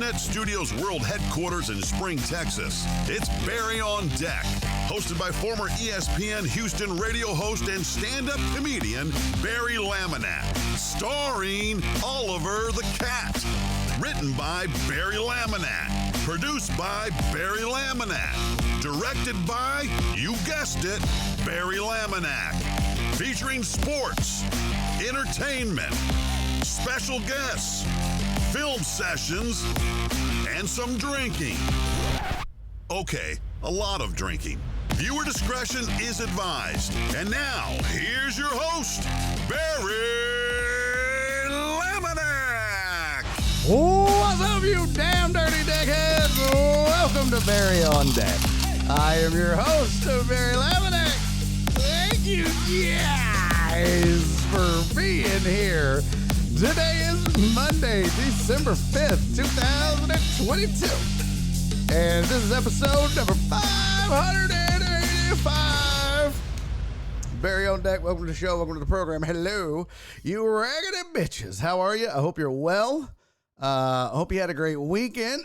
Sportsnet Studios World Headquarters in Spring, Texas, it's Barry on Deck, hosted by former ESPN Houston radio host and stand-up comedian Barry Laminack, starring Oliver the Cat. Written by Barry Laminack, produced by Barry Laminack, directed by, you guessed it, Barry Laminack, featuring sports, entertainment, special guests, film sessions, and some drinking. Okay, a lot of drinking. Viewer discretion is advised. And now, here's your host, Barry Laminack. What's up, you damn dirty dickheads? Welcome to Barry on Deck. I am your host, Barry Laminack. Thank you guys for being here. Today is Monday, December 5th, 2022. And this is episode number 585. Barry on Deck, welcome to the show, welcome to the program. Hello, you raggedy bitches. How are you? I hope you're well. I hope you had a great weekend.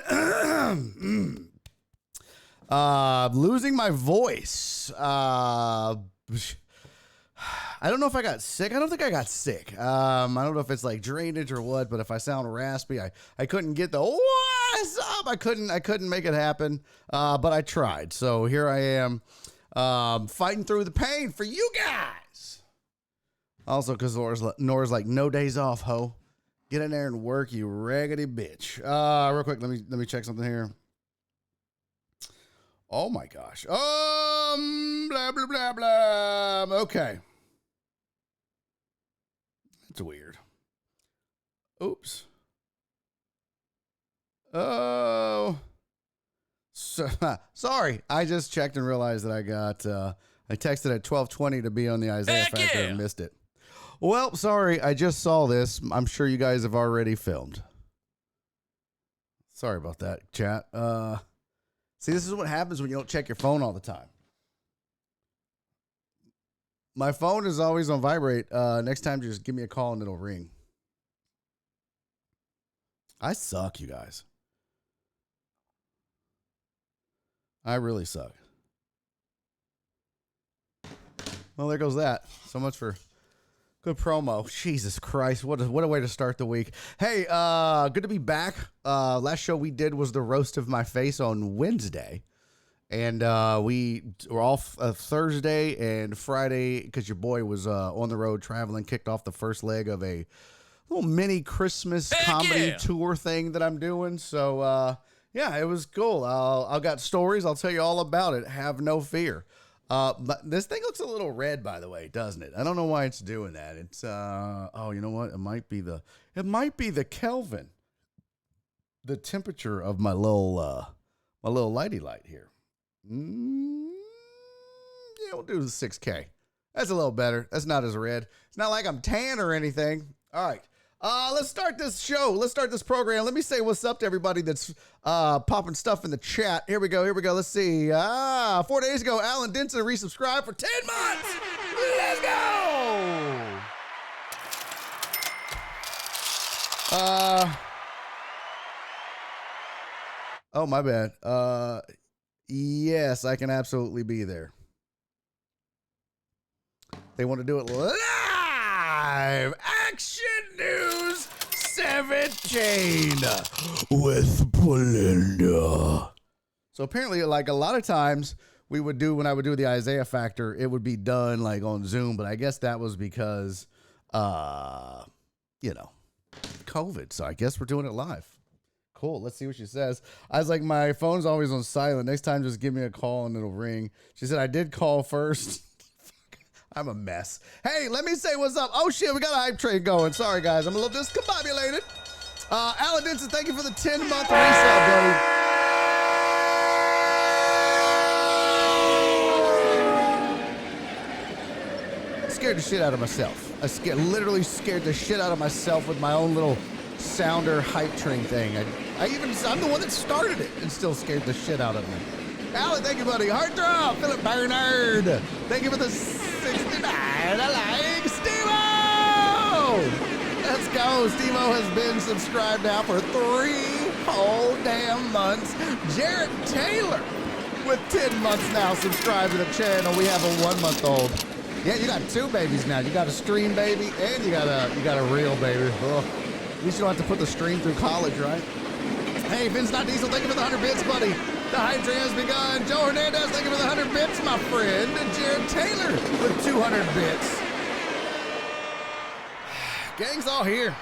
Losing my voice. I don't know if I got sick. I don't think I got sick. I don't know if it's like drainage or what, but if I sound raspy, I couldn't get the what's up. I couldn't make it happen. But I tried. So here I am, fighting through the pain for you guys. Also, because Nora's like, no days off, ho. Get in there and work, you raggedy bitch. Real quick, let me check something here. Oh my gosh. Blah blah blah blah. Okay. It's weird. Oops. Oh. Sorry. I just checked and realized that I texted at 12:20 to be on the Isaiah Factor and missed it. Well, sorry. I just saw this. I'm sure you guys have already filmed. Sorry about that, chat. See, this is what happens when you don't check your phone all the time. My phone is always on vibrate. Next time, just give me a call and it'll ring. I suck, you guys. I really suck. Well, there goes that. So much for good promo. Jesus Christ. What a way to start the week. Hey, good to be back. Last show we did was the roast of my face on Wednesday. And we were off Thursday and Friday because your boy was on the road traveling, kicked off the first leg of a little mini Christmas comedy tour thing that I'm doing. So, yeah, it was cool. I've got stories. I'll tell you all about it. Have no fear. But this thing looks a little red, by the way, doesn't it? I don't know why it's doing that. It's, oh, you know what? It might be the Kelvin, the temperature of my little lighty light here. Yeah, we'll do the 6K. That's a little better. That's not as red. It's not like I'm tan or anything. All right. Let's start this show. Let's start this program. Let me say what's up to everybody that's popping stuff in the chat. Here we go. Let's see. 4 days ago, Alan Denson resubscribed for 10 months. Let's go. Oh, my bad. Yes, I can absolutely be there. They want to do it live. Action News 17 with Verlander. So apparently, like a lot of times we would do when I would do the Isaiah Factor, it would be done like on Zoom, but I guess that was because, COVID. So I guess we're doing it live. Cool. Let's see what she says. I was like, my phone's always on silent. Next time, just give me a call and it'll ring. She said, I did call first. I'm a mess. Hey, let me say what's up. Oh, shit. We got a hype train going. Sorry, guys. I'm a little discombobulated. Alan Denson, thank you for the 10-month resub, buddy. Scared the shit out of myself. Literally scared the shit out of myself with my own little sounder hype train thing. I'm the one that started it and still scared the shit out of me. Alan, thank you, buddy. Heartthrob, Philip Bernard. Thank you for the 69 likes. Steve-O! Let's go. Steve-O has been subscribed now for 3 whole damn months. Jared Taylor with 10 months now subscribed to the channel. We have a 1-month-old. Yeah, you got 2 babies now. You got a stream baby and you got a real baby. Oh, at least you don't have to put the stream through college, right? Hey, Vince Not Diesel, thank you for the 100 bits, buddy. The hype train has begun. Joe Hernandez, thank you for the 100 bits, my friend. And Jared Taylor with 200 bits. Gang's all here.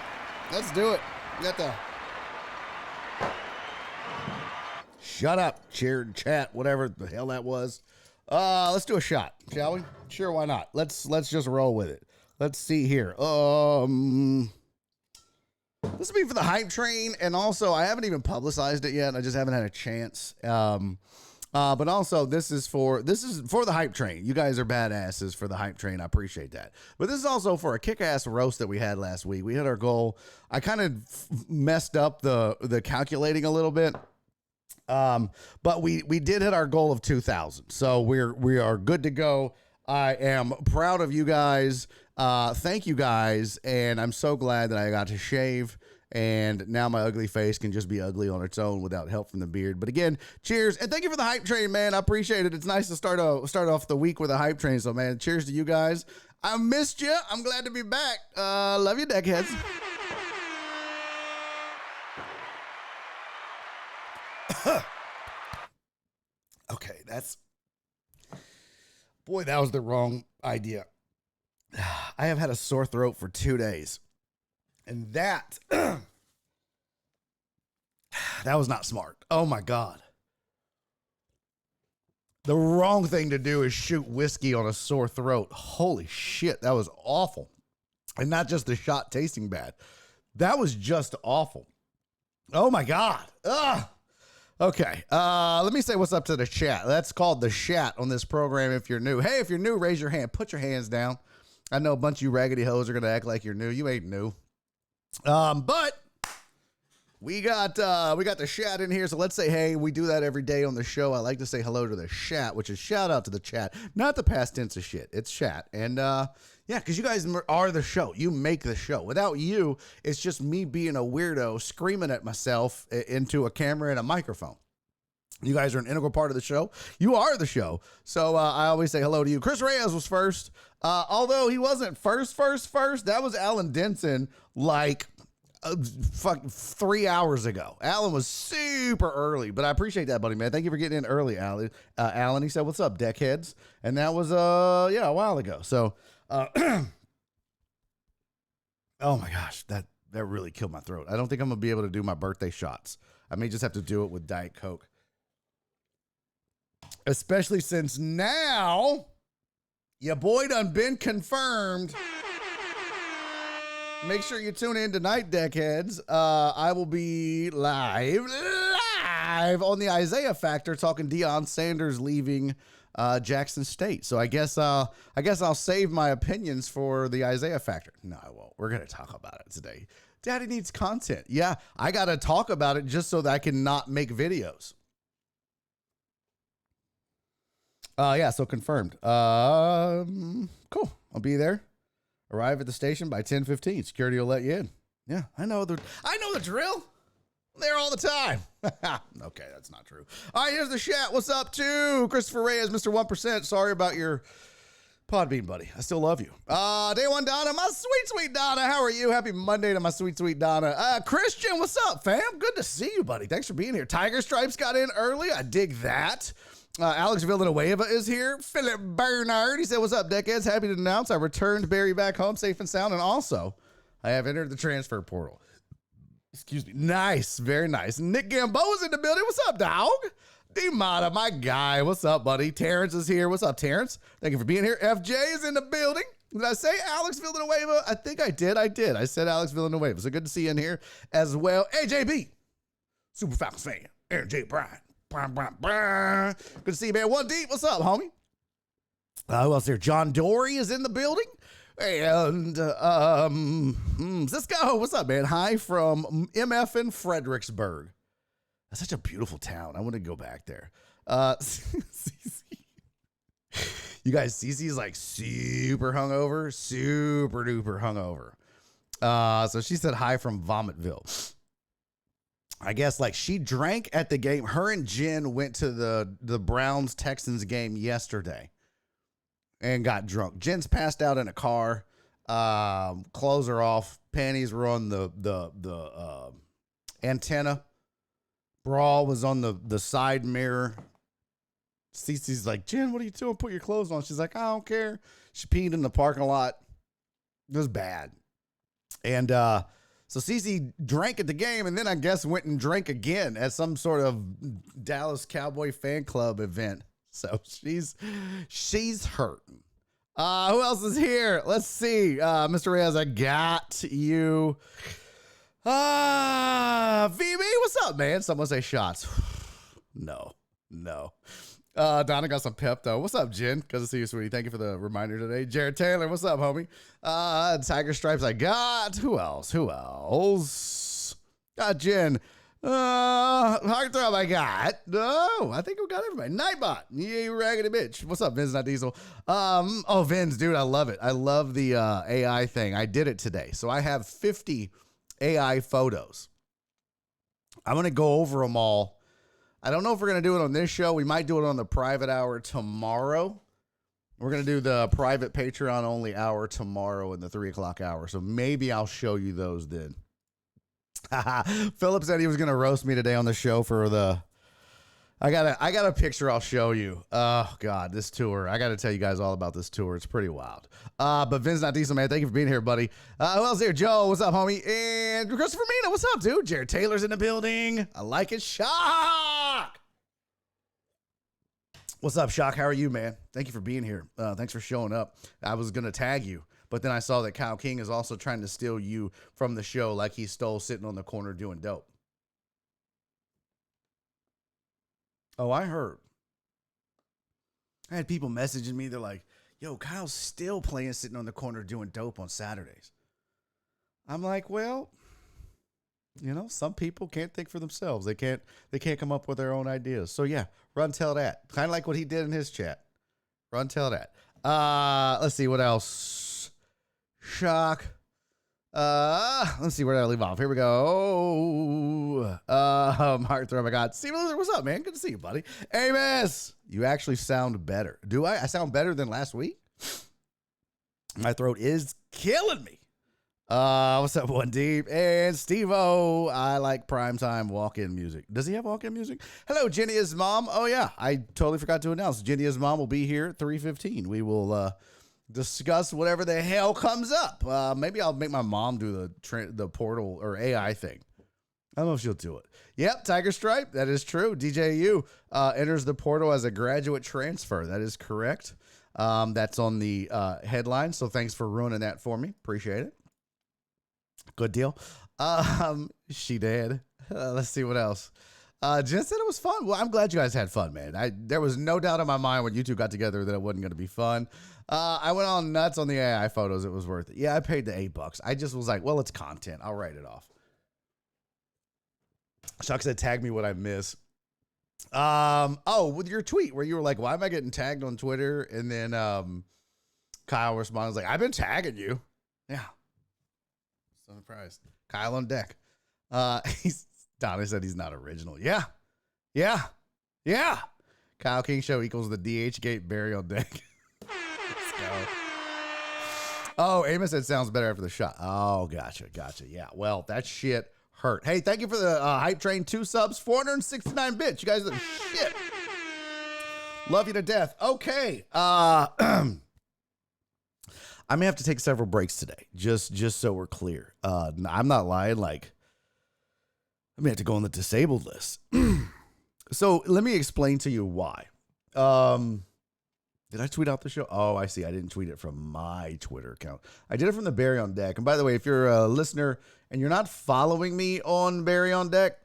Let's do it. Got the... Shut up, cheer, chat, whatever the hell that was. Let's do a shot, shall we? Sure, why not? Let's just roll with it. Let's see here. This will be for the hype train, and also I haven't even publicized it yet. I just haven't had a chance. But also this is for the hype train. You guys are badasses for the hype train. I appreciate that. But this is also for a kick-ass roast that we had last week. We hit our goal. I kind of messed up the calculating a little bit. But we did hit our goal of 2,000. So we are good to go. I am proud of you guys. Thank you guys. And I'm so glad that I got to shave. And now my ugly face can just be ugly on its own without help from the beard. But again, cheers. And thank you for the hype train, man. I appreciate it. It's nice to start off the week with a hype train. So, man, cheers to you guys. I missed you. I'm glad to be back. Love you, deckheads. Okay, boy, that was the wrong idea. I have had a sore throat for 2 days. And that was not smart. Oh my God. The wrong thing to do is shoot whiskey on a sore throat. Holy shit, that was awful. And not just the shot tasting bad. That was just awful. Oh my God. Ugh. Okay, let me say what's up to the chat. That's called the chat on this program if you're new. Hey, if you're new, raise your hand. Put your hands down. I know a bunch of you raggedy hoes are going to act like you're new. You ain't new. But we got the chat in here, so let's say hey. We do that every day on the show. I like to say hello to the chat, which is shout out to the chat, not the past tense of shit. It's chat, and yeah, because you guys are the show. You make the show. Without you, it's just me being a weirdo screaming at myself into a camera and a microphone. You guys are an integral part of the show. You are the show. So I always say hello to you. Chris Reyes was first. Although he wasn't first. That was Alan Denson like 3 hours ago. Alan was super early, but I appreciate that, buddy, man. Thank you for getting in early, Alan. Alan, he said, what's up, deckheads? And that was, a while ago. So, oh my gosh, that really killed my throat. I don't think I'm going to be able to do my birthday shots. I may just have to do it with Diet Coke. Especially since now your boy done been confirmed. Make sure you tune in tonight, deckheads. I will be live on the Isaiah Factor talking Deion Sanders leaving Jackson State. So I guess I'll save my opinions for the Isaiah Factor. No, I won't. We're gonna talk about it today. Daddy needs content. Yeah, I gotta talk about it just so that I can not make videos. Yeah, so confirmed. Cool. I'll be there. Arrive at the station by 10:15. Security will let you in. Yeah, I know the drill. I'm there all the time. Okay, that's not true. All right, here's the chat. What's up, too? Christopher Reyes, Mr. 1%. Sorry about your Podbean, buddy. I still love you. Day one, Donna, my sweet Donna. How are you? Happy Monday to my sweet Donna. Christian, what's up, fam? Good to see you, buddy. Thanks for being here. Tiger Stripes got in early. I dig that. Alex Villanueva is here. Philip Bernard, he said, what's up, deckheads? Happy to announce I returned Barry back home safe and sound, and also I have entered the transfer portal. Excuse me. Nice. Very nice. Nick Gamboa's in the building. What's up, dog? D-Mata, my guy. What's up, buddy? Terrence is here. What's up, Terrence? Thank you for being here. FJ is in the building. Did I say Alex Villanueva? I think I did. I said Alex Villanueva. So good to see you in here as well. AJB, Super Falcons fan. Aaron J. Bryan. Good to see you, man. One deep. What's up, homie? Who else here? John Dory is in the building. And Cisco, what's up, man? Hi from MF in Fredericksburg. That's such a beautiful town. I want to go back there. You guys, Cece's like super hungover, super duper hungover. So she said hi from Vomitville. I guess like she drank at the game. Her and Jen went to the Browns Texans game yesterday and got drunk. Jen's passed out in a car. Clothes are off. Panties were on the antenna. Bra was on the side mirror. Cece's like, Jen, what are you doing? Put your clothes on. She's like, I don't care. She peed in the parking lot. It was bad. And so Cece drank at the game and then I guess went and drank again at some sort of Dallas Cowboy fan club event. So she's hurting. Who else is here? Let's see. Mr. Reyes, I got you. VB, what's up, man? Someone say shots. No. Donna got some pep, though. What's up, Jen? Good to see you, sweetie. Thank you for the reminder today. Jared Taylor, what's up, homie? Tiger Stripes, I got. Who else? Got Jen. Heartthrob, I got. No, I think we got everybody. Nightbot, yeah, you raggedy bitch. What's up, Vince, not Diesel? Vince, dude, I love it. I love the AI thing. I did it today. So I have 50 AI photos. I'm going to go over them all. I don't know if we're going to do it on this show. We might do it on the private hour tomorrow. We're going to do the private Patreon only hour tomorrow in the 3 o'clock hour. So maybe I'll show you those then. Philip said he was going to roast me today on the show for the... I got a picture I'll show you. Oh, God, this tour. I got to tell you guys all about this tour. It's pretty wild. But Vince Not Diesel, man, thank you for being here, buddy. Who else here? Joe, what's up, homie? And Christopher Mina, what's up, dude? Jared Taylor's in the building. I like it. Shock! What's up, Shock? How are you, man? Thank you for being here. Thanks for showing up. I was going to tag you, but then I saw that Kyle King is also trying to steal you from the show like he stole sitting on the corner doing dope. Oh, I heard. I had people messaging me. They're like, yo, Kyle's still playing sitting on the corner doing dope on Saturdays. I'm like, well, you know, some people can't think for themselves. They can't come up with their own ideas. So yeah, run tell that. Kind of like what he did in his chat. Run tell that. Let's see what else. Shock. Let's see where did I leave off. Here we go. Heartthrob, I got Steve Loser. What's up, man? Good to see you, buddy. Amos, you actually sound better. Do I? I sound better than last week. My throat is killing me. What's up, One Deep? And Steve-O, I like primetime walk-in music. Does he have walk-in music? Hello, Jennia's mom. Oh, yeah. I totally forgot to announce. Jennia's mom will be here at 3:15. We will discuss whatever the hell comes up. Maybe I'll make my mom do the portal or AI thing. I don't know if she'll do it. Yep, Tiger Stripe. That is true. DJU enters the portal as a graduate transfer. That is correct. That's on the headline. So thanks for ruining that for me. Appreciate it. Good deal. She did. Let's see what else. Jen said it was fun. Well, I'm glad you guys had fun, man. There was no doubt in my mind when you two got together that it wasn't going to be fun. I went on nuts on the AI photos. It was worth it. Yeah, I paid the $8. I just was like, well, it's content. I'll write it off. Chuck said, tag me what I miss. With your tweet where you were like, why am I getting tagged on Twitter? And then Kyle responds like, I've been tagging you. Yeah. So surprised. Kyle on deck. Donnie said he's not original. Yeah. Kyle King Show equals the DH Gate Barry on deck. Let's go. Oh, Amos said sounds better after the shot. Oh, gotcha. Yeah. Well, that shit hurt. Hey, thank you for the Hype Train 2 subs. 469 bits. You guys are the shit. Love you to death. Okay. I may have to take several breaks today, just so we're clear. I'm not lying. Like, I may have to go on the disabled list. So let me explain to you why. Did I tweet out the show? Oh, I see. I didn't tweet it from my Twitter account. I did it from the Barry on Deck. And by the way, if you're a listener and you're not following me on Barry on Deck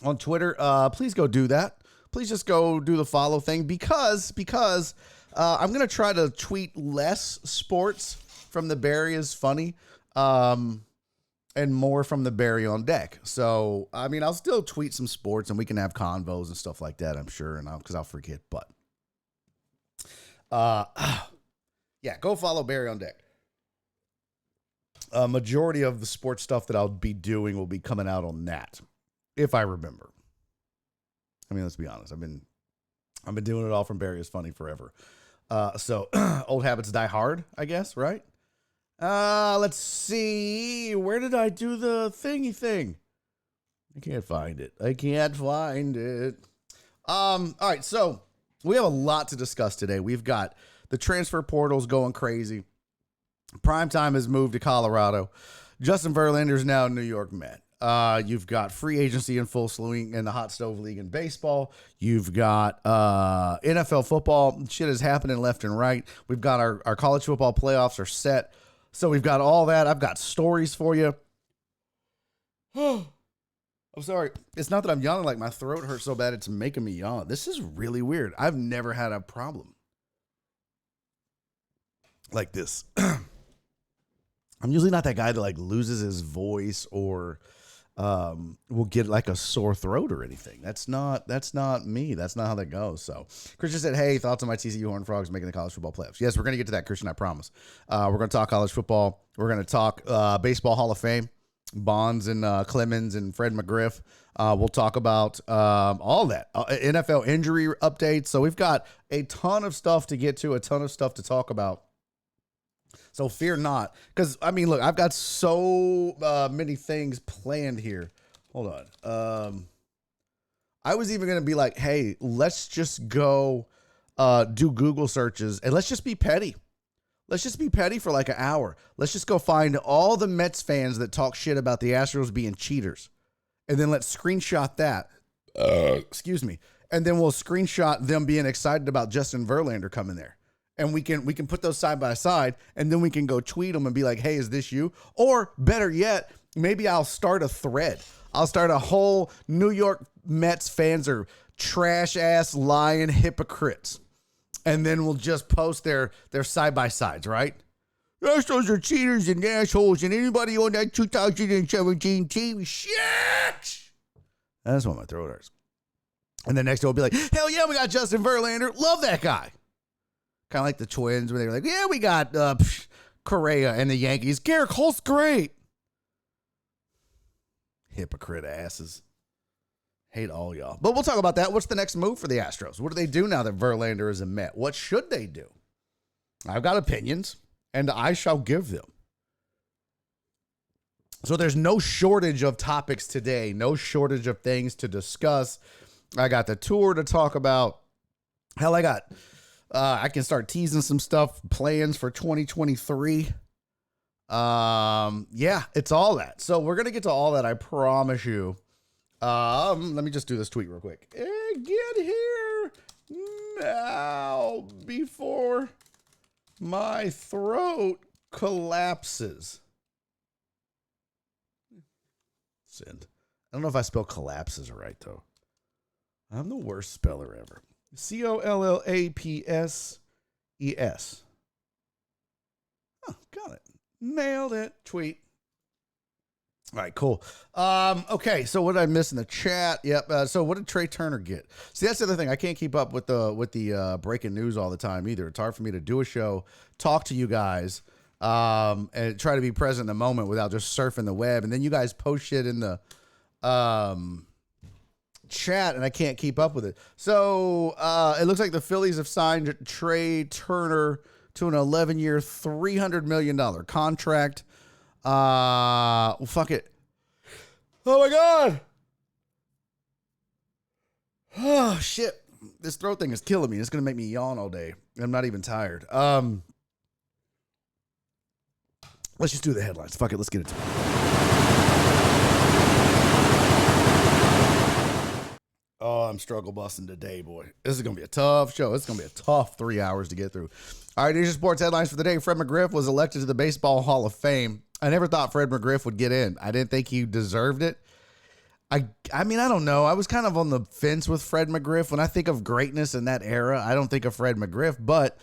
on Twitter, please go do that. Please just go do the follow thing because I'm going to try to tweet less sports from the Barry is funny and more from the Barry on Deck. So, I mean, I'll still tweet some sports and we can have convos and stuff like that, I'm sure, and because I'll forget. But, yeah, go follow Barry on Deck. Majority of the sports stuff that I'll be doing will be coming out on that. if I remember. I mean, let's be honest. I've been doing it all from Barry is Funny forever. So old habits die hard, I guess, right? Let's see. Where did I do the thingy thing? I can't find it. All right, so we have a lot to discuss today. We've got the transfer portals going crazy. Primetime has moved to Colorado. Justin Verlander is now a New York Met. You've got free agency in full swing in the hot stove league in baseball. You've got NFL football. Shit is happening left and right. We've got our college football playoffs are set. So we've got all that. I've got stories for you. I'm sorry. It's not that I'm yawning, like my throat hurts so bad it's making me yawn. This is really weird. I've never had a problem like this. I'm usually not that guy that like loses his voice or will get like a sore throat or anything. That's not me. That's not how that goes. So Christian said, hey, thoughts on my TCU Horned Frogs making the college football playoffs? Yes, we're going to get to that, Christian, I promise. We're going to talk college football. We're going to talk baseball Hall of Fame, Bonds and Clemens and Fred McGriff. We'll talk about all that. NFL injury updates. So we've got a ton of stuff to get to, a ton of stuff to talk about. So fear not, because, I mean, look, I've got so many things planned here. Hold on. I was even going to be like, hey, let's just go do Google searches, and let's just be petty. Let's just be petty for like an hour. Let's just go find all the Mets fans that talk shit about the Astros being cheaters, and then let's screenshot that. Excuse me. And then we'll screenshot them being excited about Justin Verlander coming there. And we can put those side by side, and then we can go tweet them and be like, hey, is this you? Or better yet, maybe I'll start a thread. I'll start a whole New York Mets fans are trash ass lying hypocrites. And then we'll just post their side by sides, right? Astros are cheaters and assholes, and anybody on that 2017 team, shit. That's what my throat hurts. And then next day we'll be like, hell yeah, we got Justin Verlander. Love that guy. Kind of like the Twins when they were like, yeah, we got Correa and the Yankees. Garrett Colt's great. Hypocrite asses. Hate all y'all. But we'll talk about that. What's the next move for the Astros? What do they do now that Verlander is a Met? What should they do? I've got opinions, and I shall give them. So there's no shortage of topics today. No shortage of things to discuss. I got the tour to talk about. Hell, I can start teasing some stuff, plans for 2023. Yeah, it's all that. So we're going to get to all that, I promise you. Let me just do this tweet real quick. Get here now before my throat collapses. Send. I don't know if I spell collapses right, though. I'm the worst speller ever. Collapses. Oh, got it. Nailed it. Tweet. All right, cool. Okay, so what did I miss in the chat? Yep. So what did Trey Turner get? See, that's the other thing. I can't keep up with the breaking news all the time either. It's hard for me to do a show, talk to you guys, and try to be present in the moment without just surfing the web. And then you guys post shit in the chat, and I can't keep up with it. So it looks like the Phillies have signed Trey Turner to an 11-year, $300 million contract. Well, fuck it. Oh my God. Oh shit. This throat thing is killing me. It's going to make me yawn all day. I'm not even tired. Let's just do the headlines. Fuck it. Let's get it. Oh, I'm struggle busting today, boy. This is going to be a tough show. It's going to be a tough 3 hours to get through. All right, here's your sports headlines for the day. Fred McGriff was elected to the Baseball Hall of Fame. I never thought Fred McGriff would get in. I didn't think he deserved it. I mean, I don't know. I was kind of on the fence with Fred McGriff. When I think of greatness in that era, I don't think of Fred McGriff, but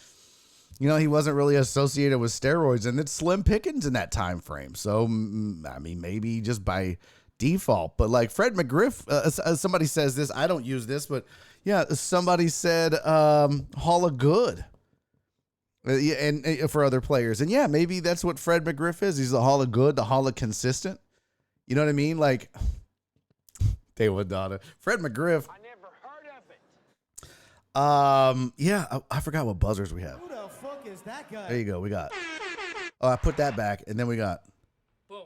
you know, he wasn't really associated with steroids, and it's slim pickings in that time frame. So, I mean, maybe just by default, but like Fred McGriff, somebody says this, I don't use this, but yeah, somebody said Hall of Good. And for other players. And yeah, maybe that's what Fred McGriff is. He's the Hall of Good, the Hall of Consistent. You know what I mean? Like, They would not. Fred McGriff. I never heard of it. Yeah, I forgot what buzzers we have. Who the fuck is that guy? There you go. We got. Oh, I put that back, and then we got. Boom.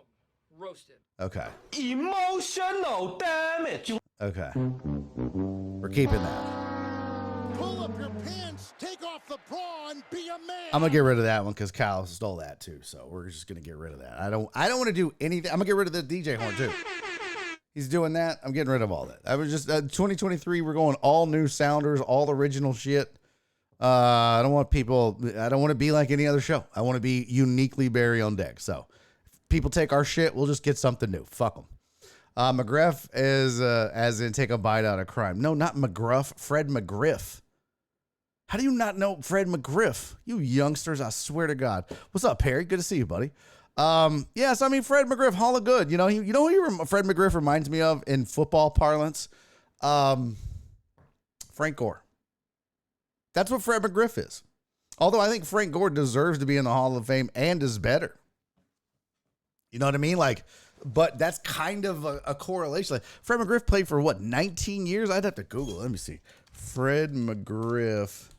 Roasted. Okay. Emotional damage. Okay. We're keeping that. Pull up your pants, take off the bra, and be a man. I'm gonna get rid of that one because Kyle stole that too. So we're just gonna get rid of that. I don't want to do anything. I'm gonna get rid of the DJ horn too. He's doing that. I'm getting rid of all that. I was just 2023. We're going all new sounders, all original shit. I don't want to be like any other show. I want to be uniquely Barry on deck. So if people take our shit, we'll just get something new. Fuck them. McGriff is as in take a bite out of crime. No, not McGruff. Fred McGriff. How do you not know Fred McGriff? You youngsters, I swear to God. What's up, Perry? Good to see you, buddy. Yes, I mean, Fred McGriff, Hall of Good. You know, who Fred McGriff reminds me of in football parlance? Frank Gore. That's what Fred McGriff is. Although I think Frank Gore deserves to be in the Hall of Fame and is better. You know what I mean? Like, but that's kind of a correlation. Like, Fred McGriff played for what, 19 years? I'd have to Google. Let me see. Fred McGriff.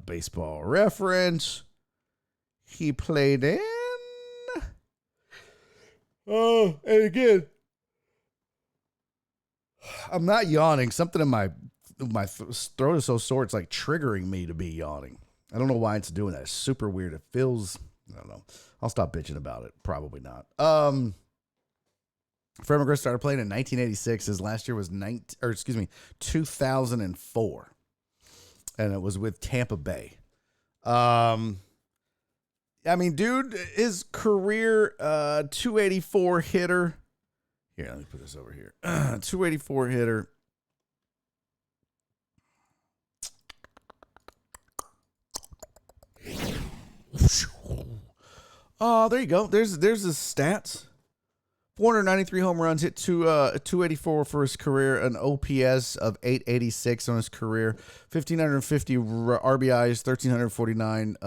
Baseball reference. He played in. Oh, and again, I'm not yawning. Something in my throat is so sore, it's like triggering me to be yawning. I don't know why it's doing that. It's super weird. It feels, I don't know. I'll stop bitching about it. Probably not. Fred McGriff started playing in 1986. His last year was 2004. And it was with Tampa Bay. I mean, dude, his career 284 hitter. Here, let me put this over here. 284 hitter. Oh, there you go. There's his stats. 493 home runs, hit 284 for his career, an OPS of 886 on his career, 1,550 RBIs, 1,349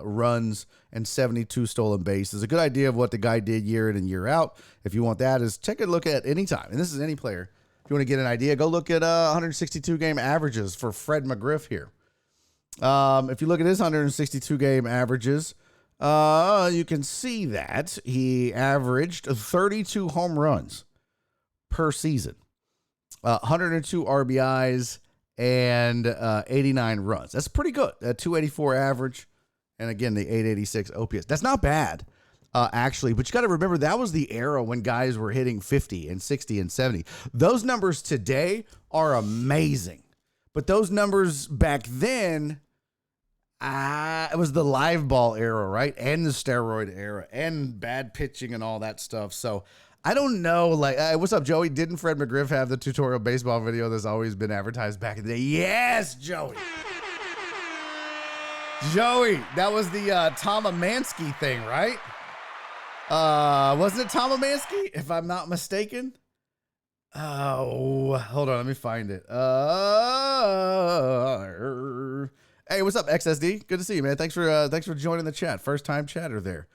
runs, and 72 stolen bases. A good idea of what the guy did year in and year out. If you want that, is take a look at any time. And this is any player. If you want to get an idea, go look at 162 game averages for Fred McGriff here. If you look at his 162 game averages, you can see that he averaged 32 home runs per season, 102 RBIs, and 89 runs. That's pretty good. That 284 average, and again, the 886 OPS. That's not bad, actually, but you got to remember that was the era when guys were hitting 50 and 60 and 70. Those numbers today are amazing, but those numbers back then, it was the live ball era, right? And the steroid era and bad pitching and all that stuff. So I don't know. Like, what's up, Joey? Didn't Fred McGriff have the tutorial baseball video that's always been advertised back in the day? Yes, Joey. Joey, that was the Tom Amansky thing, right? Wasn't it Tom Amansky, if I'm not mistaken? Oh, hold on. Let me find it. Hey, what's up, XSD? Good to see you, man. Thanks for joining the chat. First time chatter there.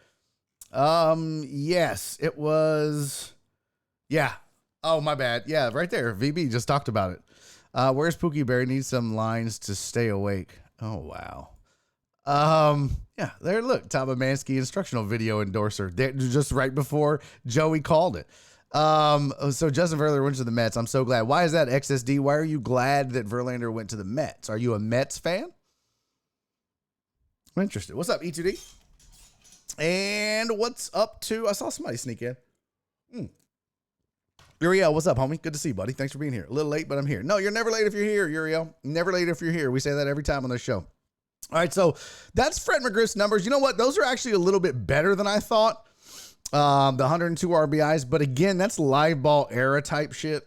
Yes, it was. Yeah. Oh, my bad. Yeah, right there. VB just talked about it. Where's Pookie Bear? Needs some lines to stay awake. Oh, wow. Yeah, there. Look, Tom Amansky instructional video endorser. Just right before Joey called it. So Justin Verlander went to the Mets. I'm so glad. Why is that, XSD? Why are you glad that Verlander went to the Mets? Are you a Mets fan? I'm interested. What's up, E2D? And what's up to... I saw somebody sneak in. Uriel, what's up, homie? Good to see you, buddy. Thanks for being here. A little late, but I'm here. No, you're never late if you're here, Uriel. Never late if you're here. We say that every time on this show. All right, so that's Fred McGriff's numbers. You know what? Those are actually a little bit better than I thought. The 102 RBIs. But again, that's live ball era type shit.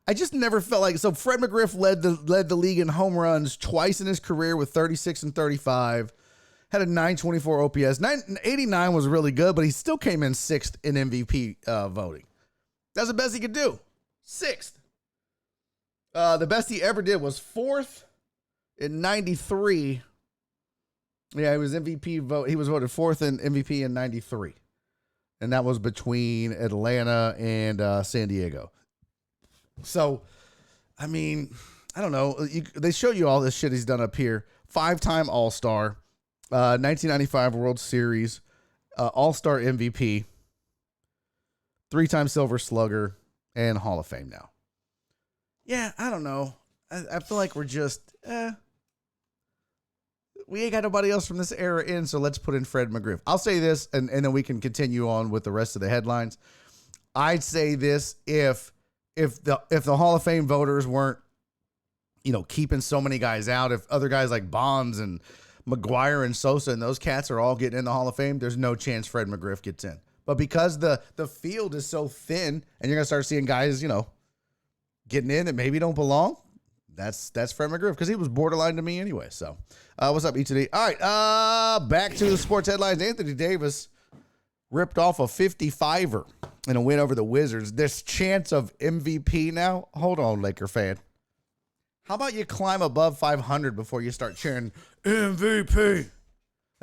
I just never felt like, so Fred McGriff led the league in home runs twice in his career with 36 and 35, had a 924 OPS. 89 was really good, but he still came in sixth in MVP voting. That's the best he could do. Sixth. The best he ever did was fourth in 93. Yeah, he was MVP vote. He was voted fourth in MVP in 93. and that was between Atlanta and San Diego. So, I mean, I don't know. They show you all this shit he's done up here. 5-time All-Star, 1995 World Series, All-Star MVP, 3-time Silver Slugger, and Hall of Fame now. Yeah, I don't know. I feel like we're just, we ain't got nobody else from this era in, so let's put in Fred McGriff. I'll say this, and then we can continue on with the rest of the headlines. I'd say this, if the Hall of Fame voters weren't, keeping so many guys out, if other guys like Bonds and McGuire and Sosa and those cats are all getting in the Hall of Fame, there's no chance Fred McGriff gets in. But because the field is so thin, and you're going to start seeing guys, getting in that maybe don't belong, that's Fred McGriff, because he was borderline to me anyway. So, what's up, E2D? All right, back to the sports headlines. Anthony Davis ripped off a 55er in a win over the Wizards. There's chance of MVP now. Hold on, Laker fan. How about you climb above 500 before you start cheering MVP?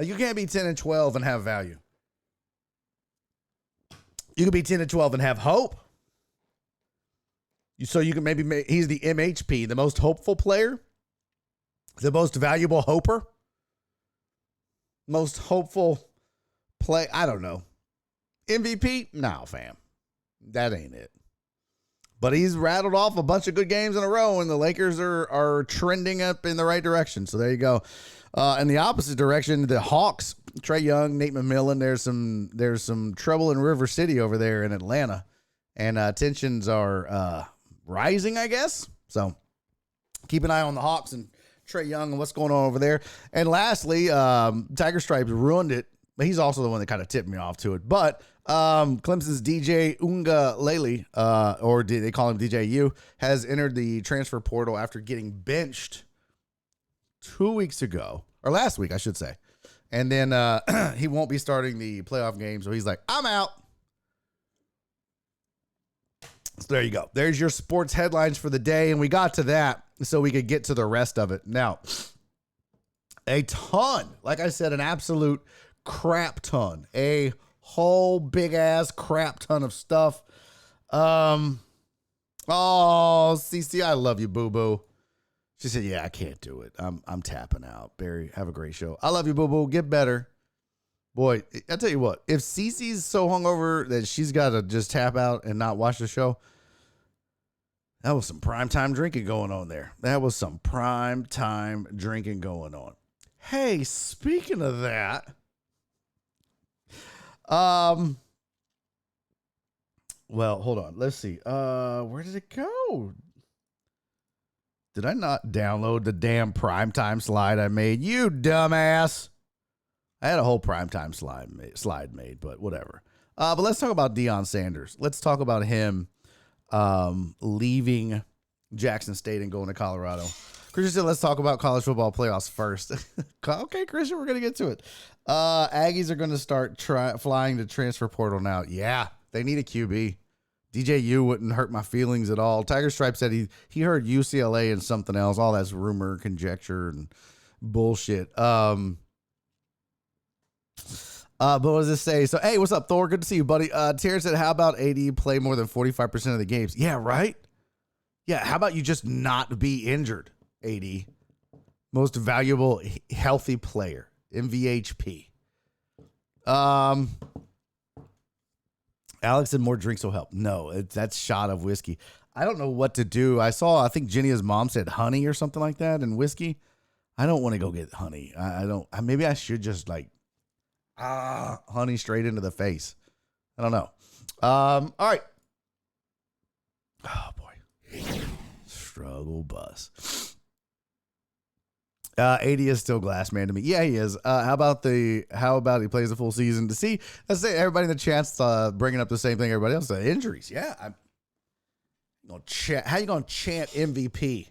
You can't be 10 and 12 and have value. You can be 10 and 12 and have hope. So you can maybe make, he's the MHP, the most hopeful player, the most valuable hoper, most hopeful play. I don't know. MVP? No, fam. That ain't it. But he's rattled off a bunch of good games in a row, and the Lakers are trending up in the right direction. So there you go. In the opposite direction, the Hawks, Trae Young, Nate McMillan, there's some trouble in River City over there in Atlanta, and tensions are rising, I guess. So keep an eye on the Hawks and Trae Young and what's going on over there. And lastly, Tiger Stripes ruined it. He's also the one that kind of tipped me off to it. But Clemson's DJ Ungalele, or they call him DJU, has entered the transfer portal after getting benched 2 weeks ago, or last week, I should say. And then he won't be starting the playoff game, so he's like, I'm out. So there you go. There's your sports headlines for the day, and we got to that so we could get to the rest of it. Now, a ton, like I said, an absolute crap ton, a whole big ass crap ton of stuff. Oh, CC, I love you, boo boo. She said, yeah, I can't do it. I'm tapping out. Barry, have a great show. I love you, boo boo. Get better. Boy, I tell you what, if CC's so hungover that she's got to just tap out and not watch the show, that was some prime time drinking going on there. That was some prime time drinking going on. Hey, speaking of that, well, hold on. Let's see. Where did it go? Did I not download the damn primetime slide I made? You dumbass. I had a whole primetime slide made, but whatever. But let's talk about Deon Sanders. Let's talk about him leaving Jackson State and going to Colorado. Christian said, let's talk about college football playoffs first. Okay, Christian, we're going to get to it. Aggies are going to start flying the transfer portal now. Yeah, they need a QB. DJU wouldn't hurt my feelings at all. Tiger Stripe said he heard UCLA and something else. All that's rumor, conjecture, and bullshit. But what does this say? So, hey, what's up, Thor? Good to see you, buddy. Terrence said, how about AD play more than 45% of the games? Yeah, right? Yeah, how about you just not be injured, AD? Most valuable, healthy player, MVHP. Alex said more drinks will help. No, that's shot of whiskey. I don't know what to do. I think Jennia's mom said honey or something like that and whiskey. I don't want to go get honey. Maybe I should just honey straight into the face. I don't know. All right. Oh boy. Struggle bus. AD is still glass man to me. Yeah, he is. How about he plays the full season to see? Let's say everybody in the chat's bringing up the same thing everybody else. The injuries. Yeah. How you going to chant MVP?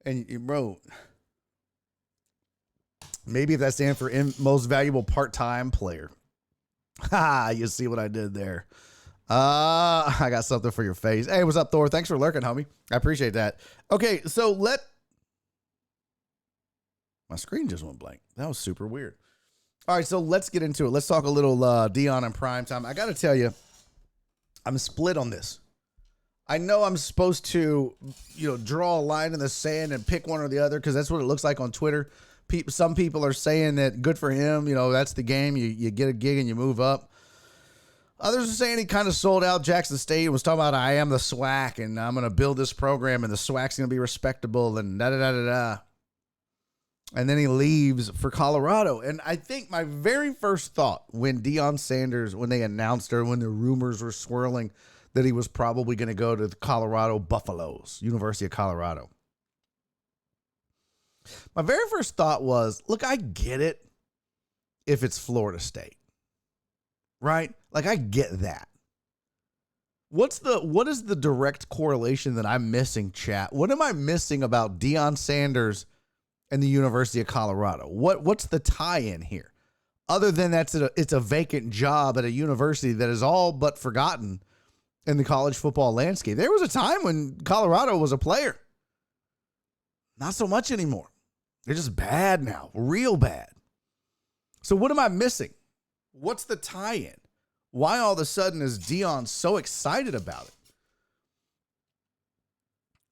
And bro, maybe if that stands for most valuable part-time player. Ha, you see what I did there. I got something for your face. Hey, what's up, Thor? Thanks for lurking, homie. I appreciate that. Okay, so my screen just went blank. That was super weird. All right, so let's get into it. Let's talk a little Deon in primetime. I got to tell you, I'm split on this. I know I'm supposed to, draw a line in the sand and pick one or the other because that's what it looks like on Twitter. Some people are saying that good for him. That's the game. You get a gig and you move up. Others are saying he kind of sold out Jackson State and was talking about, I am the SWAC and I'm going to build this program and the SWAC's going to be respectable and da-da-da-da-da. And then he leaves for Colorado. And I think my very first thought when Deion Sanders, when they announced or when the rumors were swirling that he was probably going to go to the Colorado Buffaloes, University of Colorado. My very first thought was, look, I get it if it's Florida State. Right? Like, I get that. What is the direct correlation that I'm missing, chat? What am I missing about Deion Sanders and the University of Colorado? What's the tie-in here? Other than it's a vacant job at a university that is all but forgotten in the college football landscape. There was a time when Colorado was a player. Not so much anymore. They're just bad now, real bad. So what am I missing? What's the tie-in? Why all of a sudden is Deon so excited about it?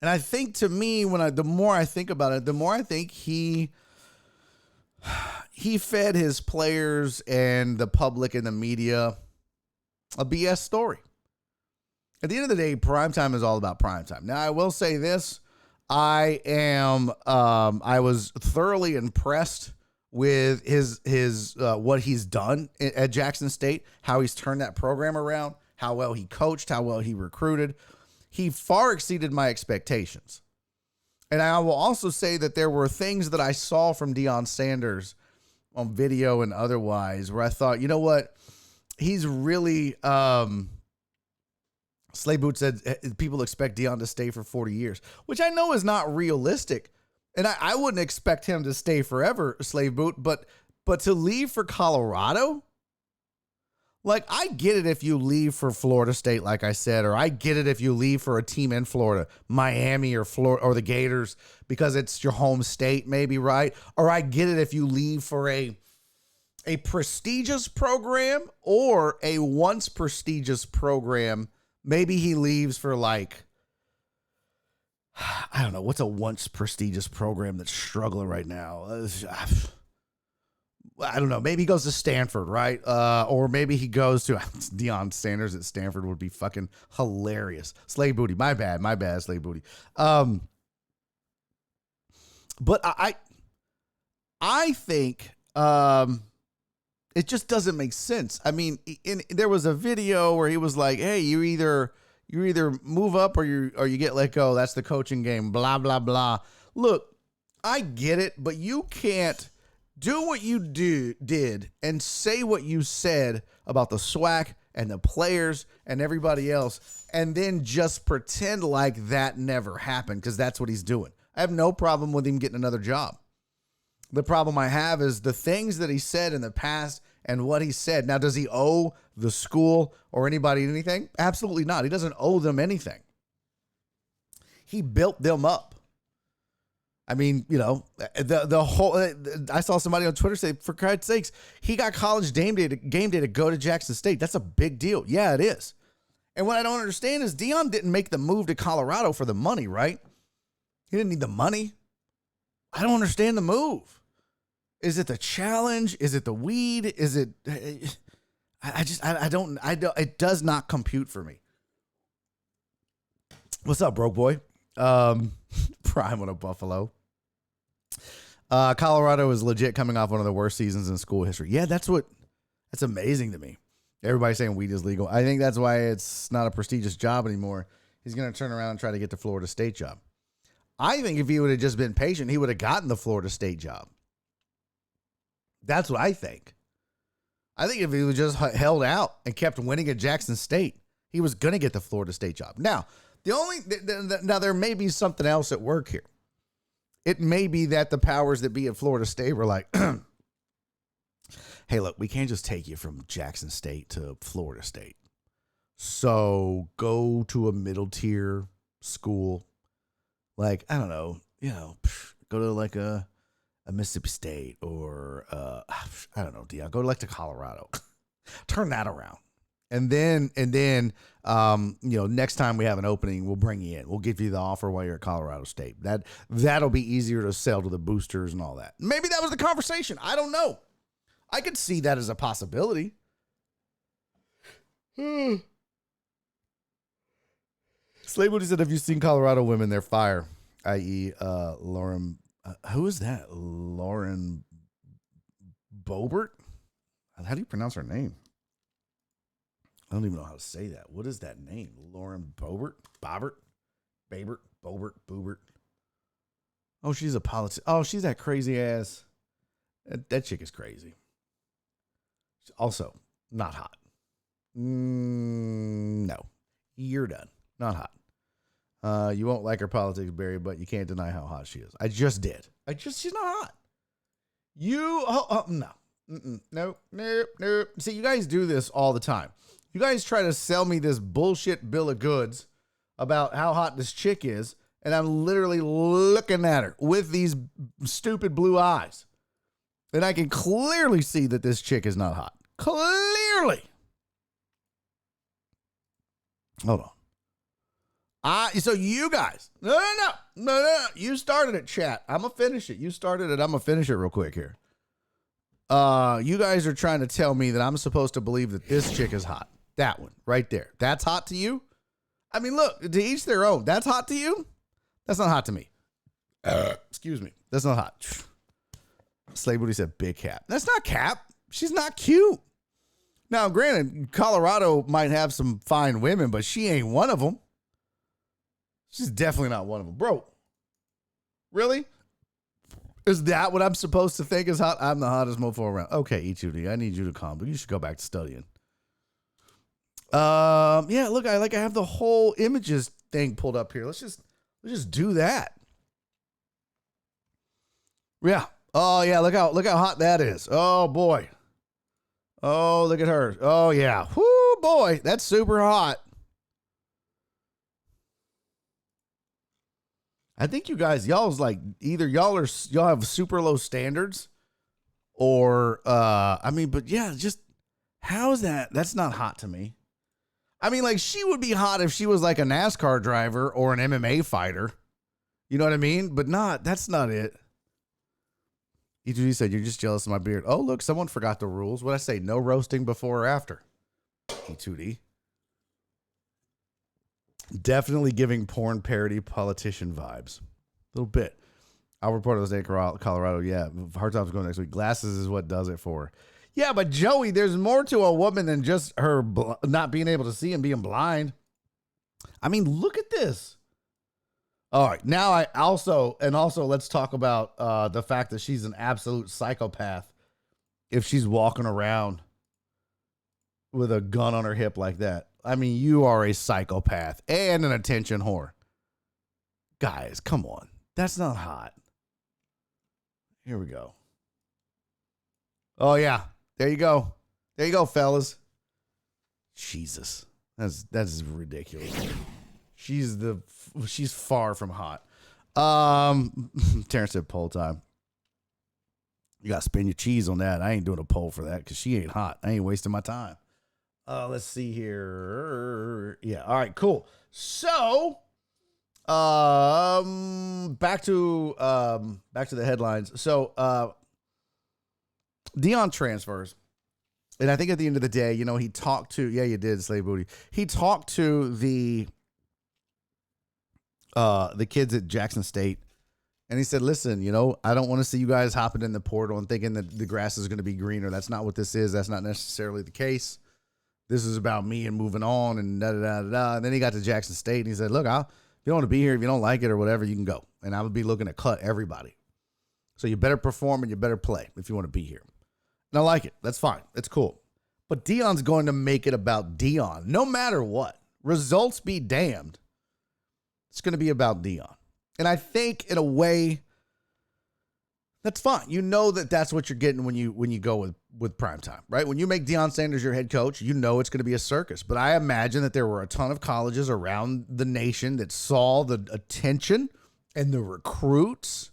And I think to me, the more I think about it, the more I think he fed his players and the public and the media a BS story. At the end of the day, primetime is all about primetime. Now, I will say this. I was thoroughly impressed with his what he's done at Jackson State, how he's turned that program around, how well he coached, how well he recruited. He far exceeded my expectations. And I will also say that there were things that I saw from Deion Sanders on video and otherwise where I thought, you know what? He's really Slay Boot said people expect Deon to stay for 40 years, which I know is not realistic. And I wouldn't expect him to stay forever, Slave Boot, but to leave for Colorado? Like, I get it if you leave for Florida State, like I said, or I get it if you leave for a team in Florida, Miami or Florida or the Gators, because it's your home state, maybe, right? Or I get it if you leave for a prestigious program or a once prestigious program. Maybe he leaves for like, I don't know, what's a once prestigious program that's struggling right now? I don't know. Maybe he goes to Stanford, right? Or maybe he goes to Deion Sanders at Stanford would be fucking hilarious. Slave Booty. My bad, Slave Booty. But I think it just doesn't make sense. I mean, there was a video where he was like, hey, you either move up or you get let go. That's the coaching game, blah, blah, blah. Look, I get it, but you can't do what you did and say what you said about the SWAC and the players and everybody else and then just pretend like that never happened, because that's what he's doing. I have no problem with him getting another job. The problem I have is the things that he said in the past and what he said. Now, does he owe the school or anybody anything? Absolutely not. He doesn't owe them anything. He built them up. I mean, the whole, I saw somebody on Twitter say, for Christ's sakes, he got college game day to go to Jackson State. That's a big deal. Yeah, it is. And what I don't understand is Deon didn't make the move to Colorado for the money, right? He didn't need the money. I don't understand the move. Is it the challenge? Is it the weed? Is it, I don't, it does not compute for me. What's up, broke boy? Prime on a Buffalo. Colorado is legit coming off one of the worst seasons in school history. Yeah, that's amazing to me. Everybody's saying weed is legal. I think that's why it's not a prestigious job anymore. He's going to turn around and try to get the Florida State job. I think if he would have just been patient, he would have gotten the Florida State job. That's what I think. I think if he was just held out and kept winning at Jackson State, he was going to get the Florida State job. Now, now there may be something else at work here. It may be that the powers that be at Florida State were like, hey, look, we can't just take you from Jackson State to Florida State. So go to a middle tier school. Like, I don't know, go to like a Mississippi State or I don't know, Deon, go to Colorado. Turn that around. And then next time we have an opening, we'll bring you in. We'll give you the offer while you're at Colorado State. That'll be easier to sell to the boosters and all that. Maybe that was the conversation. I don't know. I could see that as a possibility. Slave Booty said, have you seen Colorado women? They're fire, i.e. Lauren. Who is that? Lauren Boebert? How do you pronounce her name? I don't even know how to say that. What is that name? Lauren Boebert? Boebert. Oh, she's a politician. Oh, she's that crazy ass. That chick is crazy. Also, not hot. No. You're done. Not hot. You won't like her politics, Barry, but you can't deny how hot she is. I just did. She's not hot. No. Nope. See, you guys do this all the time. You guys try to sell me this bullshit bill of goods about how hot this chick is, and I'm literally looking at her with these stupid blue eyes. And I can clearly see that this chick is not hot. Clearly. Hold on. So you guys, no. You started it, chat. I'm going to finish it. You started it. I'm going to finish it real quick here. You guys are trying to tell me that I'm supposed to believe that this chick is hot. That one right there. That's hot to you? I mean, look, to each their own. That's hot to you? That's not hot to me. Excuse me. That's not hot. Slave Booty said big cap. That's not cap. She's not cute. Now, granted, Colorado might have some fine women, but she ain't one of them. She's definitely not one of them. Bro, really? Is that what I'm supposed to think is hot? I'm the hottest mofo around. Okay, E2D, I need you to calm down. You should go back to studying. Yeah, look, I have the whole images thing pulled up here. Let's just do that. Yeah. Oh yeah, look how hot that is. Oh boy. Oh, look at her. Oh yeah. Whoo boy, that's super hot. I think you guys, y'all's like either y'all have super low standards or but yeah, just how is that? That's not hot to me. I mean, like she would be hot if she was like a NASCAR driver or an MMA fighter. You know what I mean? But that's not it. E2D said, you're just jealous of my beard. Oh, look, someone forgot the rules. What'd I say? No roasting before or after. E2D. Definitely giving porn parody politician vibes. A little bit. I'll report on those day in Colorado. Yeah, hard times going next week. Glasses is what does it for her. Yeah, but Joey, there's more to a woman than just her not being able to see and being blind. I mean, look at this. All right, now also let's talk about the fact that she's an absolute psychopath if she's walking around with a gun on her hip like that. I mean, you are a psychopath and an attention whore. Guys, come on. That's not hot. Here we go. Oh, yeah. There you go. There you go, fellas. Jesus. That's ridiculous. She's far from hot. Terrence said poll time. You got to spin your cheese on that. I ain't doing a poll for that because she ain't hot. I ain't wasting my time. Let's see here. Yeah. All right, cool. So, back to the headlines. So, Deon transfers. And I think at the end of the day, he talked to, yeah, you did, Slave Booty. He talked to the kids at Jackson State. And he said, listen, I don't want to see you guys hopping in the portal and thinking that the grass is going to be greener. That's not what this is. That's not necessarily the case. This is about me and moving on and da-da-da-da-da. And then he got to Jackson State and he said, look, if you don't want to be here, if you don't like it or whatever, you can go. And I would be looking to cut everybody. So you better perform and you better play if you want to be here. And I like it. That's fine. It's cool. But Deon's going to make it about Deon, no matter what. Results be damned. It's going to be about Deon. And I think in a way, that's fine. You know that's what you're getting when you go with primetime, right? When you make Deion Sanders your head coach, you know it's going to be a circus. But I imagine that there were a ton of colleges around the nation that saw the attention and the recruits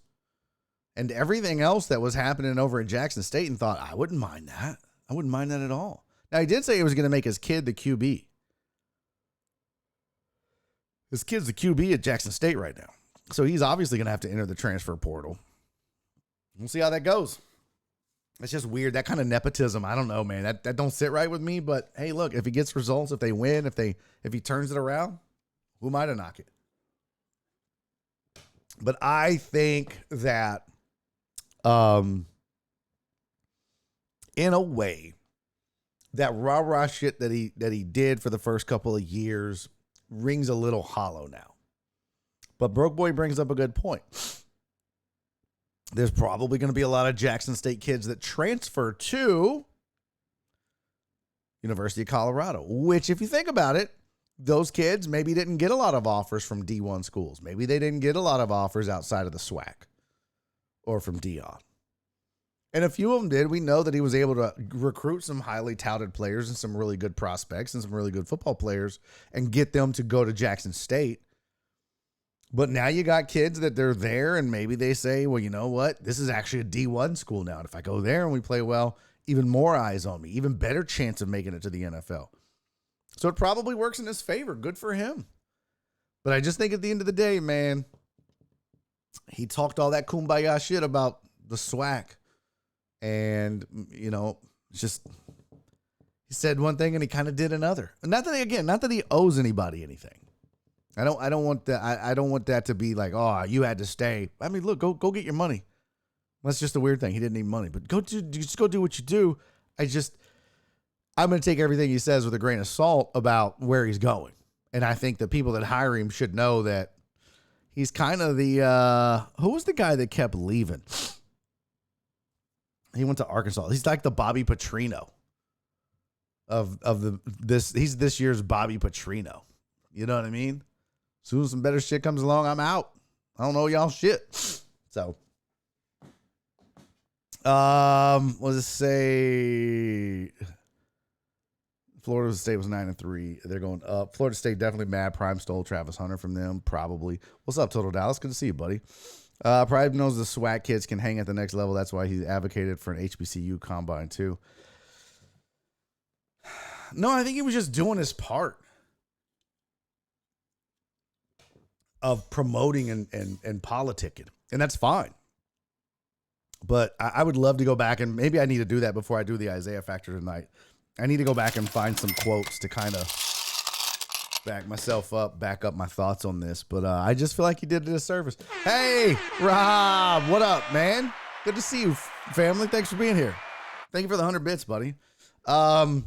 and everything else that was happening over at Jackson State and thought, I wouldn't mind that. I wouldn't mind that at all. Now, he did say he was going to make his kid the QB. His kid's the QB at Jackson State right now. So he's obviously going to have to enter the transfer portal. We'll see how that goes. It's just weird. That kind of nepotism, I don't know, man. That don't sit right with me. But, hey, look, if he gets results, if they win, if he turns it around, who am I to knock it? But I think that in a way, that rah-rah shit that he did for the first couple of years rings a little hollow now. But Broke Boy brings up a good point. There's probably going to be a lot of Jackson State kids that transfer to University of Colorado, which, if you think about it, those kids maybe didn't get a lot of offers from D1 schools. Maybe they didn't get a lot of offers outside of the SWAC or from Deon. And a few of them did. We know that he was able to recruit some highly touted players and some really good prospects and some really good football players and get them to go to Jackson State. But now you got kids that they're there and maybe they say, well, you know what? This is actually a D1 school now. And if I go there and we play well, even more eyes on me, even better chance of making it to the NFL. So it probably works in his favor. Good for him. But I just think at the end of the day, man, he talked all that kumbaya shit about the SWAC. And, you know, just he said one thing and he kind of did another. And not that he owes anybody anything. I don't want that. I don't want that to be like, oh, you had to stay. I mean, look, go get your money. That's just a weird thing. He didn't need money, but just go do what you do. I'm going to take everything he says with a grain of salt about where he's going. And I think the people that hire him should know that he's kind of the, who was the guy that kept leaving? He went to Arkansas. He's like the Bobby Petrino he's this year's Bobby Petrino. You know what I mean? As soon as some better shit comes along, I'm out. I don't know y'all shit. So, what does it say? Florida State was 9-3. They're going up. Florida State definitely mad. Prime stole Travis Hunter from them, probably. What's up, Total Dallas? Good to see you, buddy. Prime knows the SWAC kids can hang at the next level. That's why he advocated for an HBCU combine, too. No, I think he was just doing his part of promoting and politicking. And that's fine. But I would love to go back, and maybe I need to do that before I do the Isaiah Factor tonight. I need to go back and find some quotes to kind of back up my thoughts on this. But I just feel like he did a disservice. Hey, Rob, what up, man? Good to see you, family. Thanks for being here. Thank you for the 100 bits, buddy. E2D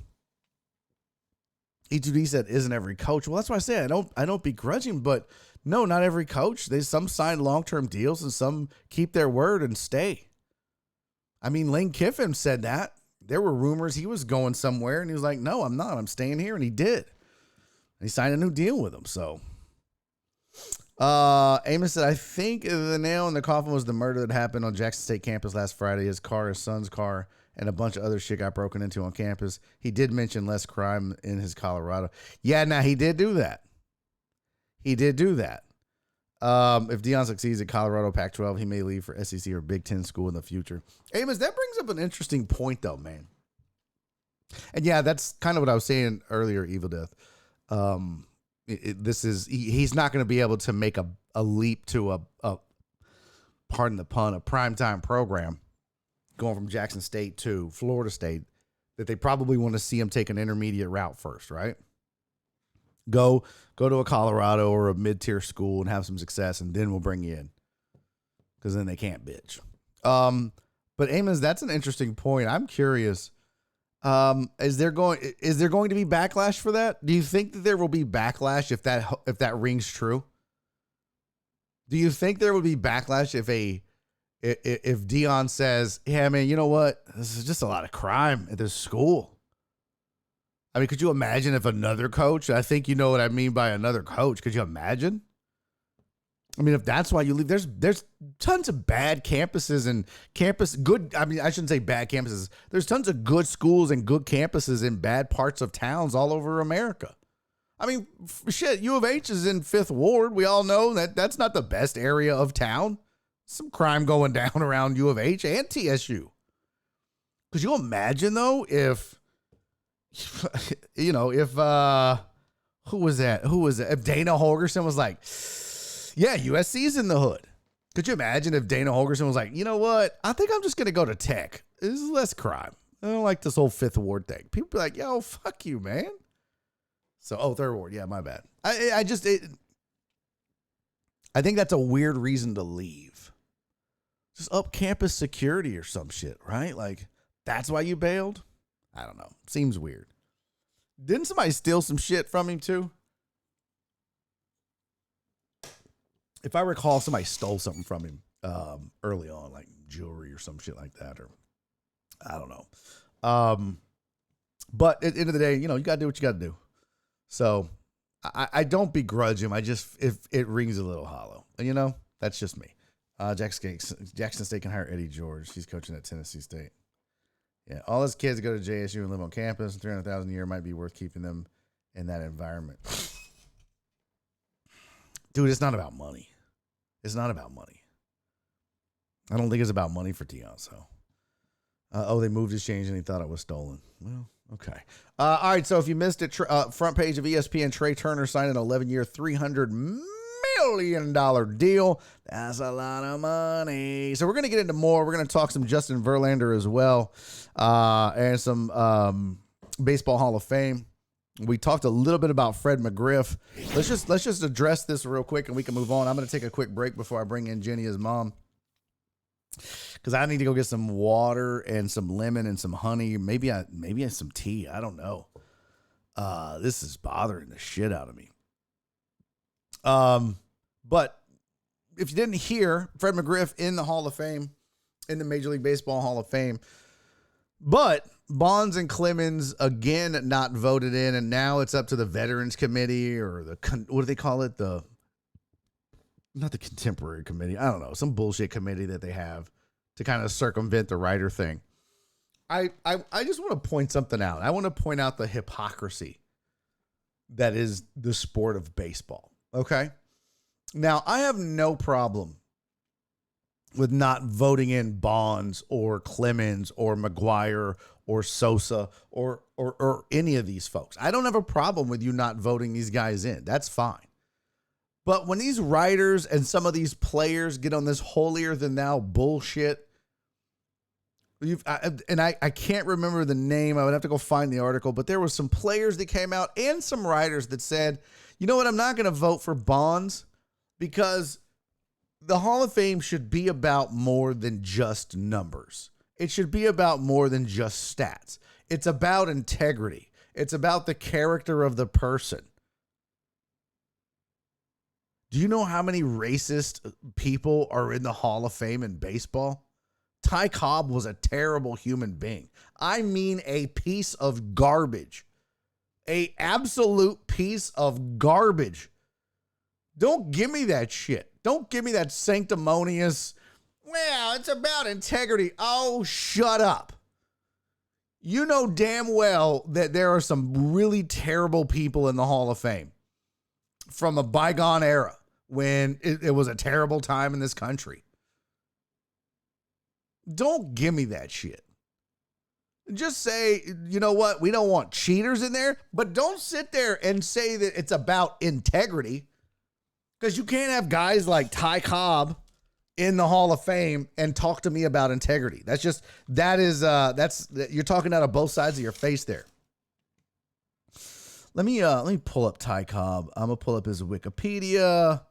said, isn't every coach? Well, that's why I say I don't begrudge him, but no, not every coach. Some sign long-term deals and some keep their word and stay. I mean, Lane Kiffin said that. There were rumors he was going somewhere, and he was like, no, I'm not. I'm staying here, and he did. And he signed a new deal with him, so. Amos said, I think the nail in the coffin was the murder that happened on Jackson State campus last Friday. His son's car, and a bunch of other shit got broken into on campus. He did mention less crime in his Colorado. Yeah, now he did do that. If Deon succeeds at Colorado Pac-12, he may leave for SEC or Big Ten school in the future. Amos, that brings up an interesting point, though, man. And yeah, that's kind of what I was saying earlier, Evil Death. He's not going to be able to make a leap to a pardon the pun, a primetime program going from Jackson State to Florida State that they probably want to see him take an intermediate route first, right? Go to a Colorado or a mid-tier school and have some success, and then we'll bring you in because then they can't bitch. But Amos, that's an interesting point. I'm curious. Is there going to be backlash for that? Do you think that there will be backlash if that rings true? Do you think there will be backlash if Deon says, "Yeah, man, you know what? This is just a lot of crime at this school." I mean, could you imagine if another coach? I think you know what I mean by another coach. Could you imagine? I mean, if that's why you leave, there's tons of bad campuses and good. I mean, I shouldn't say bad campuses. There's tons of good schools and good campuses in bad parts of towns all over America. I mean, shit, U of H is in 5th Ward. We all know that that's not the best area of town. some crime going down around U of H and TSU. Could you imagine, though, if, who was that? If Dana Holgerson was like, yeah, USC's in the hood. Could you imagine if Dana Holgerson was like, you know what? I think I'm just going to go to Tech. This is less crime. I don't like this whole Fifth Ward thing. People be like, yo, fuck you, man. So, Third Ward. Yeah, my bad. I think that's a weird reason to leave. Just up campus security or some shit, right? Like, that's why you bailed? I don't know. Seems weird. Didn't somebody steal some shit from him, too? If I recall, somebody stole something from him early on, like jewelry or some shit like that, or I don't know. But at the end of the day, you got to do what you got to do. So I don't begrudge him. If it rings a little hollow. And, that's just me. Jackson State can hire Eddie George. He's coaching at Tennessee State. Yeah, all his kids go to JSU and live on campus. $300,000 a year might be worth keeping them in that environment. Dude, it's not about money. It's not about money. I don't think it's about money for Deon. So, they moved his change and he thought it was stolen. Well, okay. All right. So if you missed it, front page of ESPN, Trey Turner signed an 11-year, $300 million deal. That's a lot of money. So we're going to get into more. We're going to talk some Justin Verlander as well, and some Baseball Hall of Fame. We talked a little bit about Fred McGriff. Let's just address this real quick and we can move on. I'm going to take a quick break before I bring in Jenny, his mom, because I need to go get some water and some lemon and some honey. Maybe some tea. I don't know. This is bothering the shit out of me. But if you didn't hear, Fred McGriff in the Hall of Fame, in the Major League Baseball Hall of Fame, but Bonds and Clemens again not voted in, and now it's up to the Veterans Committee or what do they call it? Not the Contemporary Committee. I don't know, some bullshit committee that they have to kind of circumvent the writer thing. I just want to point something out. I want to point out the hypocrisy that is the sport of baseball. Okay. Now, I have no problem with not voting in Bonds or Clemens or McGuire or Sosa or any of these folks. I don't have a problem with you not voting these guys in. That's fine. But when these writers and some of these players get on this holier than thou bullshit, I can't remember the name. I would have to go find the article, but there was some players that came out and some writers that said, you know what, I'm not going to vote for Bonds because the Hall of Fame should be about more than just numbers. It should be about more than just stats. It's about integrity. It's about the character of the person. Do you know how many racist people are in the Hall of Fame in baseball? Ty Cobb was a terrible human being. I mean, a piece of garbage. A absolute piece of garbage. Don't give me that shit. Don't give me that sanctimonious, well, it's about integrity. Oh, shut up. You know damn well that there are some really terrible people in the Hall of Fame from a bygone era when it was a terrible time in this country. Don't give me that shit. Just say, you know what? We don't want cheaters in there, but don't sit there and say that it's about integrity, because you can't have guys like Ty Cobb in the Hall of Fame and talk to me about integrity. That's you're talking out of both sides of your face there. Let me pull up Ty Cobb. I'm gonna pull up his Wikipedia.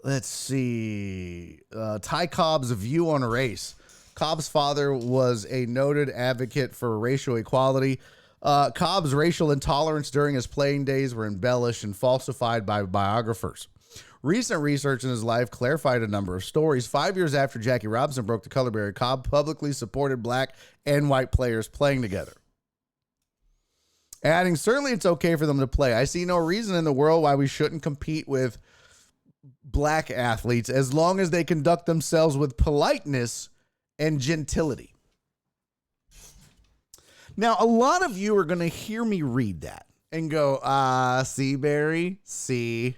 Let's see. Ty Cobb's view on race. Cobb's father was a noted advocate for racial equality. Cobb's racial intolerance during his playing days were embellished and falsified by biographers. Recent research in his life clarified a number of stories. 5 years after Jackie Robinson broke the color barrier, Cobb publicly supported black and white players playing together, adding, certainly it's okay for them to play. I see no reason in the world why we shouldn't compete with black athletes as long as they conduct themselves with politeness and gentility. Now, a lot of you are going to hear me read that and go, see, Barry, see.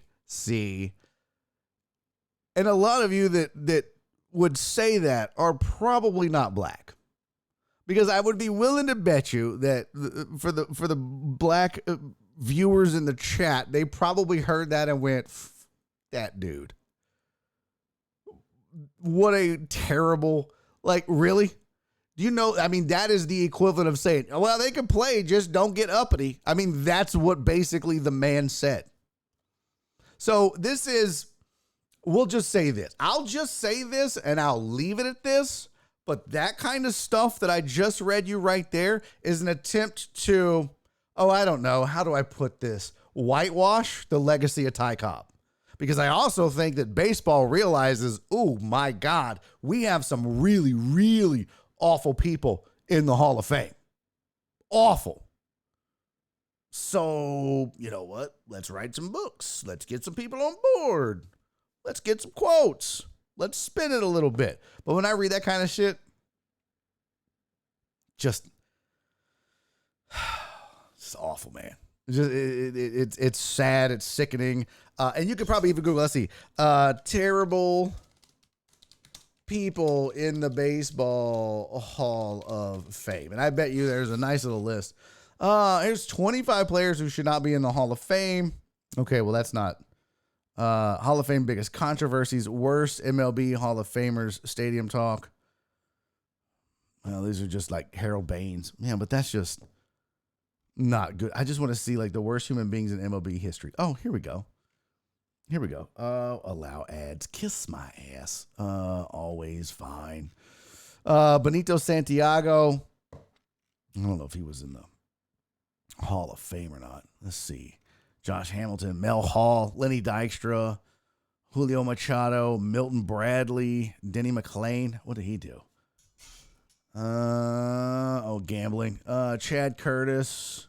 And a lot of you that would say that are probably not black. Because I would be willing to bet you that for the black viewers in the chat, they probably heard that and went, that dude. What a terrible, like, really? Do you know, I mean, that is the equivalent of saying, well, they can play, just don't get uppity. I mean, that's what basically the man said. So this is, we'll just say this. I'll just say this and I'll leave it at this. But that kind of stuff that I just read you right there is an attempt to, I don't know, how do I put this? Whitewash the legacy of Ty Cobb. Because I also think that baseball realizes, oh my God, we have some really, really awful people in the Hall of Fame. Awful. So, you know what? Let's write some books. Let's get some people on board. Let's get some quotes. Let's spin it a little bit. But when I read that kind of shit, just it's awful, man. It's sad. It's sickening. And you could probably even Google, let's see, terrible people in the Baseball Hall of Fame. And I bet you there's a nice little list. Here's 25 players who should not be in the Hall of Fame. Okay, well, that's not. Hall of Fame biggest controversies, worst MLB Hall of Famers, stadium talk. Well, these are just like Harold Baines. Man, but that's just not good. I just want to see like the worst human beings in MLB history. Oh, here we go. Here we go. Allow ads. Kiss my ass. Always fine. Benito Santiago. I don't know if he was in the Hall of Fame or not. Let's see. Josh Hamilton, Mel Hall, Lenny Dykstra, Julio Machado, Milton Bradley, Denny McClain. What did he do? Gambling. Chad Curtis,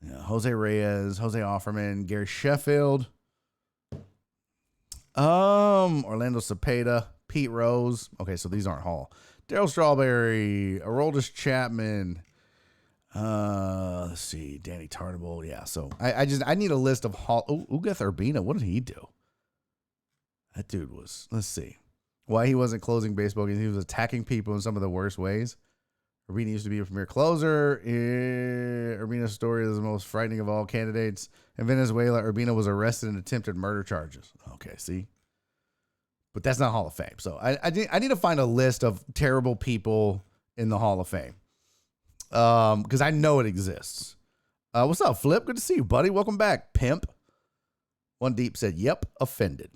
Jose Reyes, Jose Offerman, Gary Sheffield, Orlando Cepeda, Pete Rose. Okay, so these aren't Hall. Darryl Strawberry, Aroldis Chapman. Let's see, Danny Tarnable. Yeah, so I need a list of Hall. Ugath Urbina. What did he do? That dude was. Let's see. Why he wasn't closing baseball games. He was attacking people in some of the worst ways. Urbina used to be a premier closer. Urbina's story is the most frightening of all candidates. In Venezuela, Urbina was arrested in attempted murder charges. Okay, see? But that's not Hall of Fame. So I need to find a list of terrible people in the Hall of Fame. Because I know it exists. What's up, Flip? Good to see you, buddy. Welcome back, pimp. One Deep said, yep, offended.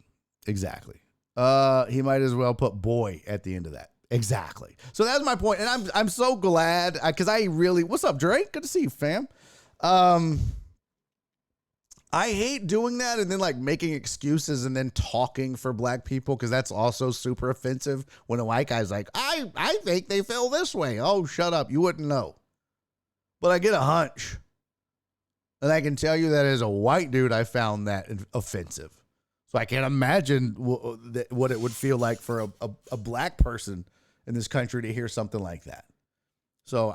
Exactly. He might as well put boy at the end of that. Exactly. So that's my point. And I'm so glad because I really, what's up, Drake? Good to see you, fam. I hate doing that and then like making excuses and then talking for black people because that's also super offensive when a white guy's like, I think they feel this way. Oh, shut up. You wouldn't know. But I get a hunch. And I can tell you that as a white dude, I found that offensive. So I can't imagine what it would feel like for a black person in this country to hear something like that. So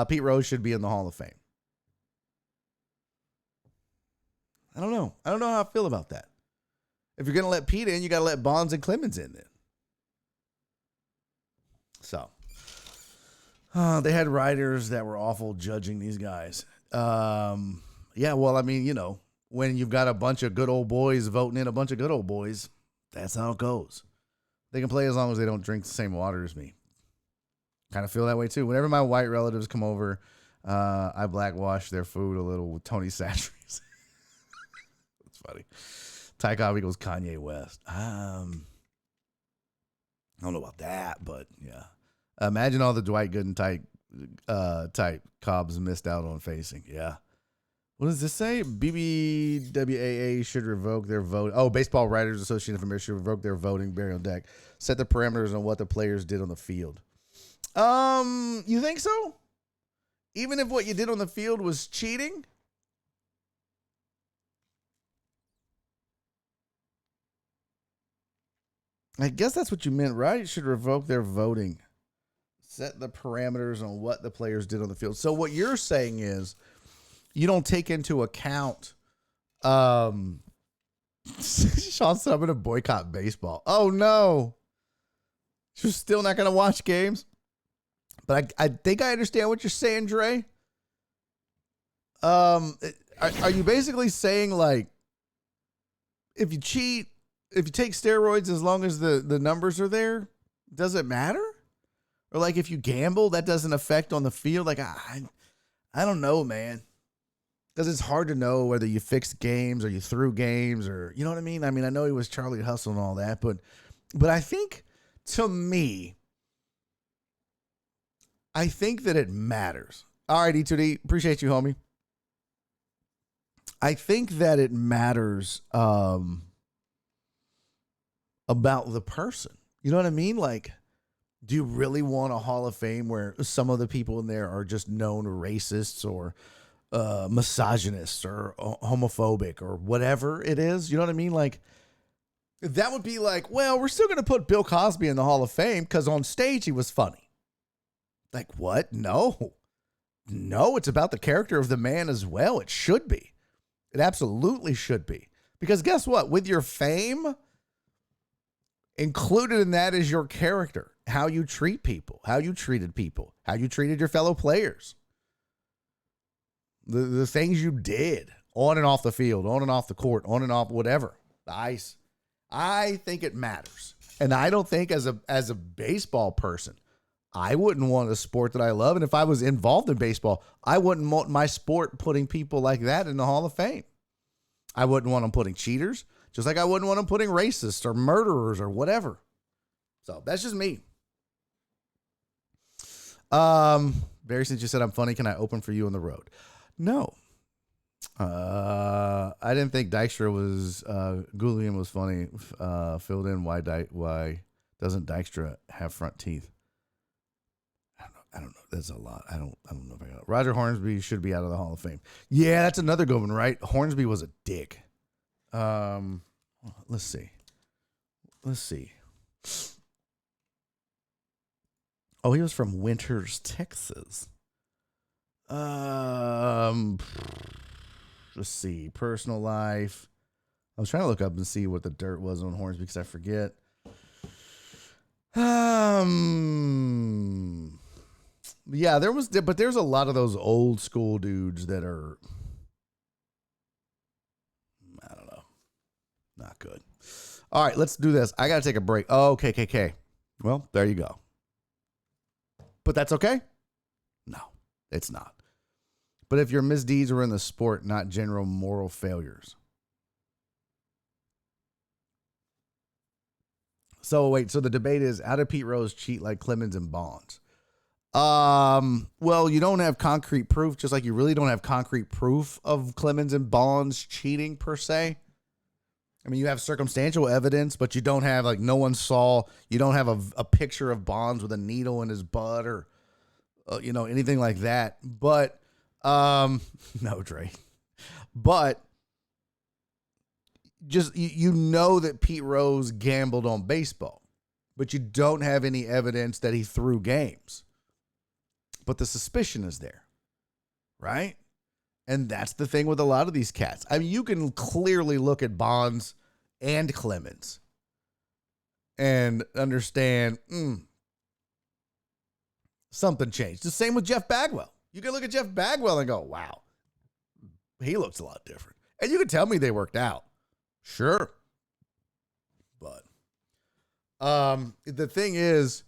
Pete Rose should be in the Hall of Fame. I don't know. I don't know how I feel about that. If you're going to let Pete in, you got to let Bonds and Clemens in then. So, they had writers that were awful judging these guys. Yeah, well, I mean, when you've got a bunch of good old boys voting in a bunch of good old boys, that's how it goes. They can play as long as they don't drink the same water as me. Kind of feel that way too. Whenever my white relatives come over, I blackwash their food a little with Tony Satchery's. That's funny. Ty Cobb equals Kanye West. I don't know about that, but yeah. Imagine all the Dwight Gooden type Cobbs missed out on facing. Yeah. What does this say? BBWAA should revoke their vote. Oh, Baseball Writers Association of America should revoke their voting. Barry on deck. Set the parameters on what the players did on the field. You think so? Even if what you did on the field was cheating? I guess that's what you meant, right? You should revoke their voting. Set the parameters on what the players did on the field. So what you're saying is you don't take into account Sean said I'm going to boycott baseball. Oh, no. You're still not going to watch games? But I think I understand what you're saying, Dre. Are you basically saying, like, if you cheat, if you take steroids, as long as the numbers are there, does it matter? Or, like, if you gamble, that doesn't affect on the field? Like, I don't know, man. Because it's hard to know whether you fixed games or you threw games or, you know what I mean? I mean, I know he was Charlie Hustle and all that, but I think, to me, I think that it matters. All right, E2D, appreciate you, homie. I think that it matters about the person. You know what I mean? Like, do you really want a Hall of Fame where some of the people in there are just known racists or misogynists or homophobic or whatever it is? You know what I mean? Like, that would be like, well, we're still going to put Bill Cosby in the Hall of Fame because on stage he was funny. Like, what? No, it's about the character of the man as well. It should be. It absolutely should be. Because guess what? With your fame, included in that is your character, how you treat people, how you treated people, how you treated your fellow players, the things you did on and off the field, on and off the court, on and off whatever, the ice. I think it matters. And I don't think as a baseball person, I wouldn't want a sport that I love. And if I was involved in baseball, I wouldn't want my sport putting people like that in the Hall of Fame. I wouldn't want them putting cheaters, just like I wouldn't want them putting racists or murderers or whatever. So that's just me. Barry, since you said I'm funny, can I open for you on the road? No. I didn't think Dykstra was Goulian was funny. Filled in why doesn't Dykstra have front teeth? I don't know. That's a lot. I don't know if I got it. Roger Hornsby should be out of the Hall of Fame. Yeah, that's another good one, right? Hornsby was a dick. Let's see. Oh, he was from Winters, Texas. Let's see. Personal life. I was trying to look up and see what the dirt was on Hornsby because I forget. Yeah, there's a lot of those old school dudes that are, I don't know, not good. All right, let's do this. I got to take a break. Oh, KKK. Well, there you go. But that's okay? No, it's not. But if your misdeeds were in the sport, not general moral failures. So wait, so the debate is, how did Pete Rose cheat like Clemens and Bonds? Well, you don't have concrete proof, just like you really don't have concrete proof of Clemens and Bonds cheating per se. I mean, you have circumstantial evidence, but you don't have, like, no one saw, you don't have a picture of Bonds with a needle in his butt or, anything like that. But, no, Dre. But just, you know that Pete Rose gambled on baseball, but you don't have any evidence that he threw games. But the suspicion is there, right? And that's the thing with a lot of these cats. I mean, you can clearly look at Bonds and Clemens and understand something changed. The same with Jeff Bagwell. You can look at Jeff Bagwell and go, wow, he looks a lot different. And you can tell me they worked out. Sure. But the thing is,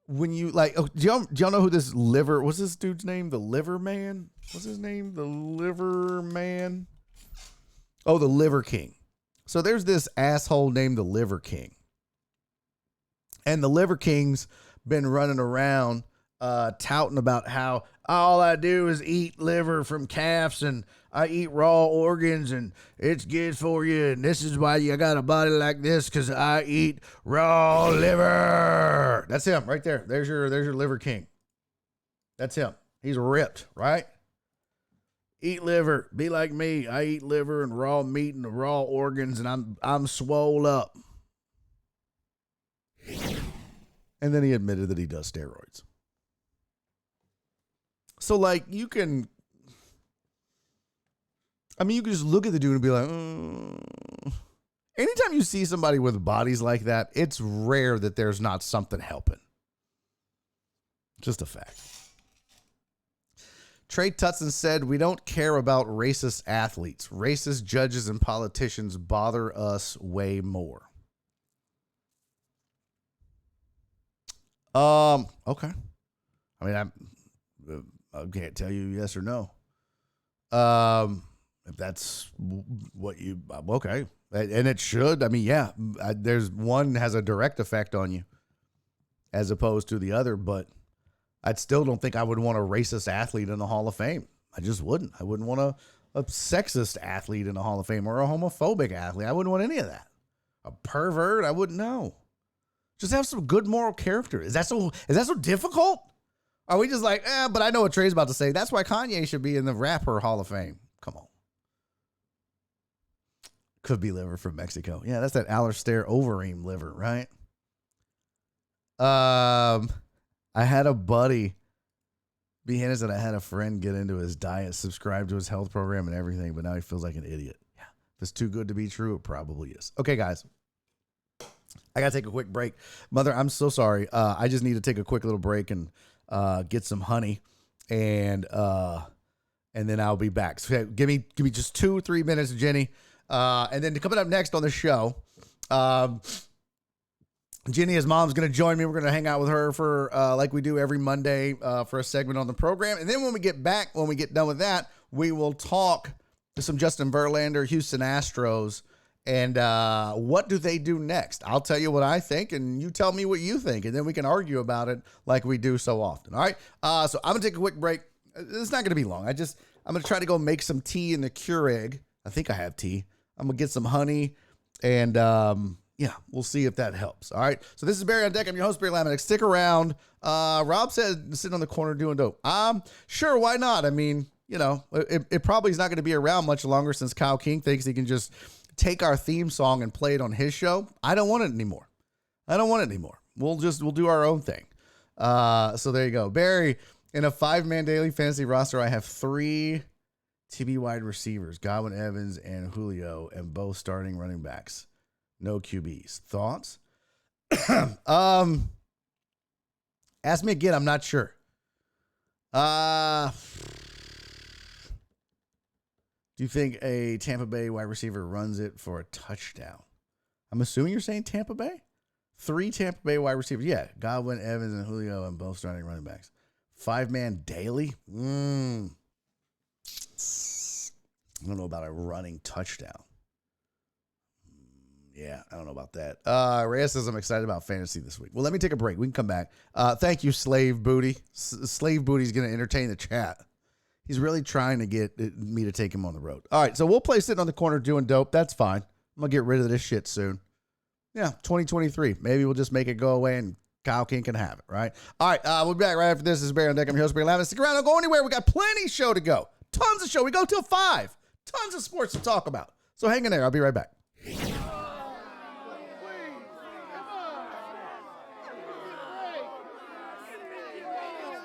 when you do y'all know who this what's this dude's name? The Liver Man? What's his name? The Liver Man? Oh, the Liver King. So there's this asshole named the Liver King. And the Liver King's been running around touting about how all I do is eat liver from calves and I eat raw organs and it's good for you. And this is why you got a body like this, because I eat raw liver. That's him right there. There's your Liver King. That's him. He's ripped, right? Eat liver. Be like me. I eat liver and raw meat and raw organs and I'm swole up. And then he admitted that he does steroids. So, like, you can I mean, you can just look at the dude and be like, Anytime you see somebody with bodies like that, it's rare that there's not something helping. Just a fact. Trey Tutson said, we don't care about racist athletes. Racist judges and politicians bother us way more. Okay. I mean, I can't tell you yes or no. If that's what you, okay. And it should. I mean, yeah, there's one has a direct effect on you as opposed to the other, but I still don't think I would want a racist athlete in the Hall of Fame. I just wouldn't. I wouldn't want a sexist athlete in the Hall of Fame or a homophobic athlete. I wouldn't want any of that. A pervert, I wouldn't know. Just have some good moral character. Is that so difficult? Are we just like, but I know what Trey's about to say. That's why Kanye should be in the rapper Hall of Fame. Come on. Could be liver from Mexico. Yeah, that's that Alistair Overeem liver, right? I had a buddy, Behanna said I had a friend get into his diet, subscribe to his health program and everything, but now he feels like an idiot. Yeah, if it's too good to be true, it probably is. Okay, guys. I got to take a quick break. Mother, I'm so sorry. I just need to take a quick little break and get some honey, and then I'll be back. So give me just 2-3 minutes, Jenny. And then coming up next on the show, Jenny, his mom's going to join me. We're going to hang out with her for like we do every Monday for a segment on the program. And then when we get done with that, we will talk to some Justin Verlander, Houston Astros, and what do they do next? I'll tell you what I think, and you tell me what you think, and then we can argue about it like we do so often. All right. So I'm gonna take a quick break. It's not gonna be long. I'm gonna try to go make some tea in the Keurig. I think I have tea. I'm gonna get some honey, and yeah, we'll see if that helps. All right. So this is Barry on Deck. I'm your host, Barry Laminack. Stick around. Rob said sitting on the corner doing dope. Sure, why not? I mean, you know, it probably is not going to be around much longer since Kyle King thinks he can just take our theme song and play it on his show. I don't want it anymore. We'll do our own thing. So there you go. Barry, in a 5-man daily fantasy roster, I have 3 TB wide receivers, Godwin, Evans, and Julio, and both starting running backs. No QBs. Thoughts? Ask me again. I'm not sure. Do you think a Tampa Bay wide receiver runs it for a touchdown? I'm assuming you're saying Tampa Bay? 3 Tampa Bay wide receivers. Yeah. Godwin, Evans, and Julio, and both starting running backs. 5-man daily? I don't know about a running touchdown. Yeah, I don't know about that. Reyes says I'm excited about fantasy this week. Well, let me take a break. We can come back. Thank you, Slave Booty. Slave Booty's going to entertain the chat. He's really trying to get me to take him on the road. All right, so we'll play sitting on the corner doing dope. That's fine. I'm going to get rid of this shit soon. Yeah, 2023. Maybe we'll just make it go away and Kyle King can have it, right? All right, we'll be back right after this. This is Barry on Deck. I'm your host, Barry Laminack. Stick around. Don't go anywhere. We got plenty of show to go. Tons of show. We go till 5. Tons of sports to talk about. So hang in there. I'll be right back.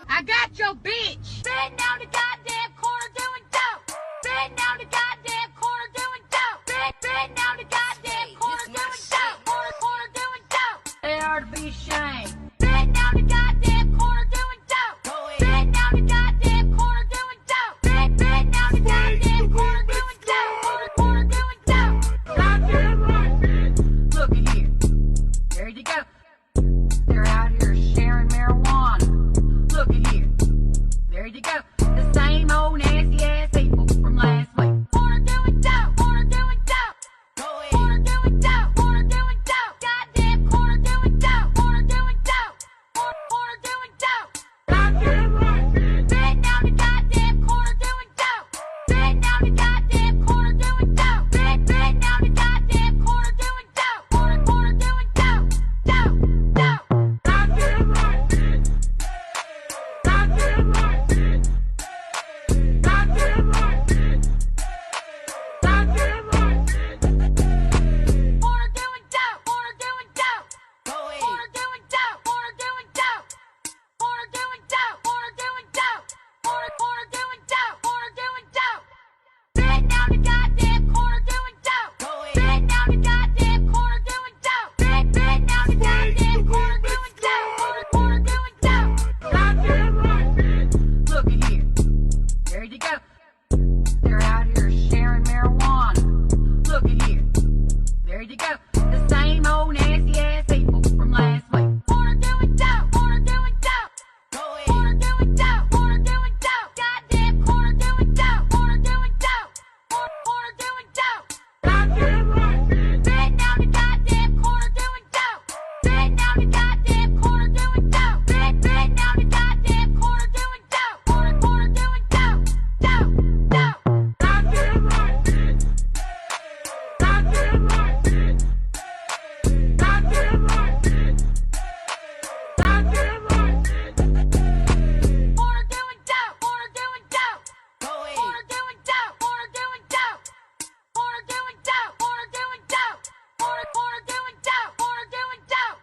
I got your bitch sitting down the goddamn corner doing dope. Sitting down the goddamn corner doing dope. Sitting down the goddamn corner doing dope. Corner doing dope. They are to be ashamed. Sitting down the goddamn corner doing dope. Sitting down the goddamn corner doing dope. Sitting down the goddamn corner doing dope. Corner doing dope. Goddamn right, bitch. Look at here. There you go. They're out here sharing marijuana. Look at here. There you go. The same old nasty ass people from last week. Corner doing dope. Corner doing dope. Corner doing dope. Corner doing dope. Goddamn corner doing dope. Corner doing dope. Corner doing dope. Goddamn right, bitch. Sitting down the goddamn corner doing dope. Sitting down the goddamn corner doing dope. Sitting down the goddamn corner doing dope. Corner doing dope. Dope. Goddamn right, bitch. Goddamn right, bitch. Goddamn to go. They're out here sharing marijuana. Look at here. Ready to go. The same old nasty ass people from last week. Wanna do it dope. Wanna do it dope. Go ahead. Wanna do it dope. Wanna do it dope. Goddamn corner doing dope. Wanna do it dope. Corner doing dope. Goddamn right. Bend down the goddamn corner doing dope. Bend down the goddamn corner doing dope. Bend down the goddamn corner doing dope. Corner doing dope. Dope. Goddamn right. Goddamn right. Goddamn right. Goddamn right. Corner doing dope. Corner doing dope. Corner doing dope. Corner doing dope. Corner doing dope. Corner doing dope. Corner doing dope. Corner doing dope.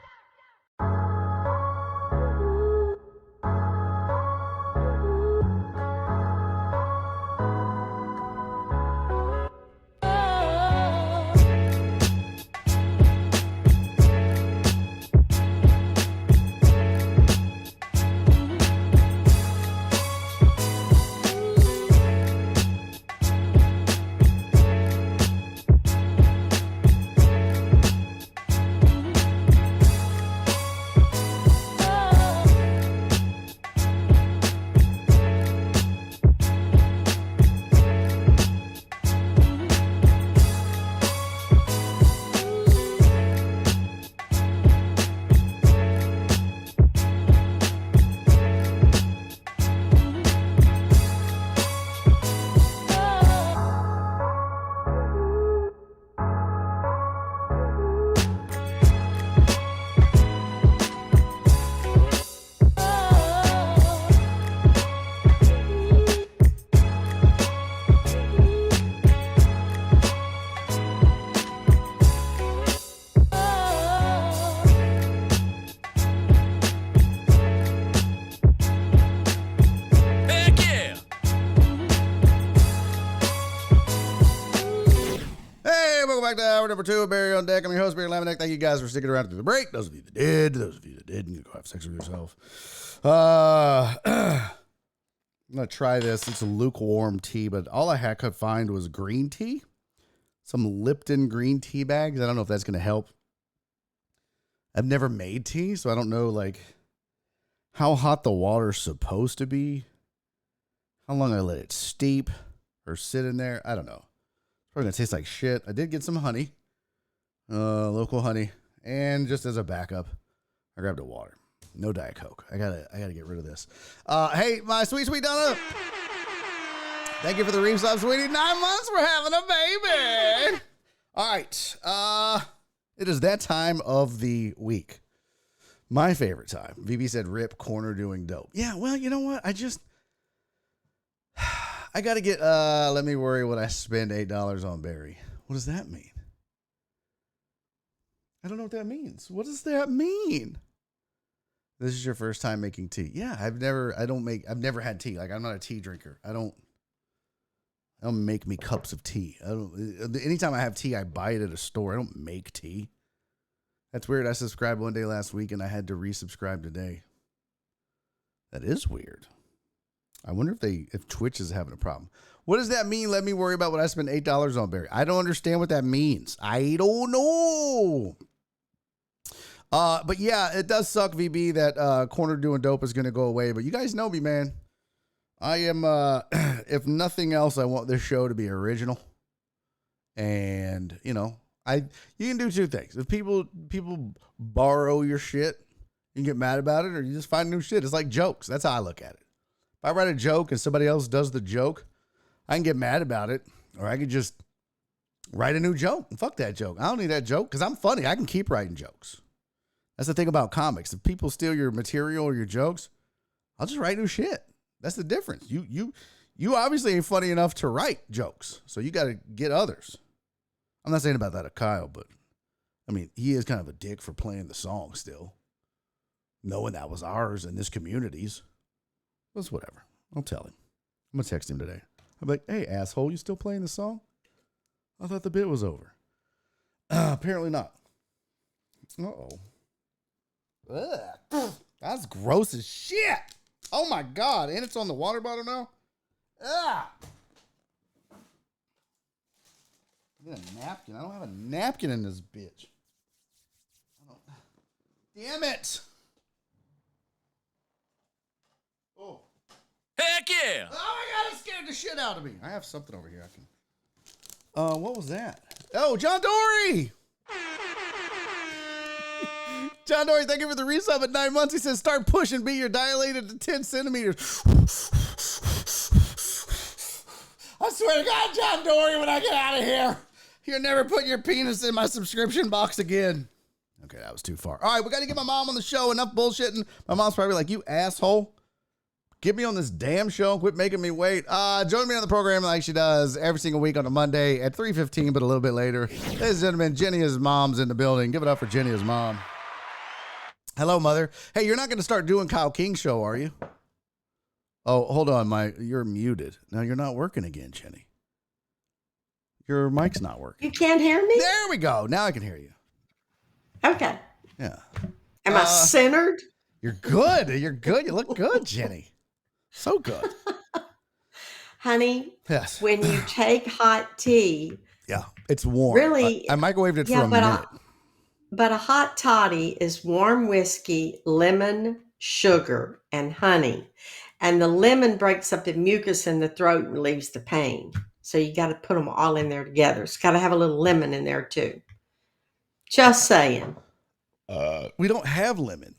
Heck yeah! Hey, welcome back to hour number 2 of Barry on Deck. I'm your host, Barry Laminack. Thank you guys for sticking around through the break. Those of you that did, those of you that didn't, go have sex with yourself. I'm going to try this. It's a lukewarm tea, but all I could find was green tea. Some Lipton green tea bags. I don't know if that's going to help. I've never made tea, so I don't know, like, how hot the water's supposed to be. How long I let it steep or sit in there. I don't know. Probably gonna taste like shit. I did get some honey, local honey, and just as a backup, I grabbed a water. No Diet Coke. I gotta get rid of this. Hey, my sweet Donna. Thank you for the Ream Slap, sweetie. 9 months for having a baby. All right. It is that time of the week. My favorite time. VB said, "Rip corner doing dope." Yeah. Well, you know what? I got to get, let me worry what I spend $8 on Barry. What does that mean? I don't know what that means. What does that mean? This is your first time making tea. Yeah, I've never had tea. Like, I'm not a tea drinker. I don't make me cups of tea. Anytime I have tea, I buy it at a store. I don't make tea. That's weird. I subscribed one day last week and I had to resubscribe today. That is weird. I wonder if Twitch is having a problem. What does that mean? Let me worry about what I spent $8 on, Barry. I don't understand what that means. I don't know. But yeah, it does suck, VB, that corner doing dope is going to go away. But you guys know me, man. I am, if nothing else, I want this show to be original. And, you know, you can do two things. If people borrow your shit, you can get mad about it, or you just find new shit. It's like jokes. That's how I look at it. If I write a joke and somebody else does the joke, I can get mad about it, or I can just write a new joke and fuck that joke. I don't need that joke because I'm funny. I can keep writing jokes. That's the thing about comics. If people steal your material or your jokes, I'll just write new shit. That's the difference. You obviously ain't funny enough to write jokes, so you got to get others. I'm not saying about that of Kyle, but I mean, he is kind of a dick for playing the song still, knowing that was ours and this community's. It's whatever. I'll tell him. I'm going to text him today. I'm like, "Hey, asshole, you still playing the song? I thought the bit was over." Apparently not. Uh-oh. Ugh. That's gross as shit. Oh, my God. And it's on the water bottle now? Ah! Get a napkin. I don't have a napkin in this bitch. Damn it! Oh. Heck yeah! Oh my god, it scared the shit out of me. I have something over here I can. What was that? Oh, John Dory! John Dory, thank you for the resub at 9 months. He says, start pushing, be your dilated to 10 centimeters. I swear to God, John Dory, when I get out of here, you'll never put your penis in my subscription box again. Okay, that was too far. All right, we got to get my mom on the show. Enough bullshitting. My mom's probably like, you asshole. Get me on this damn show. Quit making me wait. Join me on the program like she does every single week on a Monday at 3:15, but a little bit later. Ladies and gentlemen, Jenny's mom's in the building. Give it up for Jenny's mom. Hello, mother. Hey, you're not going to start doing Kyle King's show, are you? Oh, hold on. You're muted. Now you're not working again, Jenny. Your mic's not working. You can't hear me? There we go. Now I can hear you. Okay. Yeah. Am I centered? You're good. You're good. You look good, Jenny. So good. Honey, Yes. when you take hot tea, Yeah, it's warm. Really? I microwaved it for Yeah, a minute. but a hot toddy is warm whiskey, lemon, sugar, and honey. And the lemon breaks up the mucus in the throat and relieves the pain. So you got to put them all in there together. It's got to have a little lemon in there too. Just saying. We don't have lemon.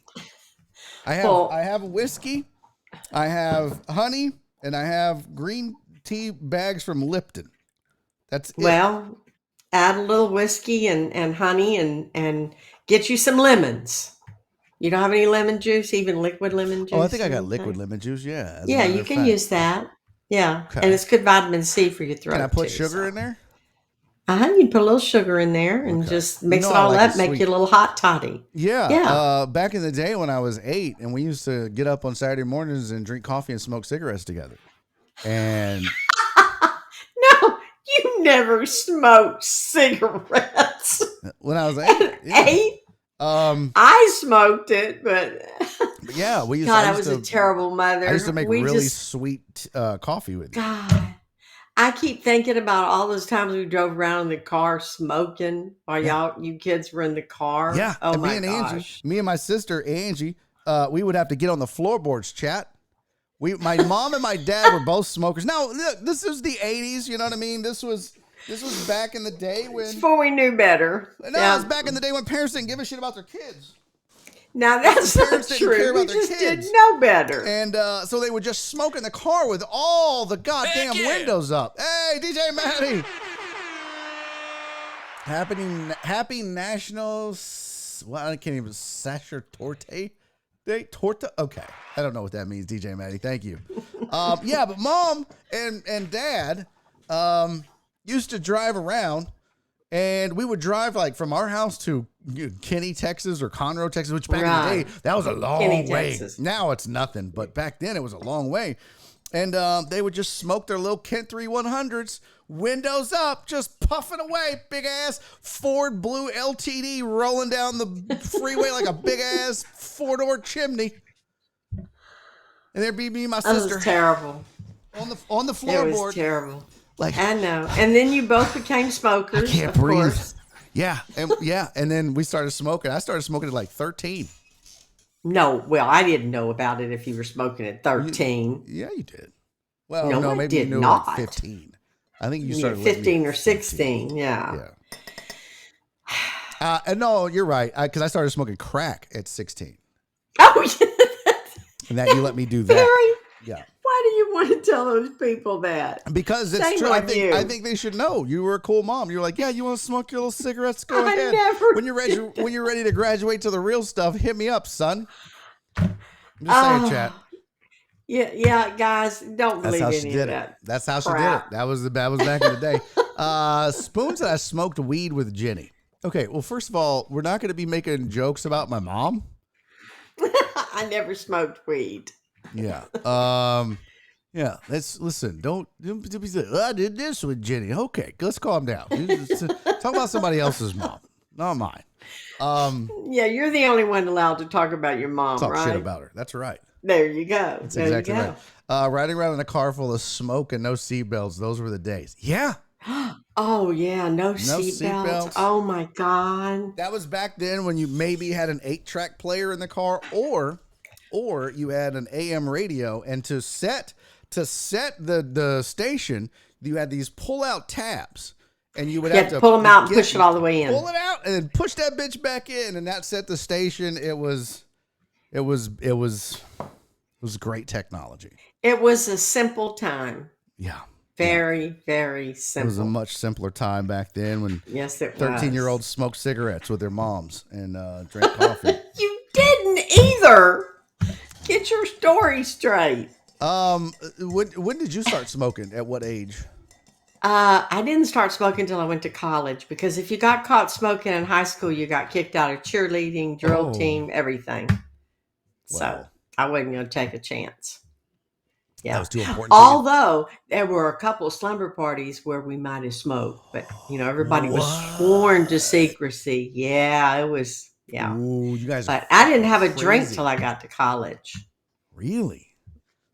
I Well- have whiskey, I have honey, and I have green tea bags from Lipton. That's it. Well, add a little whiskey and honey and get you some lemons. You don't have any lemon juice, even liquid lemon juice? Oh, I think I got or liquid anything? lemon juice. Yeah. as a Yeah, matter you of can fact. use that. Yeah. Okay. And it's good vitamin C for your throat. Can I put too, sugar so. in there? You put a little sugar in there and Okay. just You mix know it I all like up, it make sweet. you a little hot toddy. Yeah. Yeah. Back in the day when I was 8, and we used to get up on Saturday mornings and drink coffee and smoke cigarettes together. And No, you never smoked cigarettes. when I was 8, yeah. 8? Um, I smoked it, but yeah, we used. God, I I used was to, a terrible mother. I used to make We really just- sweet coffee with you. God, I keep thinking about all those times we drove around in the car smoking while you kids were in the car. Yeah, Oh and my me and gosh. Angie, me and my sister Angie, we would have to get on the floorboards, chat. My mom and my dad were both smokers. Now, look, this is the 80s, you know what I mean? This was back in the day when Before we knew better. No, it was back in the day when parents didn't give a shit about their kids. Now that's not Parents didn't care true. We about their just kids. didn't know better. And so they would just smoke in the car with all the goddamn Heck yeah. windows up. Hey, DJ Matty. Happy National, well, I can't even, Sacerdote Day? Torta? Okay. I don't know what that means, DJ Matty. Thank you. Yeah, but mom and dad used to drive around, and we would drive like from our house to Kenny, Texas, or Conroe, Texas, which back in Right. the day, that was a long Kenny, way. Texas. Now it's nothing, but back then it was a long way. And they would just smoke their little Kent 3100s, windows up, just puffing away, big ass Ford blue LTD rolling down the freeway like a big ass 4-door chimney. And there'd be me and my That sister was terrible. on the It was floorboard. terrible. Like, I know. And then you both became smokers. I can't of breathe. course. Yeah, and then we started smoking. I started smoking at like 13. No, well, I didn't know about it if you were smoking at 13. Yeah, you did. Well, No, no, I maybe you did knew not. like 15. I think you Yeah, started letting me 15 or at 16, yeah. Yeah. And no, you're right. Because I started smoking crack at 16, Oh, yeah. and that you let me do that. Barry, Yeah, why do you want to tell those people that? because it's Shame true. on you. I think they should know. You were a cool mom. You were like, yeah, you want to smoke your little cigarettes? Go I ahead. never When you're ready, did when you're ready to graduate to the real stuff, hit me up, son. I'm just Oh, saying, chat. Yeah, guys, don't That's believe how any she of did it. that. That's how she did it. crap. That was back in the day. Spoon said I smoked weed with Jenny. Okay, well, first of all, we're not going to be making jokes about my mom. I never smoked weed. Yeah. Yeah. Listen. Don't be saying, I did this with Jenny. Okay, let's calm down. Talk about somebody else's mom, not mine. Yeah, you're the only one allowed to talk about your mom, Talk right? shit about her. That's right. There you go. That's there exactly you go. right. riding around in a car full of smoke and no seatbelts. Those were the days. Yeah. Oh yeah, no seatbelts. seatbelts. Oh my God. That was back then when you maybe had an 8-track player in the car, or you had an AM radio, and to set the station, you had these pull-out tabs, and you would You have had to to pull them out and push it all the way in. pull it out, and then push that bitch back in, and that set the station. It was great technology. It was a simple time. Yeah. Very, very It simple. was a much simpler time back then when Yes, it was. 13-year-olds smoked cigarettes with their moms and drank coffee. You didn't either. Get your story straight. When did you start smoking? At what age? I didn't start smoking until I went to college, because if you got caught smoking in high school, you got kicked out of cheerleading, drill team, everything. So Wow. I wasn't going to take a chance. Yeah. That was too important to you. Although there were a couple of slumber parties where we might have smoked, but everybody was sworn to secrecy. Yeah, it was. Yeah. Ooh, you guys. But I didn't have a drink crazy. till I got to college. Really?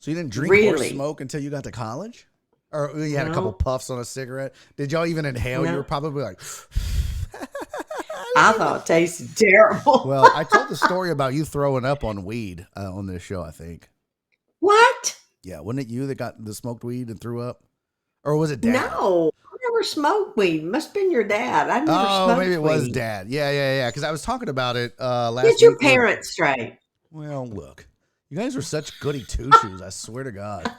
So you didn't drink or Really. smoke until you got to college? Or you had a No. couple puffs on a cigarette? Did y'all even inhale? No. You were probably like, I thought it tasted terrible. well, I told the story about you throwing up on weed on this show, I think. What? Yeah, wasn't it you that got the smoked weed and threw up? Or was it Dad? No, I never smoked weed. Must have been your dad. I never smoked maybe it was weed. Dad. Yeah. Because I was talking about it last Get your week with- parents straight. Well, look, you guys were such goody two shoes. I swear to God.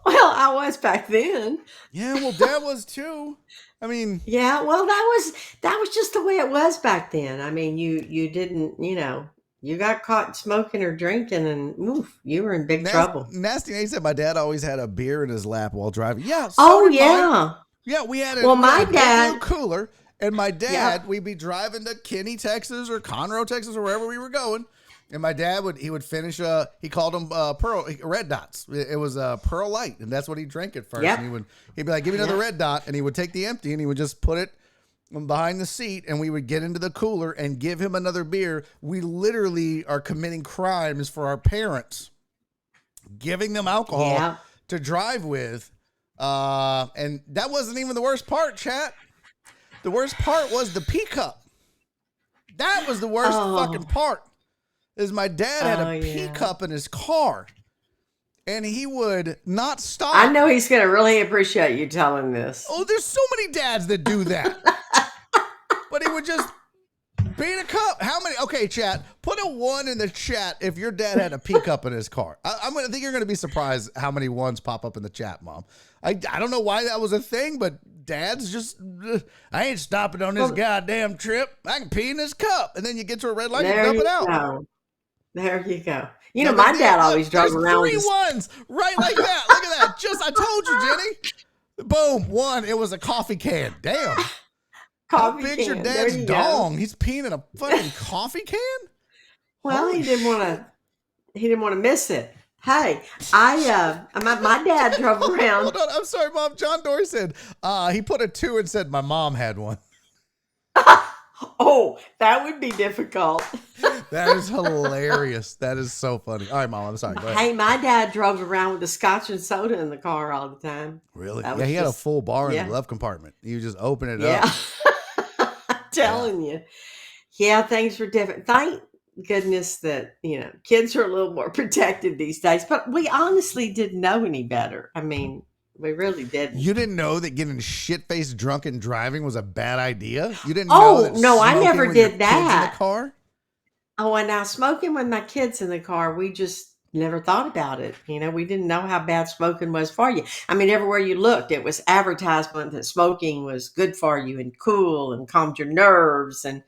Well, I was back then. Yeah, well, Dad was too. I mean, Yeah, well, that was just the way it was back then. I mean, you didn't, you got caught smoking or drinking, and oof, you were in big trouble. Nasty Nate said my dad always had a beer in his lap while driving. Yeah. So Oh did mine. yeah. Yeah, we had Well, my a big dad- little cooler, and my dad, Yeah. we'd be driving to Kenny, Texas, or Conroe, Texas, or wherever we were going. And my dad would finish he called them red dots. It was Pearl Light, and that's what he drank at first. Yep. And he'd be like, give me another red dot, and he would take the empty and he would just put it behind the seat, and we would get into the cooler and give him another beer. We literally are committing crimes for our parents, giving them alcohol Yeah. to drive with. And that wasn't even the worst part, chat. The worst part was the pea cup. That was the worst fucking part. Is my dad had a pea cup in his car, and he would not stop. I know he's going to really appreciate you telling this. Oh, there's so many dads that do that. But he would just beat a cup. How many? Okay, chat. Put a 1 in the chat if your dad had a pea cup in his car. I think you're going to be surprised how many ones pop up in the chat, Mom. I don't know why that was a thing, but dads just, I ain't stopping on this goddamn trip. I can pee in this cup. And then you get to a red light and There dump you it out. go. There you go. No, My but dad look, always drove there's around 3 with ones right like that. Look at that. Just, I told you, Jenny. Boom. 1. It was a coffee can. Damn. How coffee big's your can. There dad's you go. dong? He's peeing in a fucking coffee can? Well, Holy he didn't want to miss it. Hey, my dad drove around. Hold on. I'm sorry, Mom. John Dory said he put a 2 and said my mom had one. Oh, that would be difficult. That is hilarious. That is so funny. All right, Mom. I'm sorry. Go ahead. Hey, my dad drove around with a scotch and soda in the car all the time. Really? That Yeah, was he had a just- full bar in yeah. the glove compartment. You just open it Yeah. up. I'm telling you. Yeah, things were different. Thank goodness that, kids are a little more protected these days. But we honestly didn't know any better. I mean, we really didn't. You didn't know that getting shit-faced drunk and driving was a bad idea? You didn't Oh, know that no, I smoking never with your did kids in that. the car? Oh, and now smoking with my kids in the car, we just never thought about it. We didn't know how bad smoking was for you. I mean, everywhere you looked, it was advertisement that smoking was good for you and cool and calmed your nerves. And,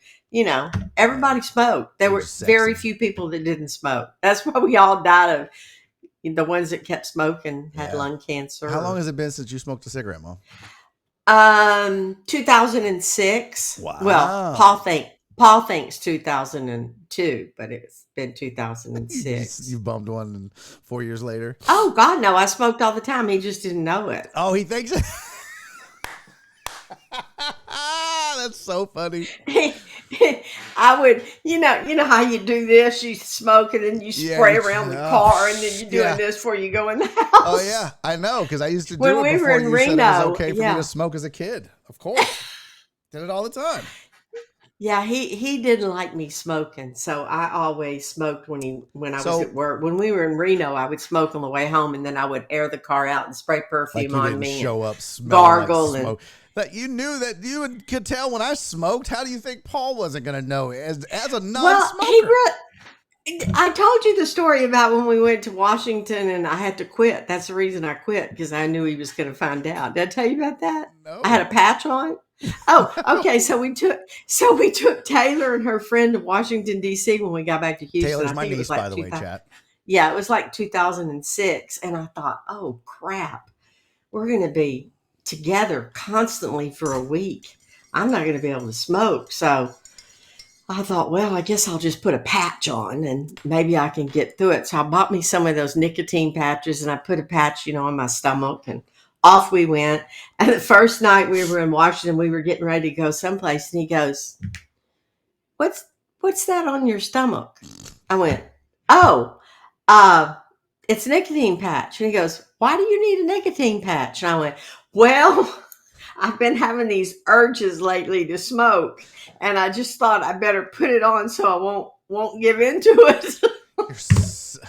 everybody smoked. There were Sexy. very few people that didn't smoke. That's why we all died of the ones that kept smoking had Yeah. lung cancer. How long has it been since you smoked a cigarette, Mom? 2006. Wow. Well, Paul thinks 2002, but it's been 2006. You bummed one and 4 years later. Oh God, no! I smoked all the time. He just didn't know it. Oh, he thinks it. That's so funny. I would, you know how you do this, you smoke and then you spray around the car and then you're doing this before you go in the house. Oh yeah, I know, because I used to do When it we before were in you said it was Reno, okay for me yeah. to smoke as a kid. Of course, did it all the time. Yeah, he didn't like me smoking, so I always smoked when I was So- at work. When we were in Reno, I would smoke on the way home, and then I would air the car out and spray Like perfume you on didn't me, show and up smelling gargle like and smoke. But you knew that you could tell when I smoked. How do you think Paul wasn't going to know as a non-smoker? I told you the story about when we went to Washington and I had to quit. That's the reason I quit, because I knew he was going to find out. Did I tell you about that? No. I had a patch on. Oh, okay. So we took Taylor and her friend to Washington D.C. when we got back to Houston. Taylor's I my think it niece, was like by the way, chat. Yeah, it was like 2006, and I thought, oh crap, we're going to be together constantly for a week. I'm not going to be able to smoke, so I thought, well, I guess I'll just put a patch on and maybe I can get through it. So I bought me some of those nicotine patches and I put a patch, on my stomach, and off we went. And the first night we were in Washington, we were getting ready to go someplace, and he goes, What's that on your stomach? I went, oh, it's a nicotine patch. And he goes, why do you need a nicotine patch? And I went, well, I've been having these urges lately to smoke, and I just thought I better put it on so I won't give into it.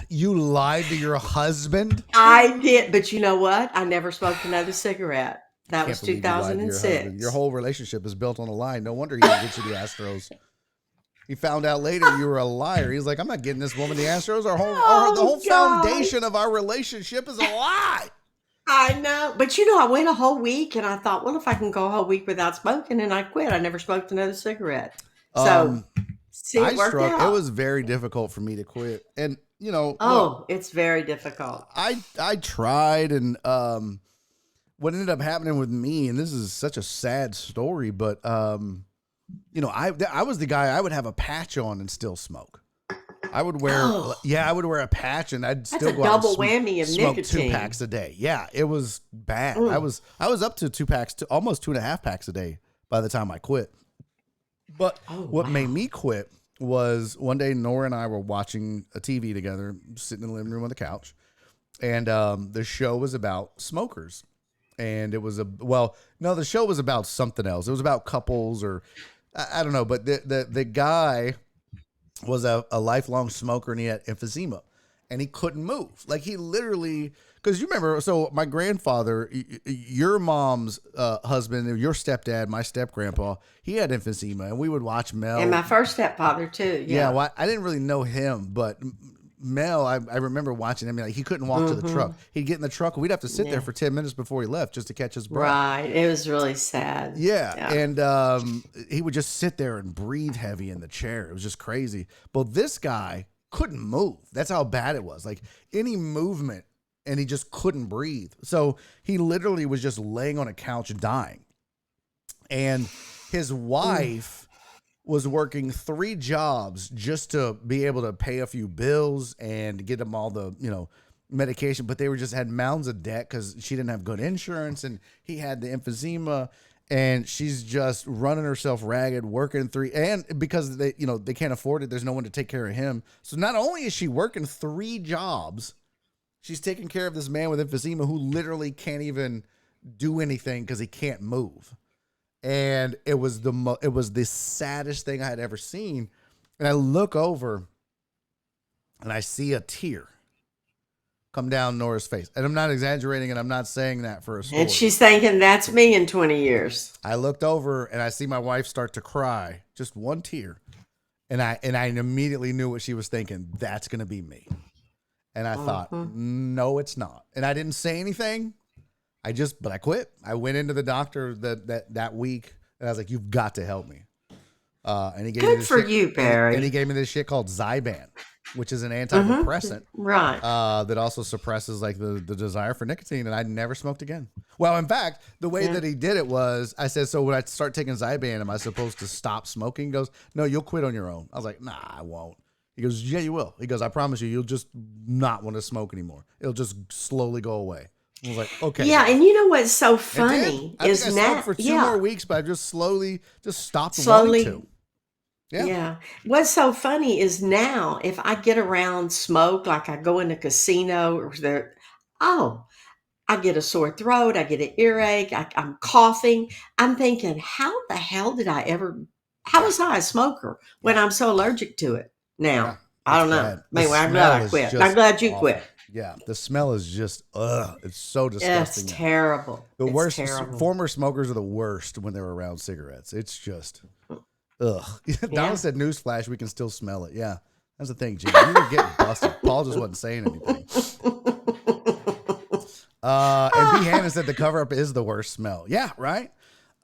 You lied to your husband? I did, but you know what? I never smoked another cigarette. That was Can't believe you lied to your 2006. husband. Your whole relationship is built on a lie. No wonder he didn't get you the Astros. He found out later you were a liar. He's like, I'm not getting this woman the Astros. The whole foundation of our relationship is a lie. I know. But I went a whole week and I thought, well, if I can go a whole week without smoking, and I quit. I never smoked another cigarette. So it worked out. It was very difficult for me to quit. And, look, it's very difficult. I tried, and what ended up happening with me, and this is such a sad story, but I was the guy, I would have a patch on and still smoke. I would wear, I would wear a patch, and I'd still go out double whammy of smoke nicotine. 2 packs a day. Yeah, it was bad. I was up to 2 packs, to almost 2.5 packs a day by the time I quit. But what made me quit was one day Nora and I were watching a TV together, sitting in the living room on the couch, and the show was about smokers. And it was the show was about something else. It was about couples, or I don't know, but the guy was a lifelong smoker, and he had emphysema, and he couldn't move. Like, he literally, because you remember, so my grandfather, your mom's husband, your stepdad, my step-grandpa, he had emphysema, and we would watch Mel. And my first stepfather, too. Yeah, well, I didn't really know him, but Mel, I remember watching him. Like, he couldn't walk to the truck. He'd get in the truck, and we'd have to sit there for 10 minutes before he left just to catch his breath. Right. It was really sad. Yeah. And he would just sit there and breathe heavy in the chair. It was just crazy. But this guy couldn't move. That's how bad it was. Like, any movement, and he just couldn't breathe. So he literally was just laying on a couch dying. And his wife was working 3 jobs just to be able to pay a few bills and get him all the, medication. But they just had mounds of debt because she didn't have good insurance, and he had the emphysema, and she's just running herself ragged, working 3, and because they can't afford it, there's no one to take care of him. So not only is she working 3 jobs, she's taking care of this man with emphysema who literally can't even do anything because he can't move. And it was the saddest thing I had ever seen. And I look over and I see a tear come down Nora's face. And I'm not exaggerating, and I'm not saying that for a story. And she's thinking, that's me in 20 years. I looked over and I see my wife start to cry, just one tear. And I immediately knew what she was thinking. That's going to be me. And I thought, no, it's not. And I didn't say anything. But I quit. I went into the doctor that week, and I was like, "You've got to help me." And he gave me this for shit, you, Barry. And he gave me this shit called Zyban, which is an antidepressant, right? That also suppresses like the desire for nicotine. And I never smoked again. Well, in fact, the way that he did it was, I said, "So when I start taking Zyban, am I supposed to stop smoking?" He goes, "No, you'll quit on your own." I was like, "Nah, I won't." He goes, "Yeah, you will." He goes, "I promise you, you'll just not want to smoke anymore. It'll just slowly go away." I was like, okay. Yeah, and you know what's so funny I is think I smoked for 2 more weeks, but I just slowly stopped wanting to. Yeah. Yeah. What's so funny is now if I get around smoke, like I go in a casino or there, oh, I get a sore throat, I get an earache, I'm coughing. I'm thinking, how the hell did I ever, how was I a smoker when I'm so allergic to it Yeah, now? I it's don't know. bad. The Maybe I'm smell glad I is quit. I'm just glad you awful. quit. Yeah, the smell is just it's so It's disgusting. now. terrible. The It's worst terrible. former smokers are the worst when they're around cigarettes. It's just ugh. Donna Yeah. said, "Newsflash, we can still smell it." Yeah, that's the thing, Jimmy. You were getting busted. Paul just wasn't saying anything. And B. Hannon said the cover up is the worst smell. Yeah, right.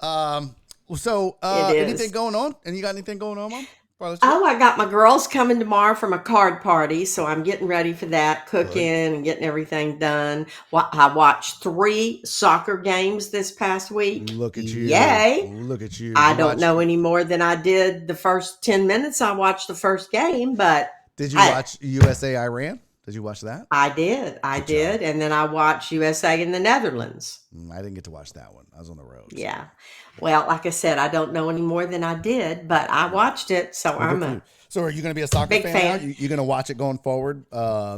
So It is. anything going on? And you got anything going on, Mom? Oh, I got my girls coming tomorrow from a card party, so I'm getting ready for that, cooking and getting everything done. I watched 3 soccer games this past week. Look at you. Yay. Look at you. I You don't watched- know any more than I did the first 10 minutes I watched the first game, but Did you watch USA Iran? Did you watch that? I did. I did. And then I watched USA in the Netherlands. I didn't get to watch that one. I was on the road. Yeah. Well, like I said, I don't know any more than I did, but I watched it, so I'm a So are you going to be a soccer big fan? fan. Now? You're going to watch it going forward?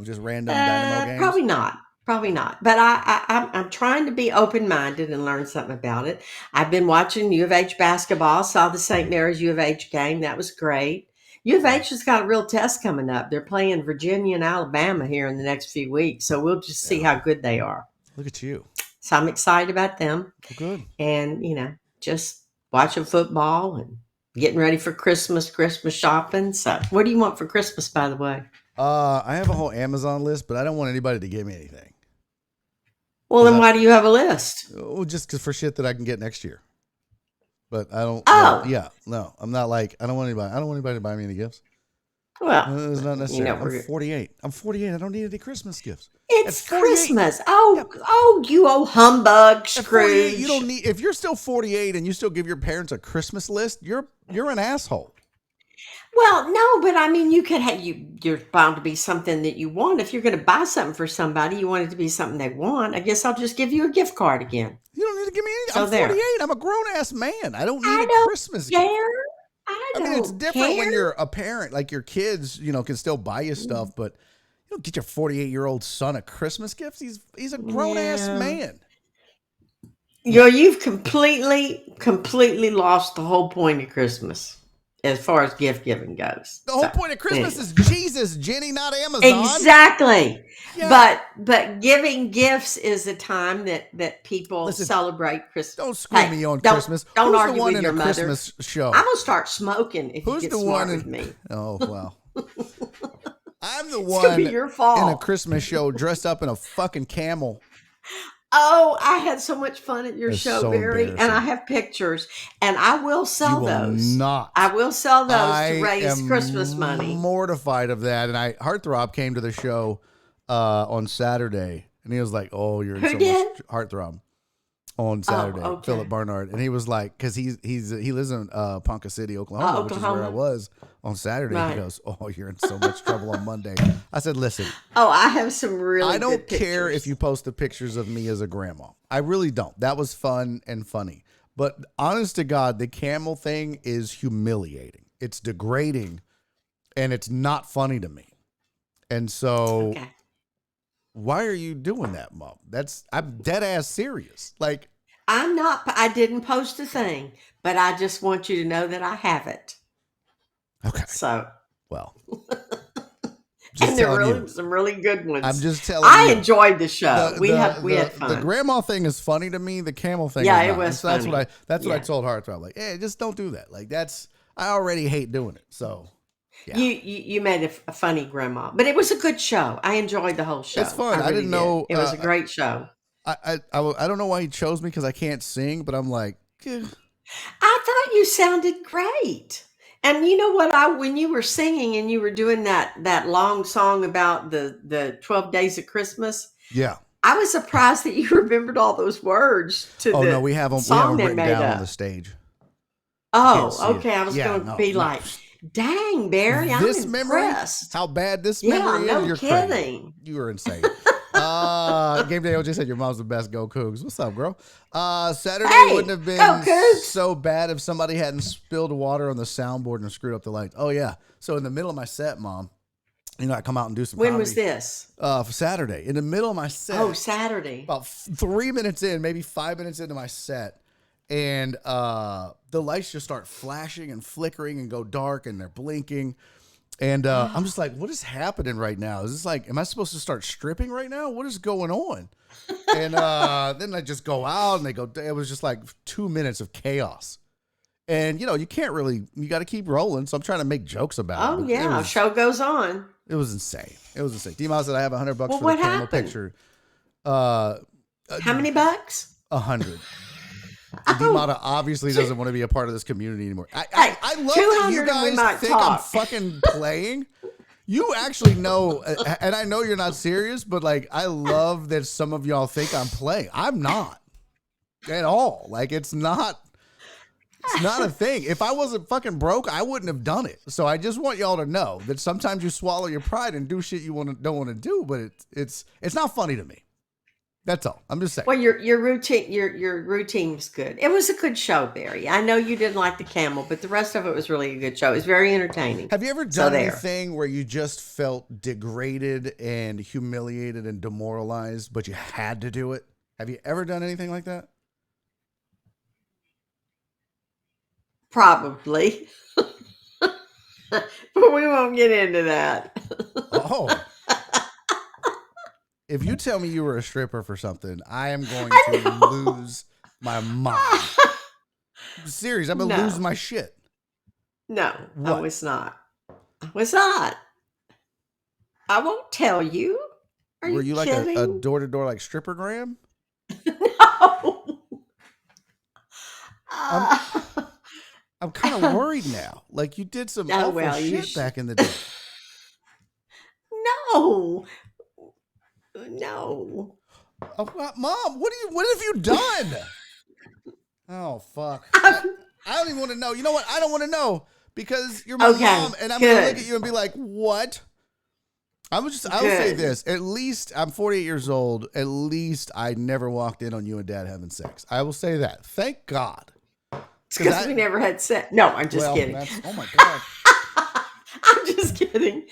Just random Dynamo games? Probably not. Probably not. But I'm trying to be open-minded and learn something about it. I've been watching U of H basketball. Saw the St. Mary's U of H game. That was great. U of H has got a real test coming up. They're playing Virginia and Alabama here in the next few weeks. So we'll just see how good they are. Look at you. So I'm excited about them. Well, good. And, just watching football and getting ready for Christmas shopping. So what do you want for Christmas, by the way? I have a whole Amazon list, but I don't want anybody to give me anything. Well, then why do you have a list? Oh, just 'cause for shit that I can get next year. But I don't. Oh. No, I'm not like I don't want anybody to buy me any gifts. Well, It's not necessary. I'm we're- 48. I'm 48. I don't need any Christmas gifts. it's At 48 Christmas. Oh, you old humbug, At 48, Scrooge. you don't need. If you're still 48 and you still give your parents a Christmas list, you're an asshole. Well, no, but I mean, you could have you're bound to be something that you want. If you're going to buy something for somebody, you want it to be something they want. I guess I'll just give you a gift card again. You don't need to give me anything. So I'm there. 48. I'm a grown ass man. I don't need I a don't Christmas care. gift. I I mean, it's don't different when care. you're a parent. Like your kids, can still buy you stuff, but you don't get your 48-year-old son a Christmas gift. He's a grown ass Yeah. man. You've completely lost the whole point of Christmas as far as gift giving goes. The whole So, point of Christmas anyway. is Jesus, Jenny, not Amazon. Exactly. Yeah. But giving gifts is a time that people Listen, celebrate Christmas. Don't screw me on don't- Christmas. Don't Who's argue the one with in your a mother. Christmas show? I'm gonna start smoking if Who's you the get one smart in? with me. Oh well. I'm the It's gonna one be your fault. in a Christmas show dressed up in a fucking camel. Oh, I had so much fun at your It's show, so Barry, and I embarrassing. have pictures, and I will sell You will those. not. I will sell those I to raise am Christmas money. Mortified of that. And Heartthrob came to the show on Saturday, and he was like, "Oh, you're in Who so did? much Heartthrob." On Saturday, okay. Philip Barnard, and he was like, because he lives in Ponca City, Oklahoma, which is where I Oklahoma. was on Saturday. He Right. goes, "Oh, you're in so much trouble on Monday." I said, "Listen, Oh, I have some really I don't good care pictures. if you post the pictures of me as a grandma. I really don't. That was fun and funny. But honest to God, the camel thing is humiliating. It's degrading, and it's not funny to me. And so, Okay. why are you doing that, Mom? I'm dead ass serious. Like, I didn't post a thing, but I just want you to know that I have it. okay, So, well, and there telling really you. some really good ones. I'm just telling I you. enjoyed the show. We had The fun. grandma thing is funny to me. The camel thing, Yeah, is it not. was And so that's funny. what I Yeah. told Heartthrob. Like, hey, just don't do that. Like, I already hate doing it. So. Yeah. You made a funny grandma, but it was a good show. I enjoyed the whole show. It's fun. I really didn't know, did. It was a great show. I don't know why he chose me because I can't sing, but I'm like, eh. I thought you sounded great. And you know what? When you were singing and you were doing that long song about the 12 days of Christmas, yeah. I was surprised that you remembered all those words to Oh the no, we have them song they written made down up. on the stage. Oh, see it. okay. I was Yeah, going to no, be no. like, dang, Barry, I'm This memory, impressed. how bad this Yeah, memory no is, you're crazy. kidding. You are insane. Game Day OJ said your mom's the best. Go Cougs. What's up, girl? Saturday Hey, wouldn't have go been Cougs. so bad if somebody hadn't spilled water on the soundboard and screwed up the lights. Oh yeah. So in the middle of my set, Mom, I come out and do some. When comedy, was this? For Saturday. In the middle of my set. Oh, Saturday. About 3 minutes in, maybe 5 minutes into my set, and the lights just start flashing and flickering and go dark, and they're blinking. And I'm just like, what is happening right now? Is this like, am I supposed to start stripping right now? What is going on? And then I just go out and they go, it was just like 2 minutes of chaos. And, you can't really, you got to keep rolling. So I'm trying to make jokes about it. Oh, yeah. Show goes on. It was insane. It was insane. D-Miles said I have $100 Well, for what the camel happened? picture. How many bucks? 100. Oh. D-Mata obviously doesn't want to be a part of this community anymore. Hey, I love that you 200 and we guys might think talk. I'm fucking playing. You actually know, and I know you're not serious, but like, I love that some of y'all think I'm playing. I'm not at all. Like, it's not a thing. If I wasn't fucking broke, I wouldn't have done it. So I just want y'all to know that sometimes you swallow your pride and do shit you don't want to do, but it's not funny to me. That's all. I'm just saying. Well, your routine's good. It was a good show, Barry. I know you didn't like the camel, but the rest of it was really a good show. It was very entertaining. Have you ever done anything where you just felt degraded and humiliated and demoralized, but you had to do it? Have you ever done anything like that? Probably. But we won't get into that. Oh. If you tell me you were a stripper for something, I am going to lose my mind. I'm serious. I'm going to lose my shit. No, What? I was not. I was not. I won't tell you. Were you like kidding? a door-to-door like strippergram? No. I'm kind of worried now. Like you did some awful shit back in the day. No. No. Oh, Mom, what have you done? Oh, fuck. I don't even want to know. You know what? I don't want to know because you're my mom and I'm going to look at you and be like, what? I will say this. At least I'm 48 years old. At least I never walked in on you and Dad having sex. I will say that. Thank God. Because we never had sex. No, I'm just kidding. Oh, my God. I'm just kidding.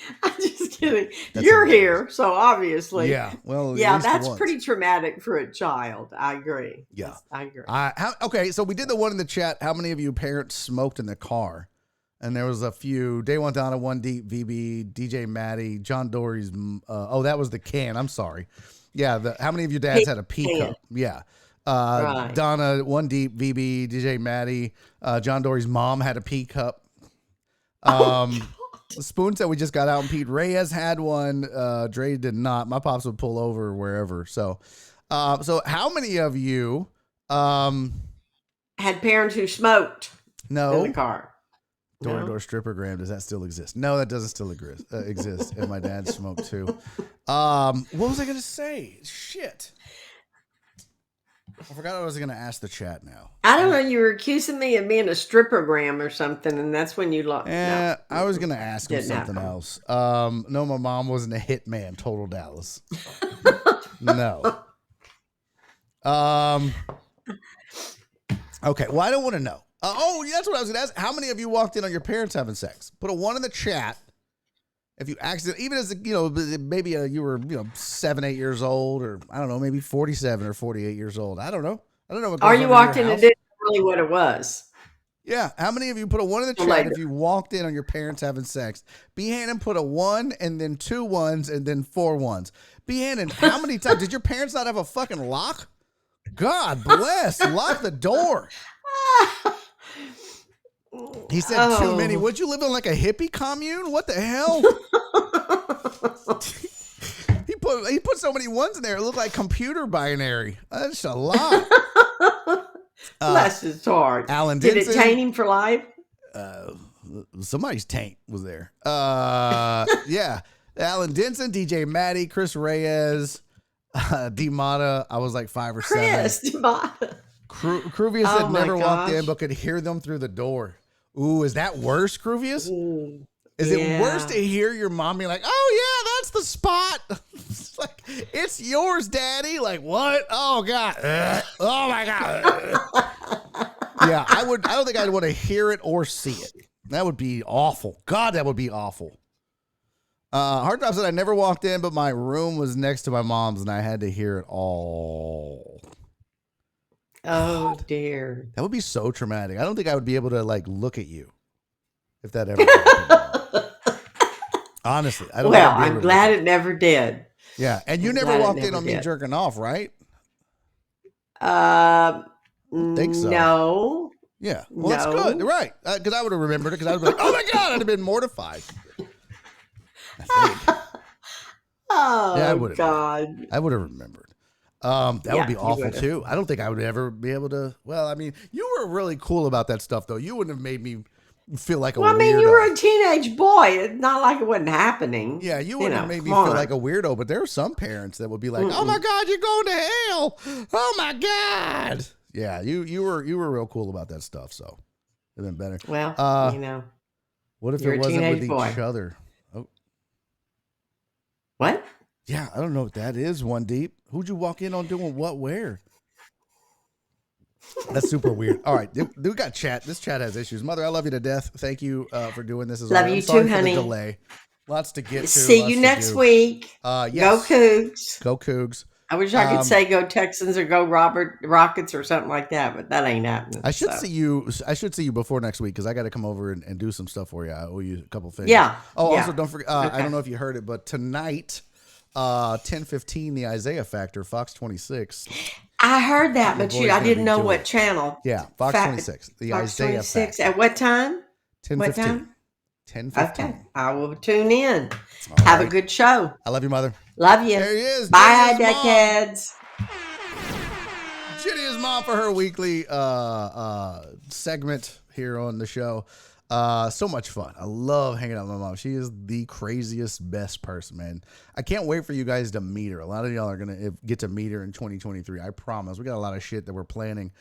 You're here, so obviously. Yeah. Well, yeah, that's pretty traumatic for a child. I agree. Yeah. I agree. Okay, so we did the one in the chat. How many of you parents smoked in the car? And there was a few. Day One Donna, One Deep, VB, DJ Maddie, John Dory's. That was the can. I'm sorry. Yeah. How many of your dads had a pea cup? Yeah. Right. Donna, One Deep, VB, DJ Maddie, John Dory's mom had a pea cup. Spoon said we just got out and Pete Reyes had one. Dre did not. My pops would pull over wherever. So how many of you had parents who smoked in the car? Door-to-door strippergram, does that still exist? No, that doesn't still exist. And my dad smoked too. What was I going to say? Shit. I forgot what I was going to ask the chat now. I don't know. You were accusing me of being a strippergram or something, and that's when you lost. Yeah, no, I was going to ask him something else. No, my mom wasn't a hitman. Total Dallas. No. Okay. Well, I don't want to know. That's what I was going to ask. How many of you walked in on your parents having sex? Put a 1 in the chat. If you accidentally, even as maybe you were 7, 8 years old, or I don't know, maybe 47 or 48 years old. I don't know. What or you walked in and didn't know really what it was. Yeah. How many of you put a 1 in the chat if you walked in on your parents having sex? B. Hannon put a 1 and then 2 1s and then 4 1s. B. Hannon, how many times did your parents not have a fucking lock? God bless. Lock the door. He said too many. Would you live in like a hippie commune? What the hell? He put so many 1s in there. It looked like computer binary. That's a lot. Bless his heart. Alan Did Denson, it taint him for life? Somebody's taint was there. Yeah. Alan Denson, DJ Maddie, Chris Reyes, D Mata. I was like 5 or 7. Chris D Mata. Cruvius had never walked in but could hear them through the door. Ooh, is that worse, Cruvius? Is it worse to hear your mom be like, "Oh yeah, that's the spot"? like, it's yours, Daddy. Like, what? Oh, God. Oh, my God. Yeah, I don't think I'd want to hear it or see it. That would be awful. God, that would be awful. Hard Top said I never walked in, but my room was next to my mom's, and I had to hear it all. Oh, God. dear. That would be so traumatic. I don't think I would be able to, like, look at you if that ever happened. Honestly, I don't. Well, I'm glad it never did. Yeah, and you never walked in on me jerking off, right? Think so. No. Yeah. Well, that's good. Right. Because I would have remembered it because I would be like, oh, my God, I'd have been mortified. I think. Oh, yeah, God. I would have remembered. That would be awful, too. I don't think I would ever be able to. Well, I mean, you were really cool about that stuff, though. You wouldn't have made me feel like a weirdo. I mean, you were a teenage boy. It's not like it wasn't happening. Yeah, you wouldn't have made me feel like a weirdo, but there are some parents that would be like, oh, my God, you're going to hell. Oh, my God. Yeah, you were real cool about that stuff, so it'd been better. Well, what if it wasn't with each other? Oh, what? Yeah, I don't know what that is. One Deep. Who'd you walk in on doing what? Where? That's super weird. All right, we got chat. This chat has issues. Mother, I love you to death. Thank you for doing this. Love you too, honey. For the delay. Lots to get to. See you next week. Yes. Go Cougs. Go Cougs. I wish I could say go Texans or go Rockets or something like that, but that ain't happening. I should see you before next week because I got to come over and do some stuff for you. I owe you a couple things. Yeah. Oh, also don't forget. Okay. I don't know if you heard it, but tonight, 10:15, the Isaiah Factor, Fox 26. I heard that, but I didn't know what channel. Yeah, Fox 26, the Fox Isaiah 26. Factor. At what time? 10:15. What time? 10:15. Okay, I will tune in. Have a good show. I love you, Mother. Love you. There he is. Bye, deckheads. Jenny is mom for her weekly segment here on the show. So much fun. I love hanging out with my mom. She is the craziest, best person, man. I can't wait for you guys to meet her. A lot of y'all are going to get to meet her in 2023. I promise. We got a lot of shit that we're planning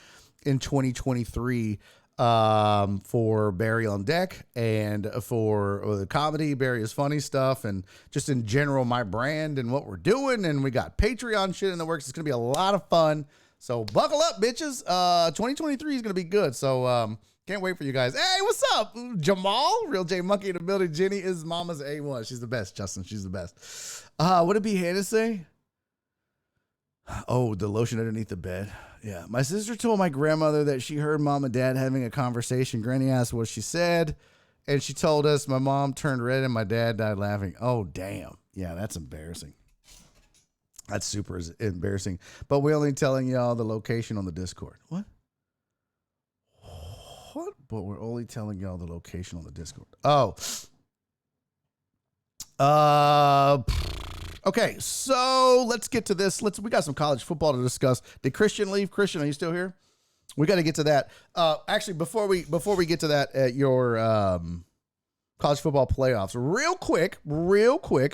in 2023 for Barry on Deck and for the comedy, Barry is Funny stuff, and just in general, my brand and what we're doing. And we got Patreon shit in the works. It's going to be a lot of fun. So buckle up, bitches. 2023 is going to be good. So, can't wait for you guys. Hey, what's up? Jamal, Real J Monkey in the building. Jenny is mama's A1. She's the best, Justin. She's the best. What did B. Hannah say? Oh, the lotion underneath the bed. Yeah. My sister told my grandmother that she heard mom and dad having a conversation. Granny asked what she said, and she told us my mom turned red and my dad died laughing. Oh, damn. Yeah, that's embarrassing. That's super embarrassing. But we're only telling y'all the location on the Discord. What? But we're only telling y'all the location on the Discord. Oh. Okay, so let's get to this. We got some college football to discuss. Did Christian leave? Christian, are you still here? We got to get to that. Actually, before we get to that, at your college football playoffs, real quick.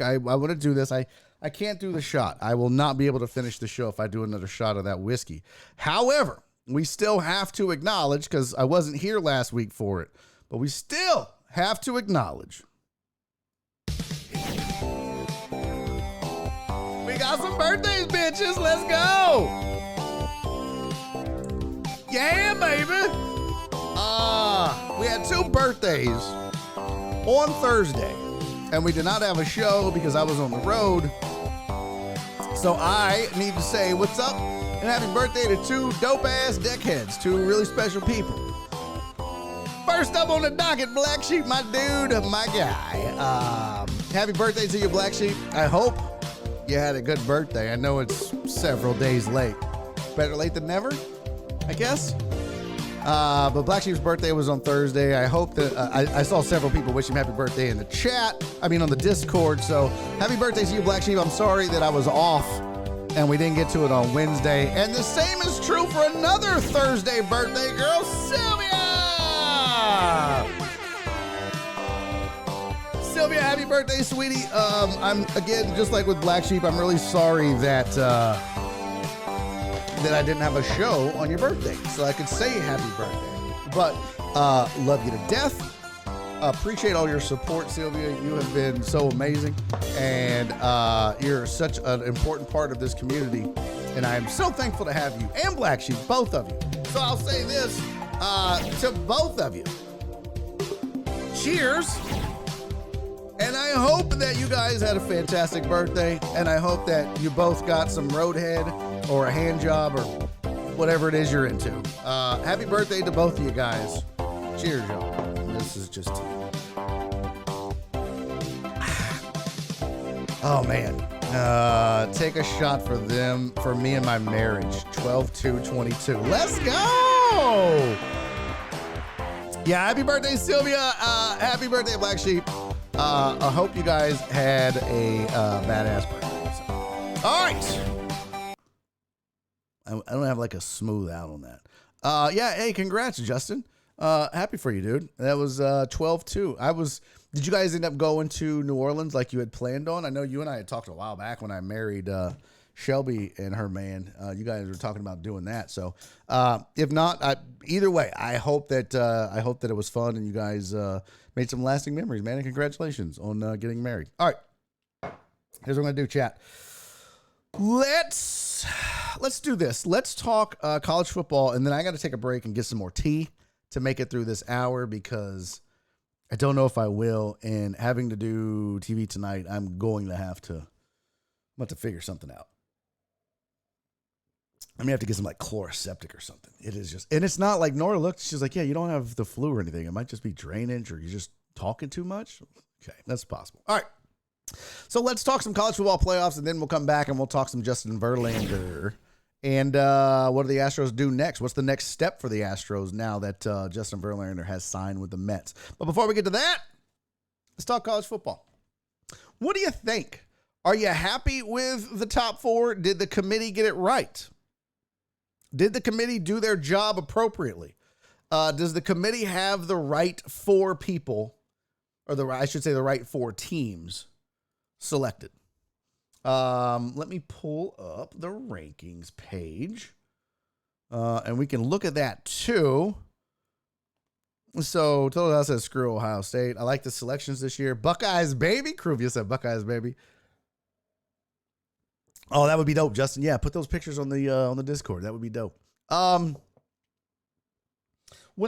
I want to do this. I can't do the shot. I will not be able to finish the show if I do another shot of that whiskey. However, we still have to acknowledge, because I wasn't here last week for it, but we still have to acknowledge. We got some birthdays, bitches. Let's go. Yeah, baby. We had 2 birthdays on Thursday, and we did not have a show because I was on the road. So I need to say what's up and happy birthday to 2 dope-ass deckheads, 2 really special people. First up on the docket, Black Sheep, my dude, my guy. Happy birthday to you, Black Sheep. I hope you had a good birthday. I know it's several days late. Better late than never, I guess. But Black Sheep's birthday was on Thursday. I hope that I saw several people wish him happy birthday in the chat. I mean, on the Discord. So happy birthday to you, Black Sheep. I'm sorry that I was off and we didn't get to it on Wednesday. And the same is true for another Thursday birthday girl, Sylvia. Sylvia, happy birthday, sweetie. I'm, again, just like with Black Sheep, I'm really sorry that I didn't have a show on your birthday, so I could say happy birthday. But love you to death. Appreciate all your support, Sylvia. You have been so amazing, and you're such an important part of this community, and I am so thankful to have you and Black Sheep, both of you. So I'll say this to both of you. Cheers. And I hope that you guys had a fantastic birthday, and I hope that you both got some roadhead or a hand job or whatever it is you're into. Happy birthday to both of you guys. Cheers, y'all. This is just... Oh, man. Take a shot for them, for me and my marriage. 12/2/22. Let's go! Yeah, happy birthday, Sylvia. Happy birthday, Black Sheep. I hope you guys had a badass birthday. So. All right. I don't have like a smooth out on that. Yeah, hey, congrats, Justin. Happy for you, dude. That was 12/2. Did you guys end up going to New Orleans like you had planned on? I know you and I had talked a while back when I married Shelby and her man. You guys were talking about doing that. So if not, either way, I hope that it was fun and you guys made some lasting memories, man. And congratulations on getting married. All right, here's what I'm gonna do, chat. Let's do this. Let's talk college football, and then I got to take a break and get some more tea to make it through this hour because I don't know if I will. And having to do TV tonight, I'm going to have to figure something out. I may have to get some like chloroseptic or something. It is just, and it's not like Nora looked, she's like, yeah, you don't have the flu or anything. It might just be drainage or you're just talking too much. Okay, that's possible. All right. So let's talk some college football playoffs, and then we'll come back and we'll talk some Justin Verlander. And what do the Astros do next? What's the next step for the Astros now that Justin Verlander has signed with the Mets? But before we get to that, let's talk college football. What do you think? Are you happy with the top four? Did the committee get it right? Did the committee do their job appropriately? Does the committee have the right four people, or I should say the right four teams selected? Let me pull up the rankings page, and we can look at that too. So Total House says screw Ohio State. I like the selections this year. Buckeyes, baby. Cruvia said Buckeyes, baby. Oh, that would be dope, Justin. Yeah, put those pictures on the Discord. That would be dope. When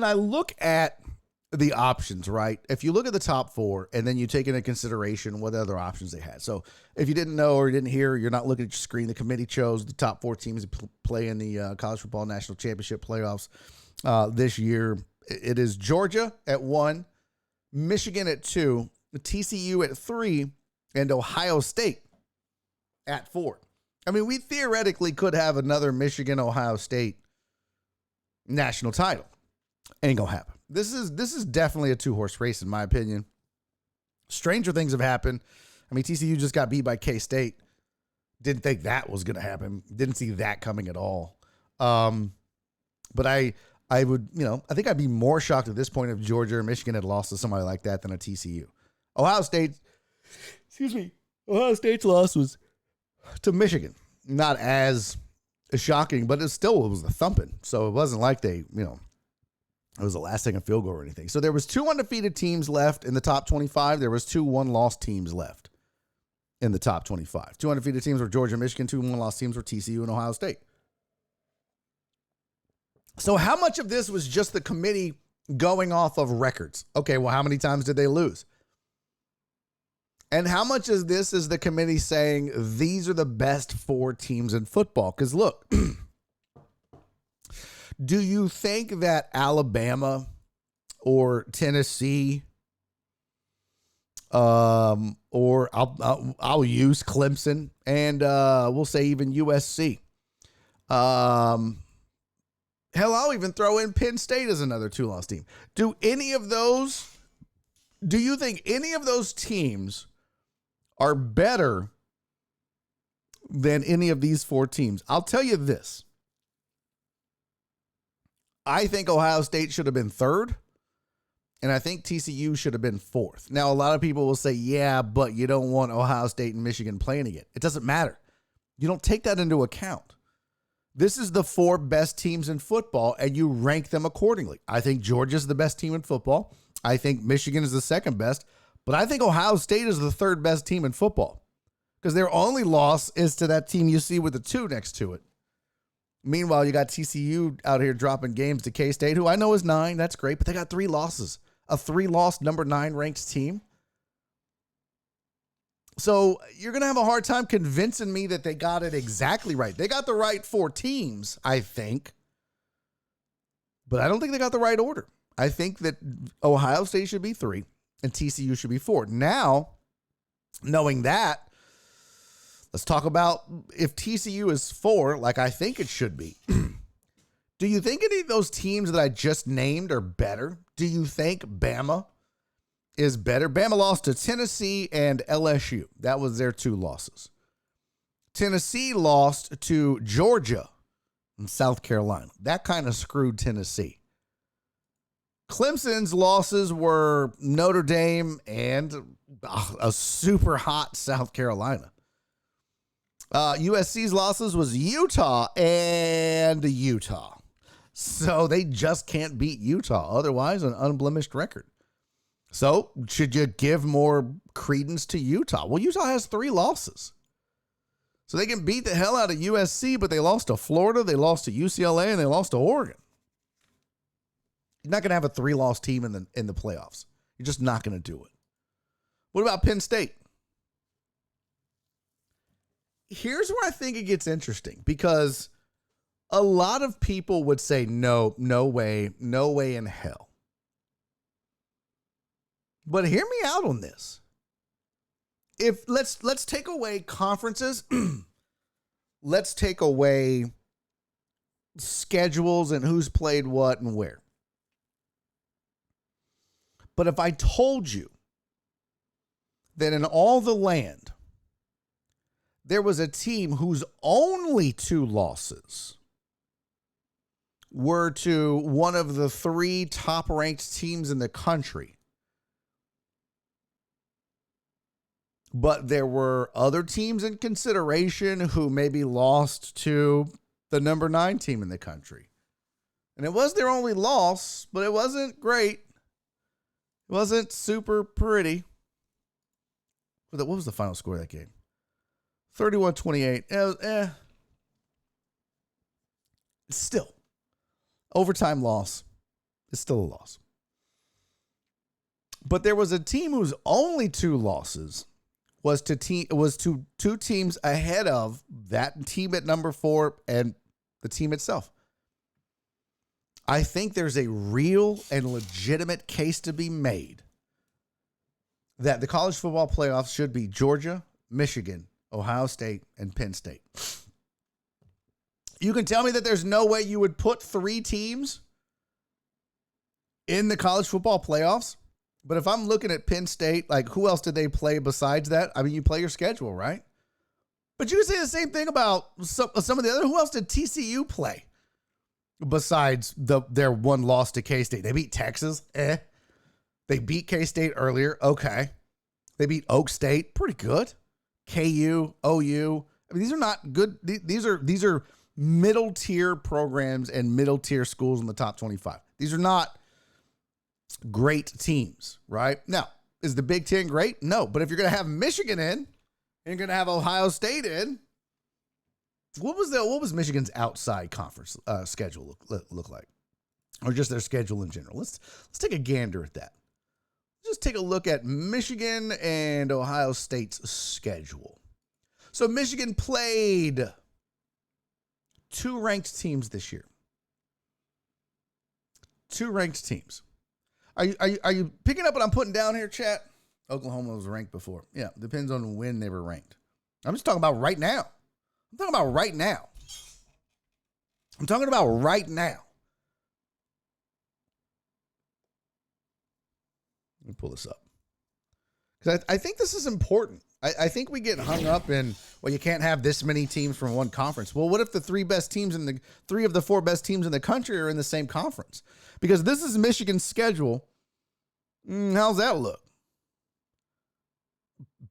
I look at the options, right? If you look at the top four and then you take into consideration what other options they had. So if you didn't know or you didn't hear, you're not looking at your screen, the committee chose the top four teams to play in the College Football National Championship playoffs this year. It is Georgia at 1, Michigan at 2, TCU at 3, and Ohio State at 4. I mean, we theoretically could have another Michigan-Ohio State national title. Ain't gonna happen. This is definitely a two-horse race, in my opinion. Stranger things have happened. I mean, TCU just got beat by K-State. Didn't think that was going to happen. Didn't see that coming at all. But I would, I think I'd be more shocked at this point if Georgia or Michigan had lost to somebody like that than a TCU. Ohio State's loss was to Michigan. Not as shocking, but it was a thumping. So it wasn't like they, it was the last second field goal or anything. So there was 2 undefeated teams left in the top 25. There was 2 one-loss teams left in the top 25. 2 undefeated teams were Georgia and Michigan. 2 one-loss teams were TCU and Ohio State. So how much of this was just the committee going off of records? Okay, well, how many times did they lose? And how much of this is the committee saying these are the best 4 teams in football? Because look, do you think that Alabama or Tennessee, or I'll use Clemson, and we'll say even USC, hell, I'll even throw in Penn State as another 2-loss team. Do you think any of those teams are better than any of these 4 teams? I'll tell you this. I think Ohio State should have been 3rd, and I think TCU should have been 4th. Now, a lot of people will say, yeah, but you don't want Ohio State and Michigan playing again. It doesn't matter. You don't take that into account. This is the 4 best teams in football, and you rank them accordingly. I think Georgia's the best team in football. I think Michigan is the second best, but I think Ohio State is the third best team in football because their only loss is to that team you see with the 2 next to it. Meanwhile, you got TCU out here dropping games to K-State, who I know is 9. That's great, but they got 3 losses. A 3-loss number 9 ranked team. So you're going to have a hard time convincing me that they got it exactly right. They got the right 4 teams, I think. But I don't think they got the right order. I think that Ohio State should be 3 and TCU should be 4. Now, knowing that, let's talk about if TCU is 4, like I think it should be. Do you think any of those teams that I just named are better? Do you think Bama is better? Bama lost to Tennessee and LSU. That was their 2 losses. Tennessee lost to Georgia and South Carolina. That kind of screwed Tennessee. Clemson's losses were Notre Dame and a super hot South Carolina. USC's losses was Utah and Utah. So they just can't beat Utah. Otherwise, an unblemished record. So should you give more credence to Utah? Well, Utah has 3 losses. So they can beat the hell out of USC, but they lost to Florida, they lost to UCLA, and they lost to Oregon. You're not going to have a 3-loss team in the playoffs. You're just not going to do it. What about Penn State? Here's where I think it gets interesting because a lot of people would say, no way in hell. But hear me out on this. If let's take away conferences, let's take away schedules and who's played what and where. But if I told you that in all the land, there was a team whose only 2 losses were to one of the 3 top-ranked teams in the country, but there were other teams in consideration who maybe lost to the number 9 team in the country. And it was their only loss, but it wasn't great. It wasn't super pretty. What was the final score of that game? 31-28. Still. Overtime loss. It's still a loss. But there was a team whose only 2 losses was to 2 teams ahead of that team at number 4 and the team itself. I think there's a real and legitimate case to be made that the college football playoffs should be Georgia, Michigan, Ohio State, and Penn State. You can tell me that there's no way you would put 3 teams in the college football playoffs. But if I'm looking at Penn State, like who else did they play besides that? I mean, you play your schedule, right? But you can say the same thing about some of the other. Who else did TCU play besides their 1 loss to K-State? They beat Texas. They beat K-State earlier. Okay. They beat Oak State. Pretty good. KU, OU. I mean, these are not good. These are middle tier programs and middle tier schools in the top 25. These are not great teams, right? Now, is the Big Ten great? No. But if you're going to have Michigan in and you're going to have Ohio State in, what was Michigan's outside conference schedule look like? Or just their schedule in general? Let's take a gander at that. Just take a look at Michigan and Ohio State's schedule. So Michigan played 2 ranked teams this year. 2 ranked teams. Are you picking up what I'm putting down here, chat? Oklahoma was ranked before. Yeah, depends on when they were ranked. I'm just talking about right now. I'm talking about right now. Let me pull this up. Because I think this is important. I think we get hung up in, well, you can't have this many teams from one conference. Well, what if the 3 of the 4 best teams in the country are in the same conference? Because this is Michigan's schedule. How's that look?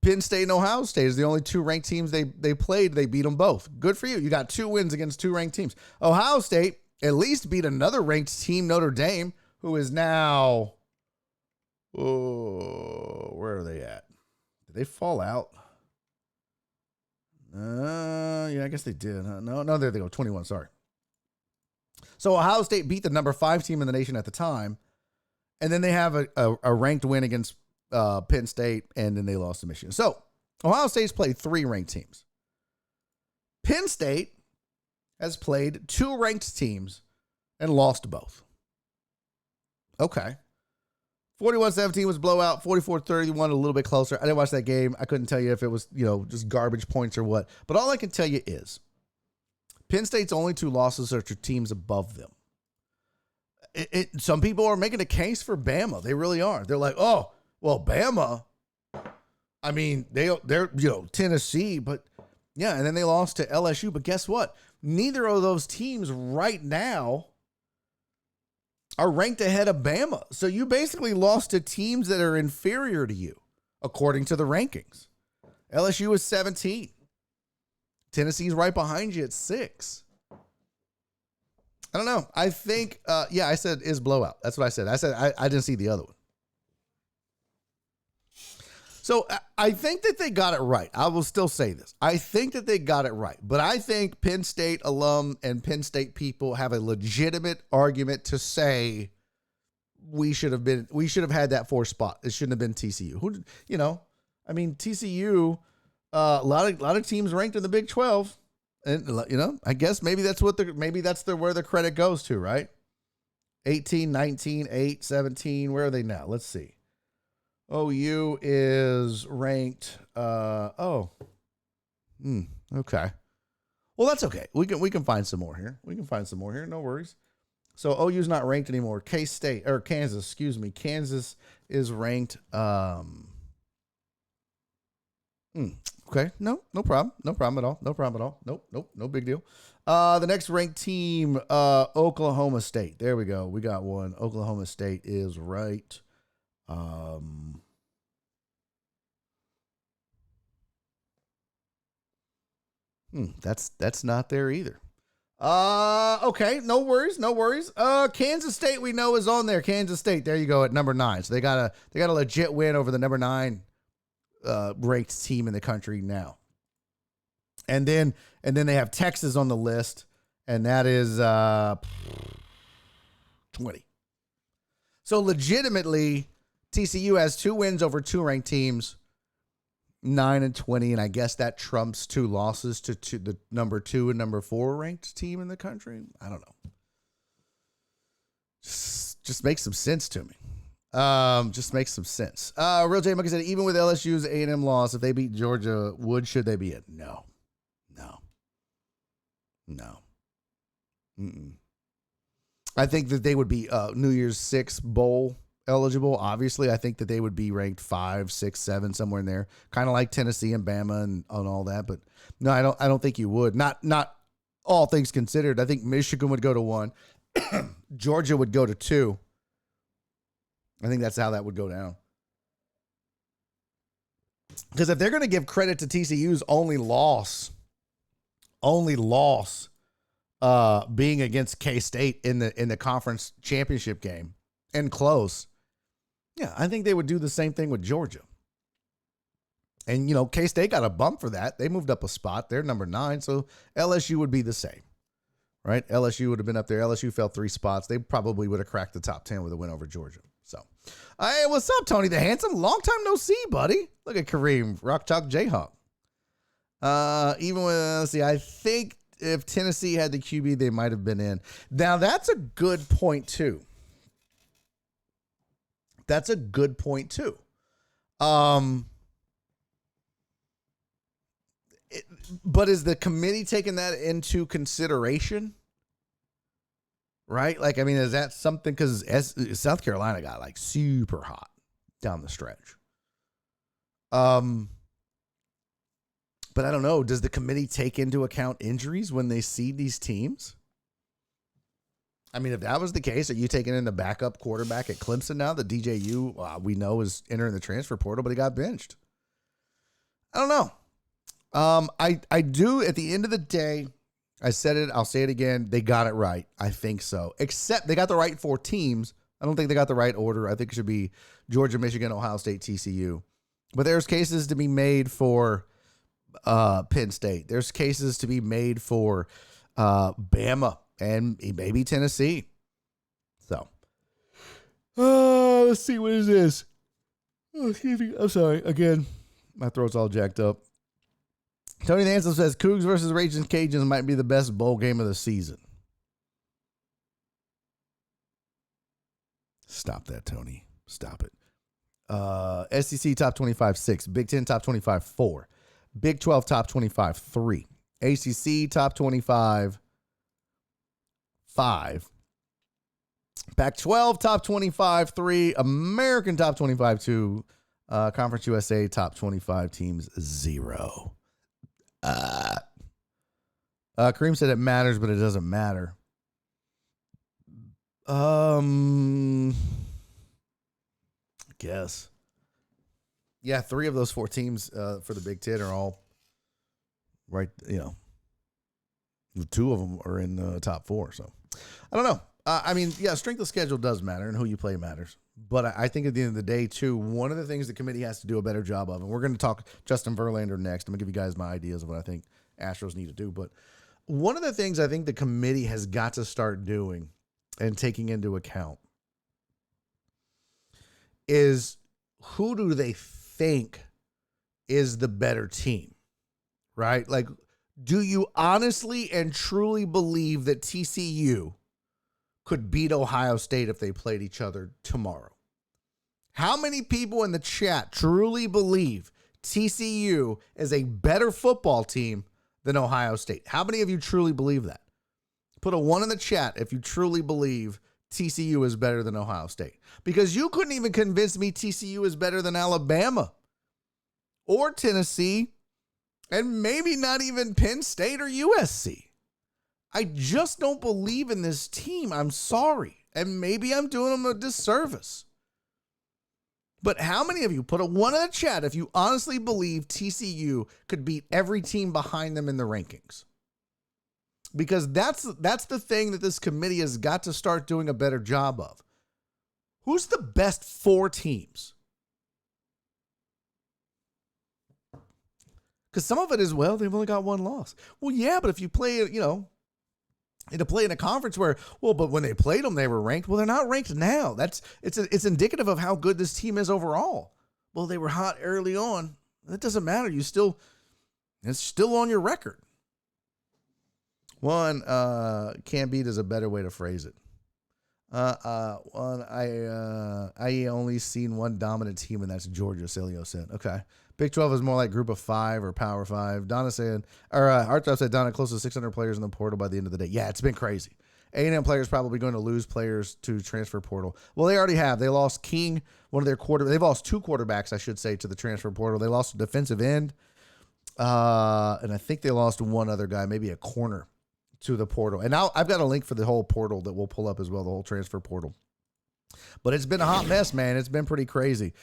Penn State and Ohio State is the only 2 ranked teams they played. They beat them both. Good for you. You got 2 wins against 2 ranked teams. Ohio State at least beat another ranked team, Notre Dame, who is now Oh, where are they at? Did they fall out? Yeah, I guess they did. No, there they go. 21, sorry. So Ohio State beat the number 5 team in the nation at the time, and then they have a ranked win against Penn State, and then they lost to Michigan. So Ohio State's played 3 ranked teams. Penn State has played 2 ranked teams and lost both. Okay. 41-17 was blowout. 44-31, a little bit closer. I didn't watch that game. I couldn't tell you if it was, just garbage points or what. But all I can tell you is Penn State's only 2 losses are to teams above them. Some people are making a case for Bama. They really are. They're like, oh, well, Bama, I mean, they're Tennessee, but yeah, and then they lost to LSU. But guess what? Neither of those teams right now are ranked ahead of Bama. So you basically lost to teams that are inferior to you, according to the rankings. LSU is 17. Tennessee's right behind you at 6. I don't know. I think, I said is blowout. That's what I said. I said I didn't see the other one. So I think that they got it right. I will still say this. I think that they got it right. But I think Penn State alum and Penn State people have a legitimate argument to say we should have had that 4th spot. It shouldn't have been TCU. TCU, a lot of teams ranked in the Big 12. And I guess maybe that's where the credit goes to, right? 18, 19, 8, 17. Where are they now? Let's see. OU is ranked. Okay. Well, that's okay. We can find some more here. No worries. So OU's not ranked anymore. Kansas, Kansas is ranked. Okay. No problem. No problem at all. Nope. No big deal. The next ranked team, Oklahoma State. There we go. We got one. Oklahoma State is right. That's not there either. Okay, no worries. Kansas State we know is on there. Kansas State, there you go at number 9. So they got a legit win over the number 9 ranked team in the country now. And then they have Texas on the list, and that is 20. So legitimately, TCU has 2 wins over 2 ranked teams, 9-20, and I guess that trumps 2 losses to the number 2 and number 4 ranked team in the country. I don't know. Just makes some sense to me. Just makes some sense. Real J Monkey said, even with LSU's A&M loss, if they beat Georgia, should they be it? No. I think that they would be New Year's 6 bowl eligible. Obviously, I think that they would be ranked 5, 6, 7, somewhere in there, kind of like Tennessee and Bama and all that. But no, I don't think you would. Not all things considered. I think Michigan would go to 1, Georgia would go to 2. I think that's how that would go down. Because if they're going to give credit to TCU's only loss being against K-State in the conference championship game and close, yeah, I think they would do the same thing with Georgia. And, K-State got a bump for that. They moved up a spot. They're number 9, so LSU would be the same, right? LSU would have been up there. LSU fell 3 spots. They probably would have cracked the top 10 with a win over Georgia. So, hey, what's up, Tony the Handsome? Long time no see, buddy. Look at Kareem, Rock Chalk Jayhawk. Even with, I think if Tennessee had the QB, they might have been in. Now, that's a good point, too. But is the committee taking that into consideration? Right? Is that something? Because South Carolina got super hot down the stretch. But I don't know. Does the committee take into account injuries when they seed these teams? If that was the case, are you taking in the backup quarterback at Clemson now? The DJU, we know, is entering the transfer portal, but he got benched. I don't know. I do, at the end of the day, I said it, I'll say it again, they got it right. I think so. Except they got the right 4 teams, I don't think they got the right order. I think it should be Georgia, Michigan, Ohio State, TCU. But there's cases to be made for Penn State. There's cases to be made for Bama and maybe Tennessee. So, let's see. What is this? Oh, excuse me. I'm sorry. Again, my throat's all jacked up. Tony Hansen says Cougs versus Raging Cajuns might be the best bowl game of the season. Stop that, Tony. Stop it. SEC top 25, 6. Big 10 top 25, 4. Big 12 top 25, 3. ACC top 25, 5. Pac-12 top 25, 3. American top 25, 2. Conference USA top 25 teams, 0. Kareem said it matters, but it doesn't matter. I guess. Yeah, 3 of those 4 teams for the Big Ten are all right. 2 of them are in the top 4. So I don't know. Strength of schedule does matter, and who you play matters. But I think at the end of the day, too, one of the things the committee has to do a better job of, and we're going to talk Justin Verlander next. I'm going to give you guys my ideas of what I think Astros need to do. But one of the things I think the committee has got to start doing and taking into account is who do they think is the better team, right? Like, do you honestly and truly believe that TCU could beat Ohio State if they played each other tomorrow? How many people in the chat truly believe TCU is a better football team than Ohio State? How many of you truly believe that? Put a 1 in the chat if you truly believe TCU is better than Ohio State. Because you couldn't even convince me TCU is better than Alabama or Tennessee and maybe not even Penn State or USC. I just don't believe in this team. I'm sorry. And maybe I'm doing them a disservice. But how many of you, put a 1 in the chat if you honestly believe TCU could beat every team behind them in the rankings? Because that's the thing that this committee has got to start doing a better job of. Who's the best 4 teams? Because some of it is, well, they've only got 1 loss. Well, yeah, but if you play, to play in a conference where, well, but when they played them, they were ranked. Well, they're not ranked now. It's indicative of how good this team is overall. Well, they were hot early on. That doesn't matter. It's still on your record. One, can beat is a better way to phrase it. I only seen 1 dominant team, and that's Georgia, Celio said. Okay. Big 12 is more like group of 5 or power 5. Donna said, Artop said, Donna, close to 600 players in the portal by the end of the day. Yeah, it's been crazy. A&M players probably going to lose players to transfer portal. Well, they already have. They lost King, one of their they've lost 2 quarterbacks, I should say, to the transfer portal. They lost a defensive end. And I think they lost 1 other guy, maybe a corner, to the portal. And now I've got a link for the whole portal that we'll pull up as well, the whole transfer portal. But it's been a hot mess, man. It's been pretty crazy.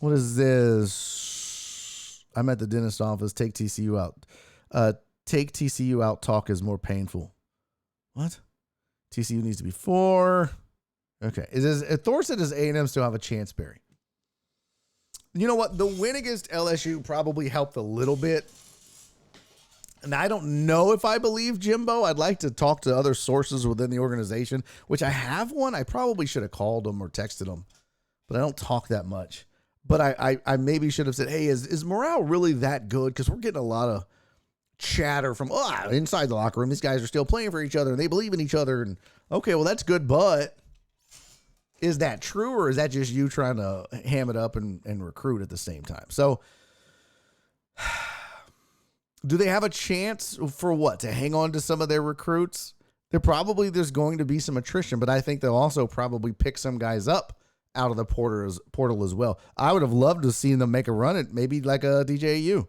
What is this? I'm at the dentist office. Take TCU out. Take TCU out talk is more painful. What? TCU needs to be 4. Okay. Thor said, does A&M still have a chance, Barry? You know what? The win against LSU probably helped a little bit. And I don't know if I believe Jimbo. I'd like to talk to other sources within the organization, which I have one. I probably should have called them or texted them, but I don't talk that much. But I maybe should have said, hey, is morale really that good? Because we're getting a lot of chatter from inside the locker room. These guys are still playing for each other and they believe in each other. And okay, well, that's good. But is that true, or is that just you trying to ham it up and recruit at the same time? So do they have a chance for what? To hang on to some of their recruits? There's going to be some attrition, but I think they'll also probably pick some guys up out of the portal as well. I would have loved to see them make a run at maybe like a DJU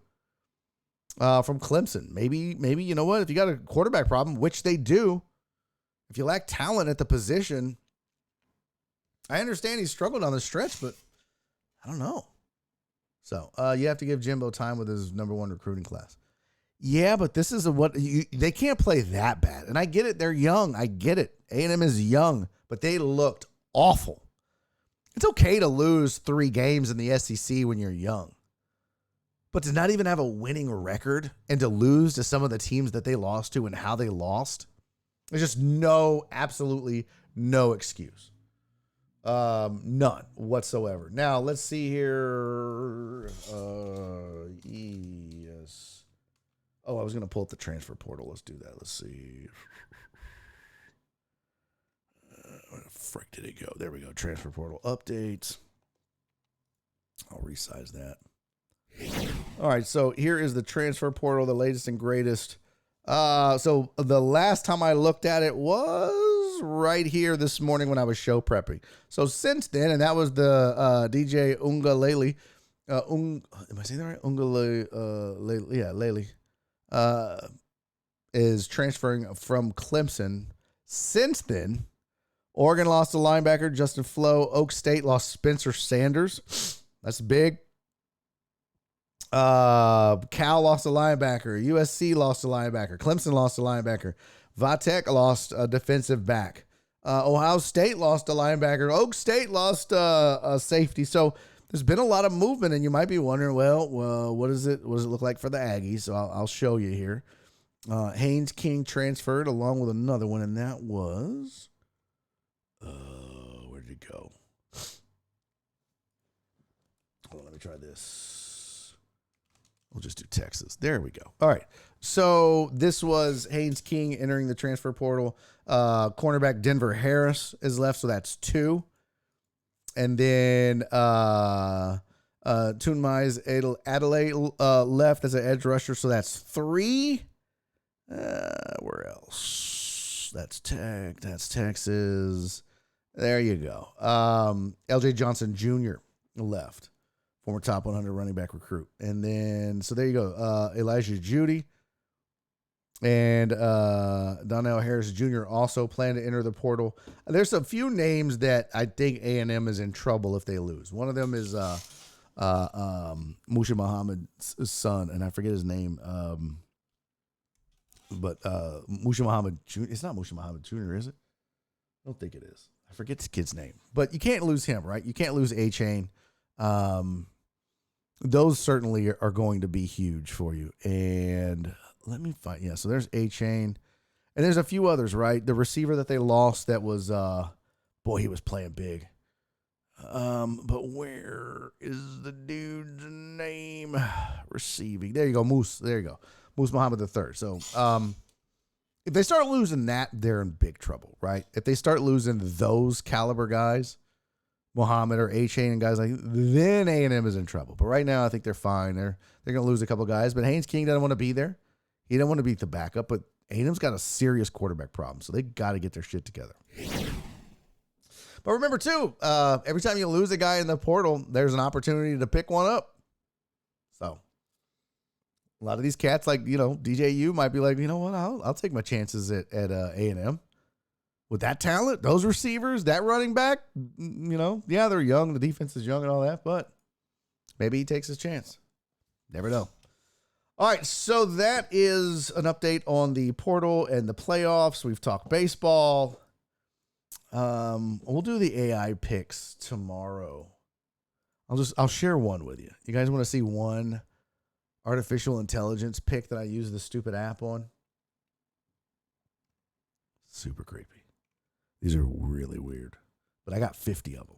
from Clemson. Maybe, you know what? If you got a quarterback problem, which they do, if you lack talent at the position, I understand he's struggled on the stretch, but I don't know. So you have to give Jimbo time with his number 1 recruiting class. Yeah, but this is they can't play that bad. And I get it. They're young. I get it. A&M is young, but they looked awful. It's okay to lose 3 games in the SEC when you're young. But to not even have a winning record and to lose to some of the teams that they lost to and how they lost, there's just absolutely no excuse. None whatsoever. Now, let's see here. Yes. Oh, I was going to pull up the transfer portal. Let's do that. Let's see. Where the frick did it go? There we go. Transfer portal updates. I'll resize that. All right, so here is the transfer portal, the latest and greatest. So the last time I looked at it was right here this morning when I was show prepping. So since then, and that was the DJ Ungalele. Am I saying that right? Ungalele. Yeah, Lele. Is transferring from Clemson. Since then, Oregon lost a linebacker, Justin Flo. Oak State lost Spencer Sanders. That's big. Cal lost a linebacker. USC lost a linebacker. Clemson lost a linebacker. Vatek lost a defensive back. Ohio State lost a linebacker. Oak State lost a safety. So there's been a lot of movement, and you might be wondering, well, what does it look like for the Aggies? So I'll show you here. Haynes King transferred along with another one, and that was where did it go? Hold on, let me try this. We'll just do Texas. There we go. All right. So this was Haynes King entering the transfer portal. Cornerback Denver Harris is left, so that's 2. And then Tunmais Adelaide left as an edge rusher, so that's 3. Where else? That's Texas. There you go. LJ Johnson Jr. left. Former top 100 running back recruit. And then, so there you go. Elijah Judy and Donnell Harris Jr. also plan to enter the portal. There's a few names that I think A&M is in trouble if they lose. One of them is Musha Muhammad's son, and I forget his name. But Musha Muhammad Jr. It's not Musha Muhammad Jr., is it? I don't think it is. I forget the kid's name. But you can't lose him, right? You can't lose A-Chain. Those certainly are going to be huge for you. And let me find, yeah, so there's A-Chain. And there's a few others, right? The receiver that they lost that was, boy, he was playing big. But where is the dude's name? Receiving. There you go, Moose. There you go. Moose Muhammad III. So, if they start losing that, they're in big trouble, right? If they start losing those caliber guys, Muhammad or A-Chain and guys like, then A&M is in trouble. But right now, I think they're fine. They're going to lose a couple guys. But Haynes King doesn't want to be there. He doesn't want to beat the backup. But A&M's got a serious quarterback problem, so they got to get their shit together. But remember, too, every time you lose a guy in the portal, there's an opportunity to pick one up. So a lot of these cats, like, DJU might be like, you know what, I'll take my chances at A&M. With that talent, those receivers, that running back, yeah, they're young. The defense is young and all that, but maybe he takes his chance. Never know. All right, so that is an update on the portal and the playoffs. We've talked baseball. We'll do the AI picks tomorrow. I'll share one with you. You guys want to see one artificial intelligence pick that I use the stupid app on? Super creepy. These are really weird, but I got 50 of them.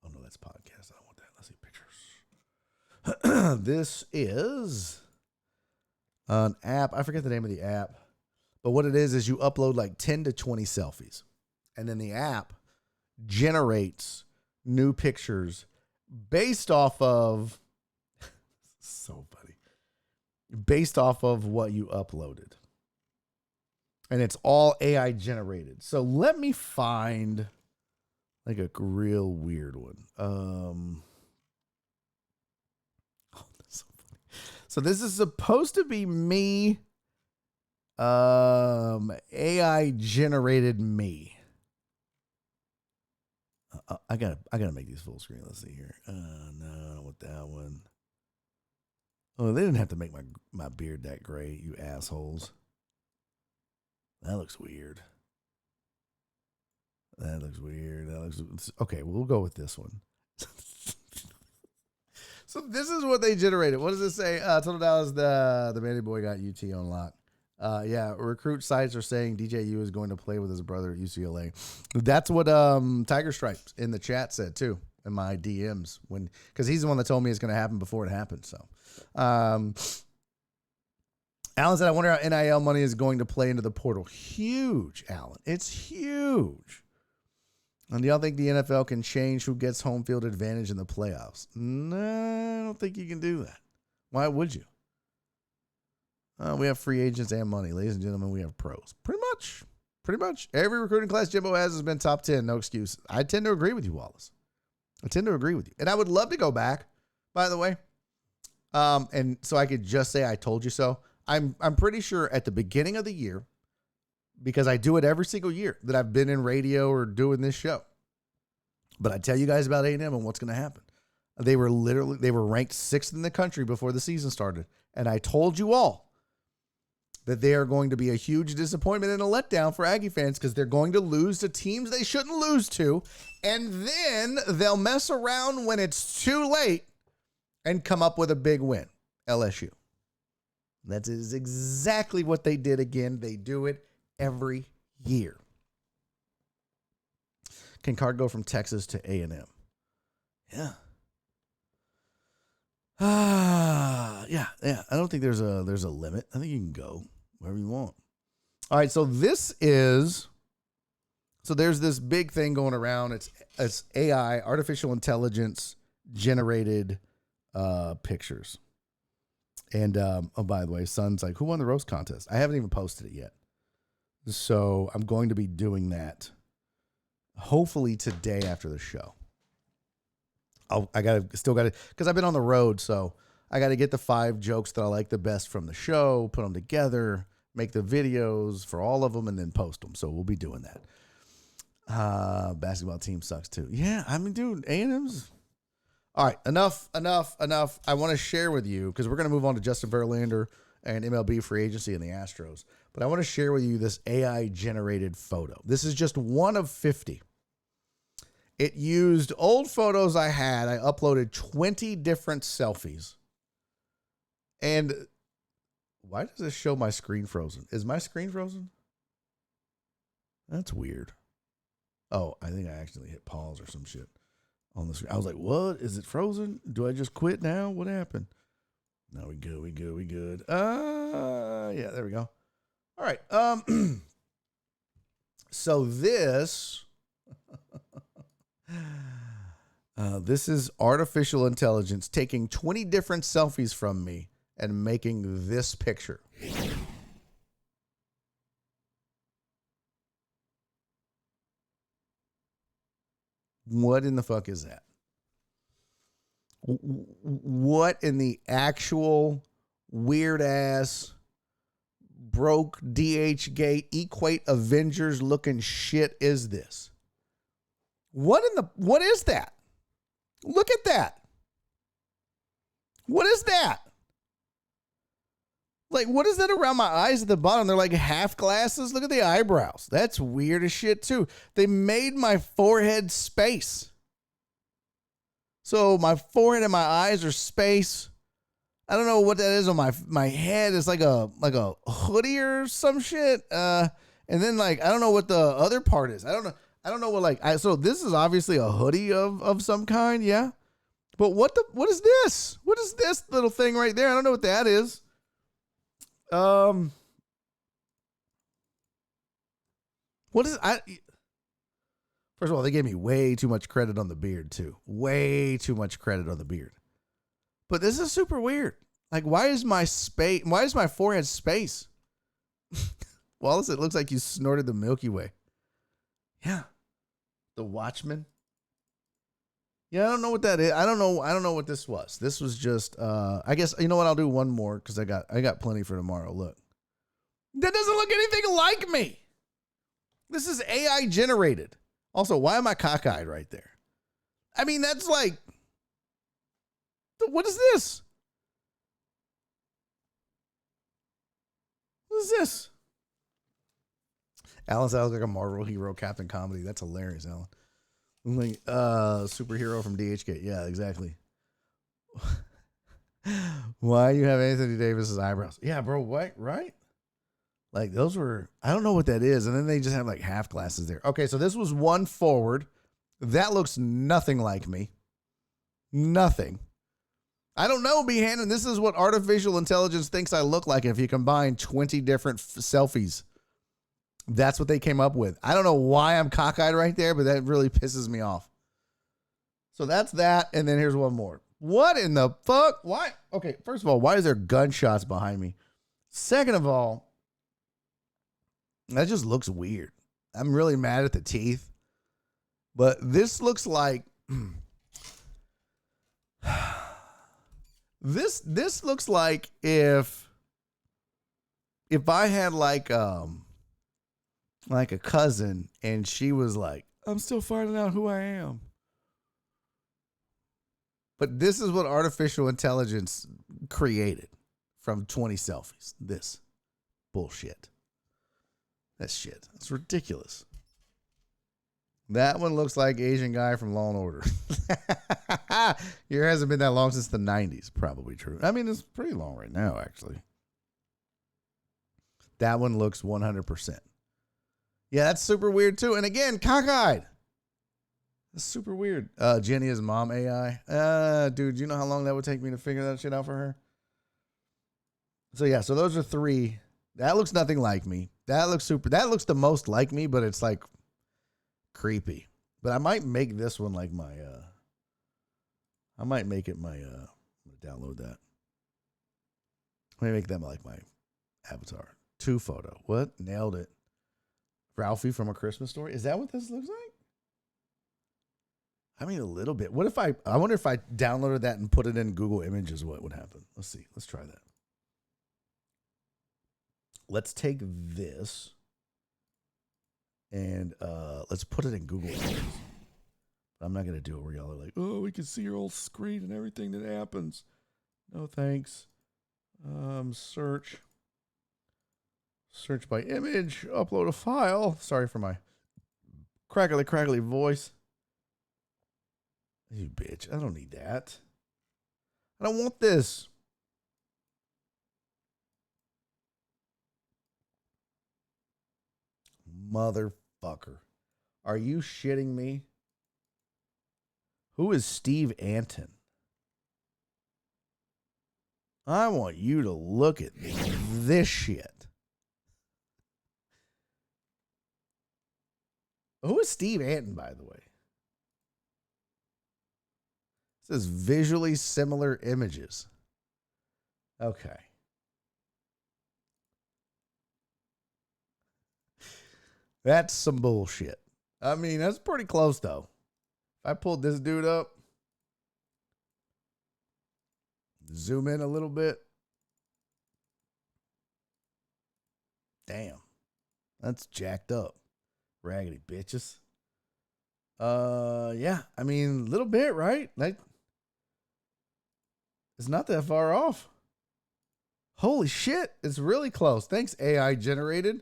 Oh no, that's podcast. I don't want that. Let's see pictures. This is an app. I forget the name of the app, but what it is you upload like 10 to 20 selfies, and then the app generates new pictures based off of so funny. Based off of what you uploaded. And it's all AI generated. So let me find like a real weird one. Oh, that's so funny. So this is supposed to be me. AI generated me. I gotta make these full screen. Let's see here. No, I don't want that one. Oh, they didn't have to make my beard that gray, you assholes. That looks weird. That looks weird. Okay, we'll go with this one. So this is what they generated. What does it say? Total Dallas, the Manny boy got UT on lock. Yeah, recruit sites are saying DJU is going to play with his brother at UCLA. That's what Tiger Stripes in the chat said too, in my DMs, because he's the one that told me it's going to happen before it happened. So, Alan said, I wonder how NIL money is going to play into the portal. Huge, Alan. It's huge. And do y'all think the NFL can change who gets home field advantage in the playoffs? No, I don't think you can do that. Why would you? We have free agents and money. Ladies and gentlemen, we have pros. Pretty much. Every recruiting class Jimbo has been top 10. No excuse. I tend to agree with you, Wallace. I tend to agree with you. And I would love to go back, by the way. And so I could just say I told you so. I'm pretty sure at the beginning of the year, because I do it every single year that I've been in radio or doing this show. But I tell you guys about A&M and what's going to happen. They were ranked 6th in the country before the season started. And I told you all that they are going to be a huge disappointment and a letdown for Aggie fans because they're going to lose to teams they shouldn't lose to. And then they'll mess around when it's too late and come up with a big win. LSU. That is exactly what they did again. They do it every year. Can Card go from Texas to A&M? Yeah. Yeah. I don't think there's a limit. I think you can go wherever you want. All right, so there's this big thing going around. It's AI, artificial intelligence generated pictures. And oh, by the way, Son's like, who won the roast contest? I haven't even posted it yet. So I'm going to be doing that hopefully today after the show. I still got to, because I've been on the road, so I got to get the 5 jokes that I like the best from the show, put them together, make the videos for all of them, and then post them. So we'll be doing that. Basketball team sucks too. Yeah, I mean, dude, A&M's. All right, enough. I want to share with you, because we're going to move on to Justin Verlander and MLB free agency and the Astros. But I want to share with you this AI-generated photo. This is just one of 50. It used old photos I had. I uploaded 20 different selfies. And why does this show my screen frozen? Is my screen frozen? That's weird. Oh, I think I accidentally hit pause or some shit on the screen. I was like, what? Is it frozen? Do I just quit now? What happened? No, we good. Yeah, there we go. All right. So this this is artificial intelligence taking 20 different selfies from me and making this picture. What in the fuck is that? What in the actual weird ass broke DH gate equate Avengers looking shit is this? What is that? Look at that. What is that? Like, what is that around my eyes at the bottom? They're like half glasses. Look at the eyebrows. That's weird as shit too. They made my forehead space. So my forehead and my eyes are space. I don't know what that is on my head. It's like a hoodie or some shit. And then like, I don't know what the other part is. I don't know what so this is obviously a hoodie of some kind. Yeah. But what is this? What is this little thing right there? I don't know what that is. What is First of all, they gave me way too much credit on the beard too. Way too much credit on the beard. But this is super weird. Like, why is my forehead space? Wallace, it looks like you snorted the Milky Way. Yeah. The Watchman. Yeah, I don't know what that is. I don't know what this was. This was just I guess, you know what, I'll do one more because I got plenty for tomorrow. Look. That doesn't look anything like me. This is AI generated. Also, why am I cockeyed right there? I mean, that's like, what is this? What is this? Alan sounds like a Marvel hero, Captain Comedy. That's hilarious, Alan. I'm like, superhero from DHK. Yeah, exactly. Why you have Anthony Davis's eyebrows? Yeah, bro, what? Right? Like, those were, I don't know what that is. And then they just have like half glasses there. Okay, so this was one forward. That looks nothing like me. Nothing. I don't know, B-Hannon. This is what artificial intelligence thinks I look like if you combine 20 different selfies. That's what they came up with. I don't know why I'm cockeyed right there, but that really pisses me off. So that's that. And then here's one more. What in the fuck? Why? Okay, first of all, why is there gunshots behind me? Second of all, that just looks weird. I'm really mad at the teeth. But this looks like this looks like if I had like a cousin and she was like, I'm still finding out who I am. But this is what artificial intelligence created from 20 selfies. This bullshit. That's shit. It's ridiculous. That one looks like Asian guy from Law and Order. Here hasn't been that long since the 90s. Probably true. I mean, it's pretty long right now, actually. That one looks 100%. Yeah, that's super weird, too. And again, cockeyed. That's super weird. Jenny is mom AI. Dude, you know how long that would take me to figure that shit out for her? So, yeah, so those are three. That looks nothing like me. That looks super. That looks the most like me, but it's like creepy. But I might make this one like my, I might make it my, I'm going to download that. Let me make that like my avatar. 2 photo. What? Nailed it. Ralphie from A Christmas Story. Is that what this looks like? I mean, a little bit. What if I wonder if I downloaded that and put it in Google Images, what would happen? Let's see. Let's try that. Let's take this and let's put it in Google Images. I'm not going to do it where y'all are like, oh, we can see your whole screen and everything that happens. No, thanks. Search by image, upload a file. Sorry for my crackly voice. You bitch, I don't need that. I don't want this. Motherfucker. Are you shitting me? Who is Steve Anton? I want you to look at this shit. Who is Steve Anton, by the way? It says visually similar images. Okay. That's some bullshit. I mean, that's pretty close, though. If I pulled this dude up, zoom in a little bit. Damn. That's jacked up. Raggedy bitches. Yeah. I mean, a little bit, right? Like, it's not that far off. Holy shit. It's really close. Thanks, AI generated.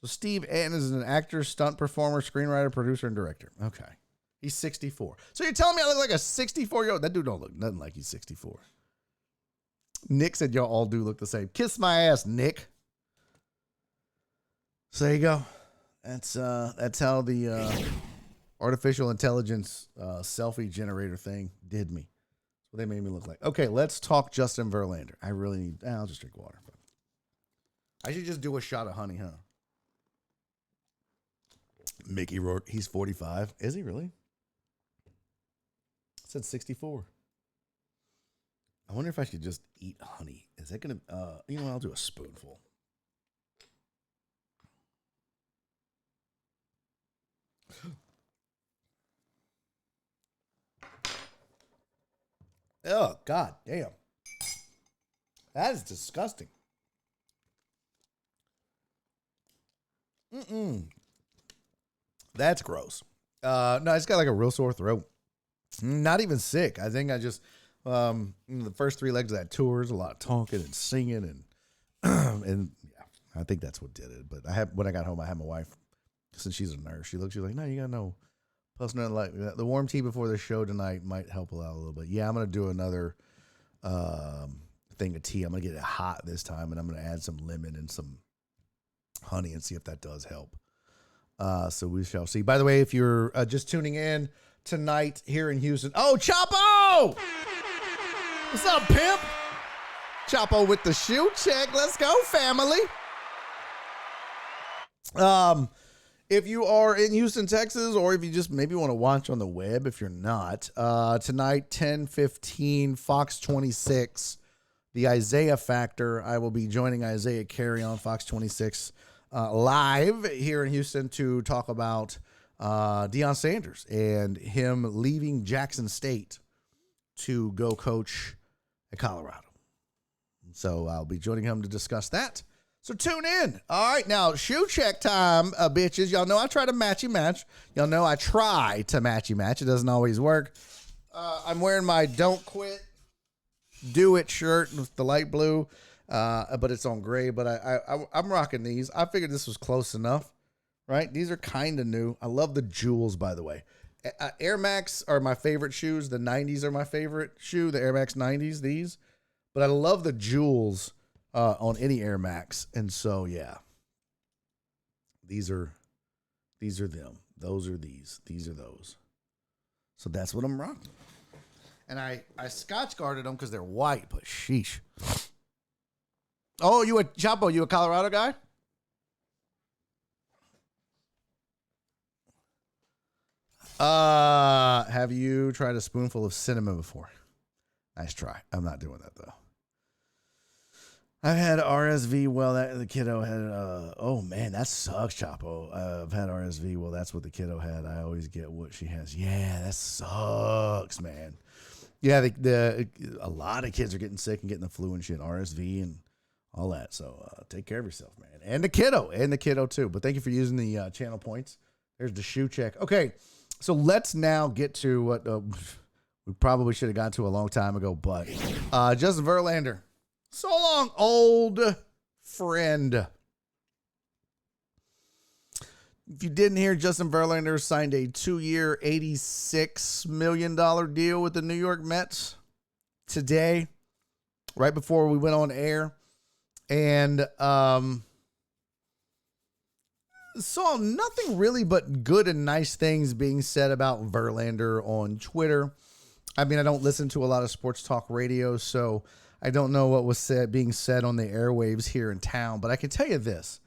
So Steve Anton is an actor, stunt performer, screenwriter, producer, and director. Okay. He's 64. So you're telling me I look like a 64-year-old? That dude don't look nothing like he's 64. Nick said y'all all do look the same. Kiss my ass, Nick. So there you go. That's how the artificial intelligence selfie generator thing did me. That's what they made me look like. Okay, let's talk Justin Verlander. I really need. I'll just drink water. I should just do a shot of honey, huh? Mickey Rourke. He's 45. Is he really? It said 64. I wonder if I should just eat honey. Is that gonna? You know what? I'll do a spoonful. Oh, God damn. That is disgusting. That's gross. No, I just got like a real sore throat. Not even sick. I think I just, the first 3 legs of that tour is a lot of talking and singing and, and yeah, I think that's what did it. But when I got home, I had my wife, since she's a nurse, she's like, no, you got no. Plus, nothing like that. The warm tea before the show tonight might help out a little bit. Yeah, I'm gonna do another thing of tea. I'm gonna get it hot this time, and I'm gonna add some lemon and some honey and see if that does help. So we shall see. By the way, if you're just tuning in tonight here in Houston, oh, Chapo! What's up, pimp? Chapo with the shoe check. Let's go, family. If you are in Houston, Texas, or if you just maybe want to watch on the web, if you're not, tonight, 10:15, Fox 26, the Isaiah Factor. I will be joining Isaiah Carey on Fox 26 live here in Houston to talk about Deon Sanders and him leaving Jackson State to go coach at Colorado. So I'll be joining him to discuss that. So tune in. All right, now, shoe check time, bitches. Y'all know I try to matchy match. Y'all know I try to matchy match. It doesn't always work. I'm wearing my Don't Quit, Do It shirt with the light blue, but it's on gray. But I'm rocking these. I figured this was close enough, right? These are kind of new. I love the jewels, by the way. Air Max are my favorite shoes. The 90s are my favorite shoe, the Air Max 90s, these. But I love the jewels on any Air Max. And so, yeah, these are them. Those are these. These are those. So that's what I'm rocking. And I Scotch guarded them because they're white, but sheesh. Oh, you a Chapo, you a Colorado guy? Have you tried a spoonful of cinnamon before? Nice try. I'm not doing that though. I've had RSV. Well, that the kiddo had. Oh man, that sucks, Chapo. I've had RSV. Well, that's what the kiddo had. I always get what she has. Yeah, that sucks, man. Yeah, a lot of kids are getting sick and getting the flu and shit, RSV and all that. So take care of yourself, man, and the kiddo too. But thank you for using the channel points. There's the shoe check. Okay, so let's now get to what we probably should have got to a long time ago. But Justin Verlander. So long, old friend. If you didn't hear, Justin Verlander signed a 2-year, $86 million deal with the New York Mets today, right before we went on air. And saw nothing really but good and nice things being said about Verlander on Twitter. I mean, I don't listen to a lot of sports talk radio, so I don't know what was being said on the airwaves here in town, but I can tell you this.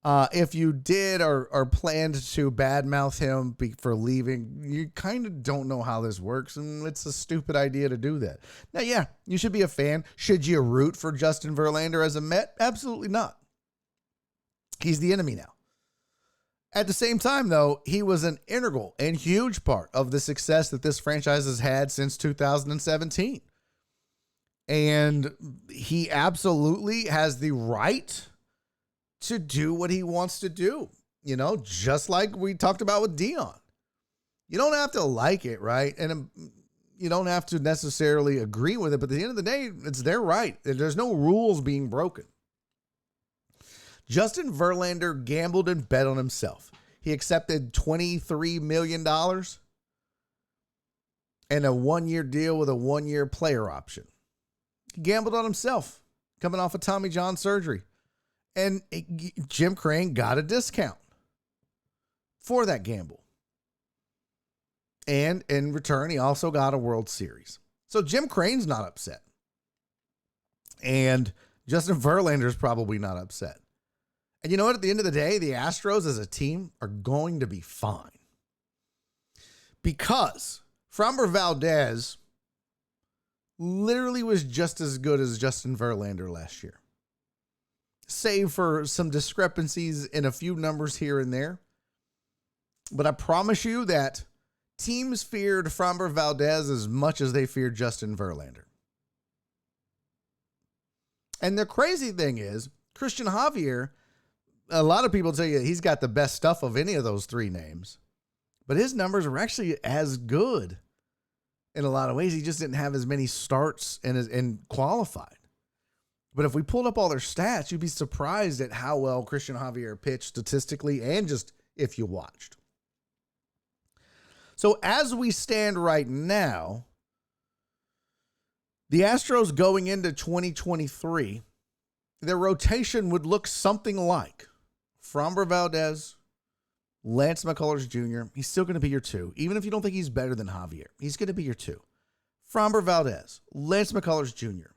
If you did or planned to badmouth him for leaving, you kind of don't know how this works, and it's a stupid idea to do that. Now, yeah, you should be a fan. Should you root for Justin Verlander as a Met? Absolutely not. He's the enemy now. At the same time, though, he was an integral and huge part of the success that this franchise has had since 2017. And he absolutely has the right to do what he wants to do, you know, just like we talked about with Deon. You don't have to like it, right? And you don't have to necessarily agree with it, but at the end of the day, it's their right. There's no rules being broken. Justin Verlander gambled and bet on himself. He accepted $23 million and a 1-year deal with a 1-year player option. He gambled on himself, coming off of Tommy John surgery. And Jim Crane got a discount for that gamble. And in return, he also got a World Series. So Jim Crane's not upset. And Justin Verlander's probably not upset. And you know what? At the end of the day, the Astros as a team are going to be fine. Because Framber Valdez literally was just as good as Justin Verlander last year. Save for some discrepancies in a few numbers here and there. But I promise you that teams feared Framber Valdez as much as they feared Justin Verlander. And the crazy thing is, Christian Javier, a lot of people tell you he's got the best stuff of any of those three names. But his numbers are actually as good in a lot of ways. He just didn't have as many starts and qualified. But if we pulled up all their stats, you'd be surprised at how well Christian Javier pitched statistically and just if you watched. So as we stand right now, the Astros going into 2023, their rotation would look something like Framber Valdez, Lance McCullers Jr. He's still going to be your 2. Even if you don't think he's better than Javier, he's going to be your 2. Framber Valdez, Lance McCullers Jr.,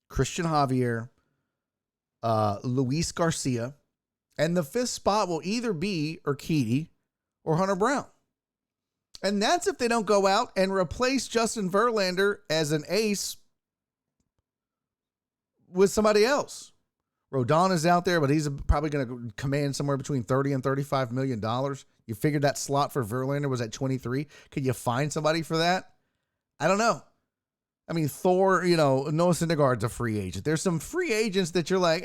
Christian Javier, Luis Garcia, and the 5th spot will either be Urquidy or Hunter Brown. And that's if they don't go out and replace Justin Verlander as an ace with somebody else. Rodon is out there, but he's probably going to command somewhere between $30 and $35 million. You figured that slot for Verlander was at 23. Could you find somebody for that? I don't know. I mean, Thor, Noah Syndergaard's a free agent. There's some free agents that you're like,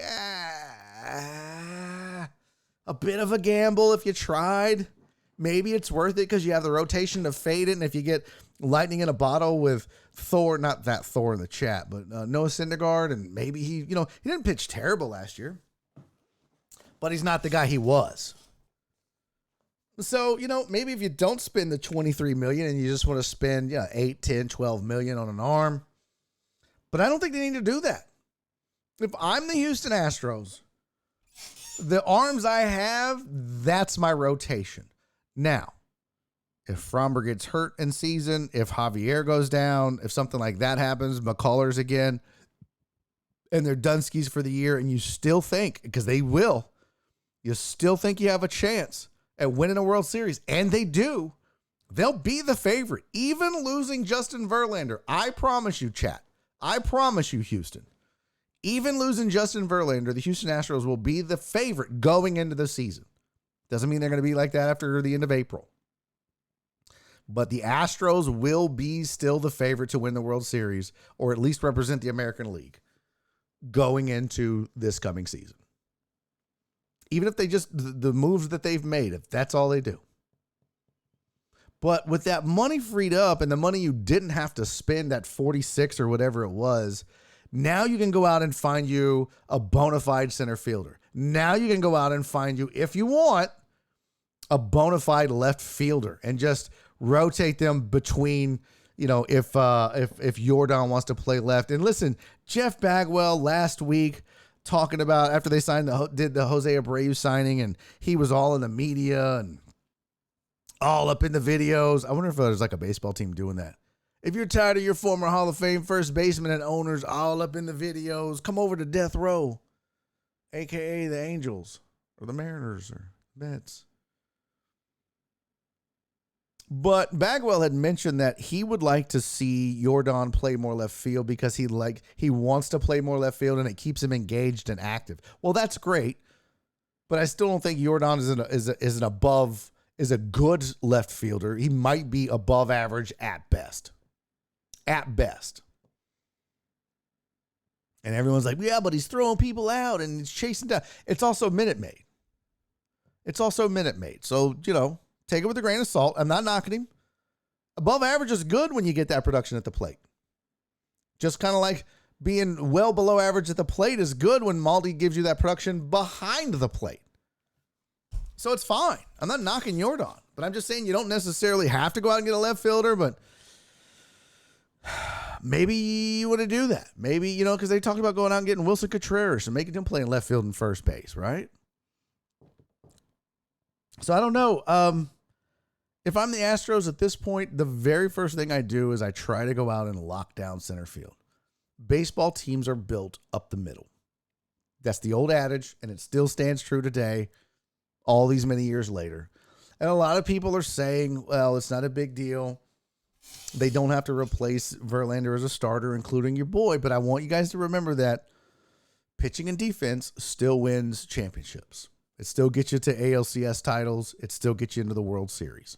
a bit of a gamble if you tried. Maybe it's worth it because you have the rotation to fade it. And if you get lightning in a bottle with Thor, not that Thor in the chat, but Noah Syndergaard, and maybe he didn't pitch terrible last year, but he's not the guy he was. So, maybe if you don't spend the $23 million and you just want to spend 8, 10, 12 million on an arm, but I don't think they need to do that. If I'm the Houston Astros, the arms I have, that's my rotation. Now, if Framber gets hurt in season, if Javier goes down, if something like that happens, McCullers again, and they're Dunskies for the year, and you still think, because they will, you still think you have a chance at winning a World Series, and they do, they'll be the favorite. Even losing Justin Verlander, I promise you, chat, I promise you, Houston, even losing Justin Verlander, the Houston Astros will be the favorite going into the season. Doesn't mean they're going to be like that after the end of April. But the Astros will be still the favorite to win the World Series, or at least represent the American League going into this coming season. Even if they just, the moves that they've made, if that's all they do. But with that money freed up and the money you didn't have to spend at 46 or whatever it was, now you can go out and find you a bona fide center fielder. Now you can go out and find you, if you want, a bona fide left fielder and just rotate them between, if Jordan wants to play left. And listen, Jeff Bagwell last week talking about after they did the Jose Abreu signing, and he was all in the media and all up in the videos. I wonder if there's like a baseball team doing that. If you're tired of your former Hall of Fame first baseman and owners all up in the videos, come over to Death Row, a.k.a. the Angels or the Mariners or Mets. But Bagwell had mentioned that he would like to see Jordan play more left field because he wants to play more left field and it keeps him engaged and active. Well, that's great, but I still don't think Jordan is a good left fielder. He might be above average at best. At best. And everyone's like, yeah, but he's throwing people out and he's chasing down. It's also Minute Maid. So, take it with a grain of salt. I'm not knocking him. Above average is good when you get that production at the plate. Just kind of like being well below average at the plate is good when Maldi gives you that production behind the plate. So it's fine. I'm not knocking Jordan, but I'm just saying you don't necessarily have to go out and get a left fielder, but maybe you want to do that. Maybe, because they talked about going out and getting Wilson Contreras and making him play in left field and first base, right? So I don't know. If I'm the Astros at this point, the very first thing I do is I try to go out and lock down center field. Baseball teams are built up the middle. That's the old adage, and it still stands true today, all these many years later. And a lot of people are saying, well, it's not a big deal. They don't have to replace Verlander as a starter, including your boy. But I want you guys to remember that pitching and defense still wins championships. It still gets you to ALCS titles. It still gets you into the World Series.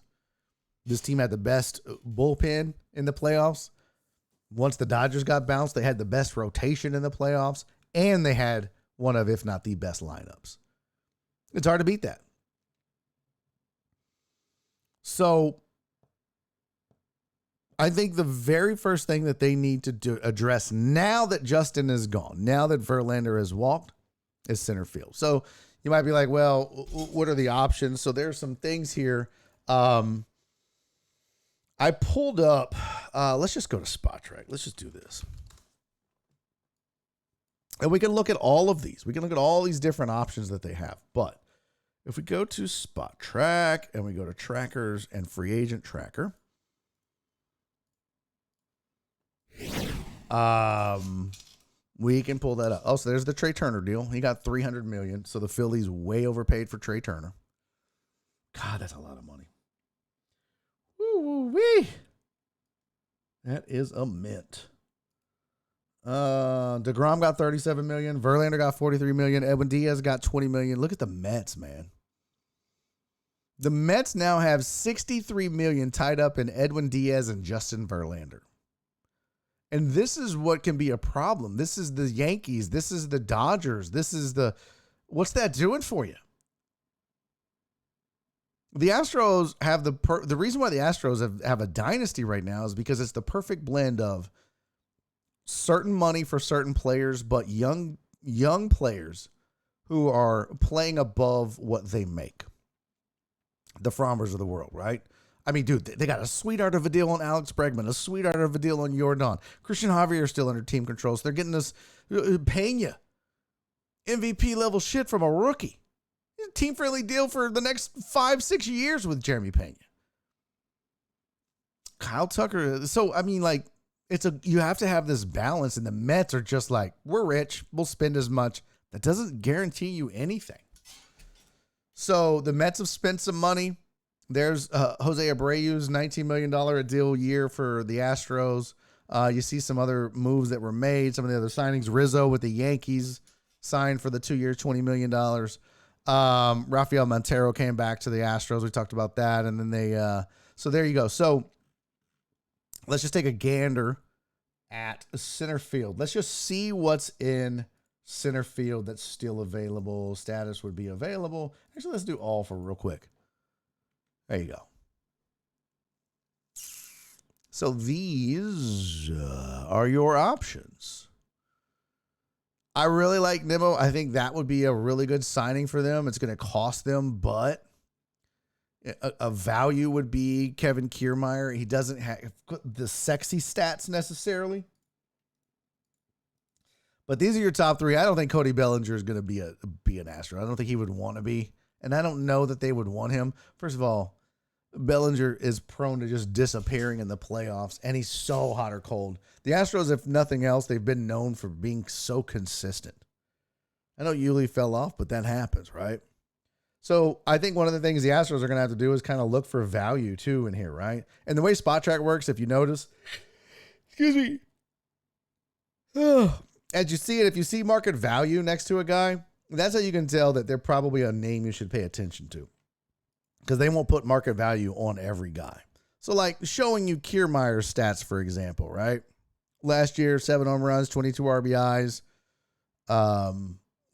This team had the best bullpen in the playoffs. Once the Dodgers got bounced, they had the best rotation in the playoffs, and they had one of, if not the best lineups. It's hard to beat that. So I think the very first thing that they need to address now that Justin is gone, now that Verlander has walked, is center field. So you might be like, well, what are the options? So there's some things here. I pulled up, let's just go to Spot Track. Let's just do this. And we can look at all of these. We can look at all these different options that they have. But if we go to Spot Track and we go to Trackers and Free Agent Tracker, we can pull that up. Oh, so there's the Trey Turner deal. He got $300 million. So the Phillies way overpaid for Trey Turner. God, that's a lot of money. Woo-wee. That is a mint. DeGrom got $37 million. Verlander got $43 million. Edwin Diaz got $20 million. Look at the Mets, man. The Mets now have $63 million tied up in Edwin Diaz and Justin Verlander. And this is what can be a problem. This is the Yankees. This is the Dodgers. This is what's that doing for you? The Astros have the reason why the Astros have a dynasty right now is because it's the perfect blend of certain money for certain players, but young players who are playing above what they make. The Frommers of the world, right? I mean, dude, they got a sweetheart of a deal on Alex Bregman, a sweetheart of a deal on Jordan. Christian Javier is still under team control, so they're getting this Pena MVP level shit from a rookie. Team-friendly deal for the next 5-6 years with Jeremy Pena. Kyle Tucker. So, I mean, like, you have to have this balance, and the Mets are just like, we're rich, we'll spend as much. That doesn't guarantee you anything. So the Mets have spent some money. There's Jose Abreu's $19 million a deal year for the Astros. You see some other moves that were made, some of the other signings. Rizzo with the Yankees signed for the 2 years, $20 million. Rafael Montero came back to the Astros. We talked about that. And then so there you go. So let's just take a gander at center field. Let's just see what's in center field that's still available. Status would be available. Actually, let's do all for real quick. There you go. So these are your options. I really like Nimmo. I think that would be a really good signing for them. It's going to cost them, but a value would be Kevin Kiermaier. He doesn't have the sexy stats necessarily. But these are your top three. I don't think Cody Bellinger is going to be an Astro. I don't think he would want to be. And I don't know that they would want him. First of all, Bellinger is prone to just disappearing in the playoffs, and he's so hot or cold. The Astros, if nothing else, they've been known for being so consistent. I know Yuli fell off, but that happens, right? So I think one of the things the Astros are going to have to do is kind of look for value, too, in here, right? And the way Spot Track works, if you notice, excuse me, as you see it, if you see market value next to a guy, that's how you can tell that they're probably a name you should pay attention to, because they won't put market value on every guy. So like showing you Kiermaier's stats, for example, right? Last year, 7 home runs, 22 RBIs.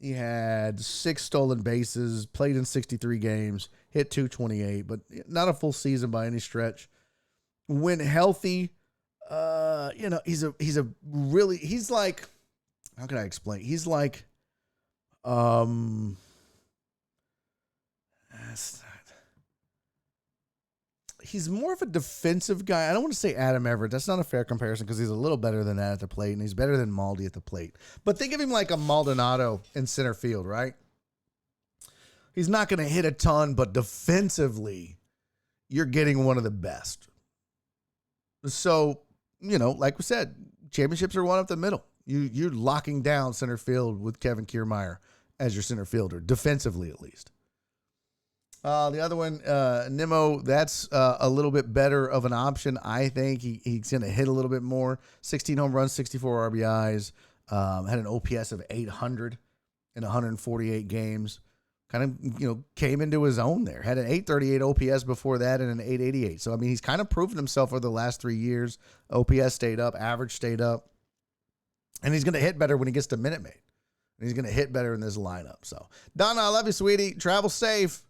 He had 6 stolen bases, played in 63 games, hit 228, but not a full season by any stretch. When healthy, he's like, how can I explain? He's like, he's more of a defensive guy. I don't want to say Adam Everett. That's not a fair comparison because he's a little better than that at the plate, and he's better than Maldi at the plate. But think of him like a Maldonado in center field, right? He's not going to hit a ton, but defensively, you're getting one of the best. So, like we said, championships are won up the middle. You're locking down center field with Kevin Kiermaier as your center fielder, defensively at least. The other one, Nimmo, that's a little bit better of an option. I think he's going to hit a little bit more. 16 home runs, 64 RBIs, had an OPS of 800 in 148 games. Kind of, came into his own there. Had an 838 OPS before that and an 888. So, I mean, he's kind of proven himself over the last 3 years. OPS stayed up, average stayed up. And he's going to hit better when he gets to Minute Maid. And he's going to hit better in this lineup. So, Donna, I love you, sweetie. Travel safe.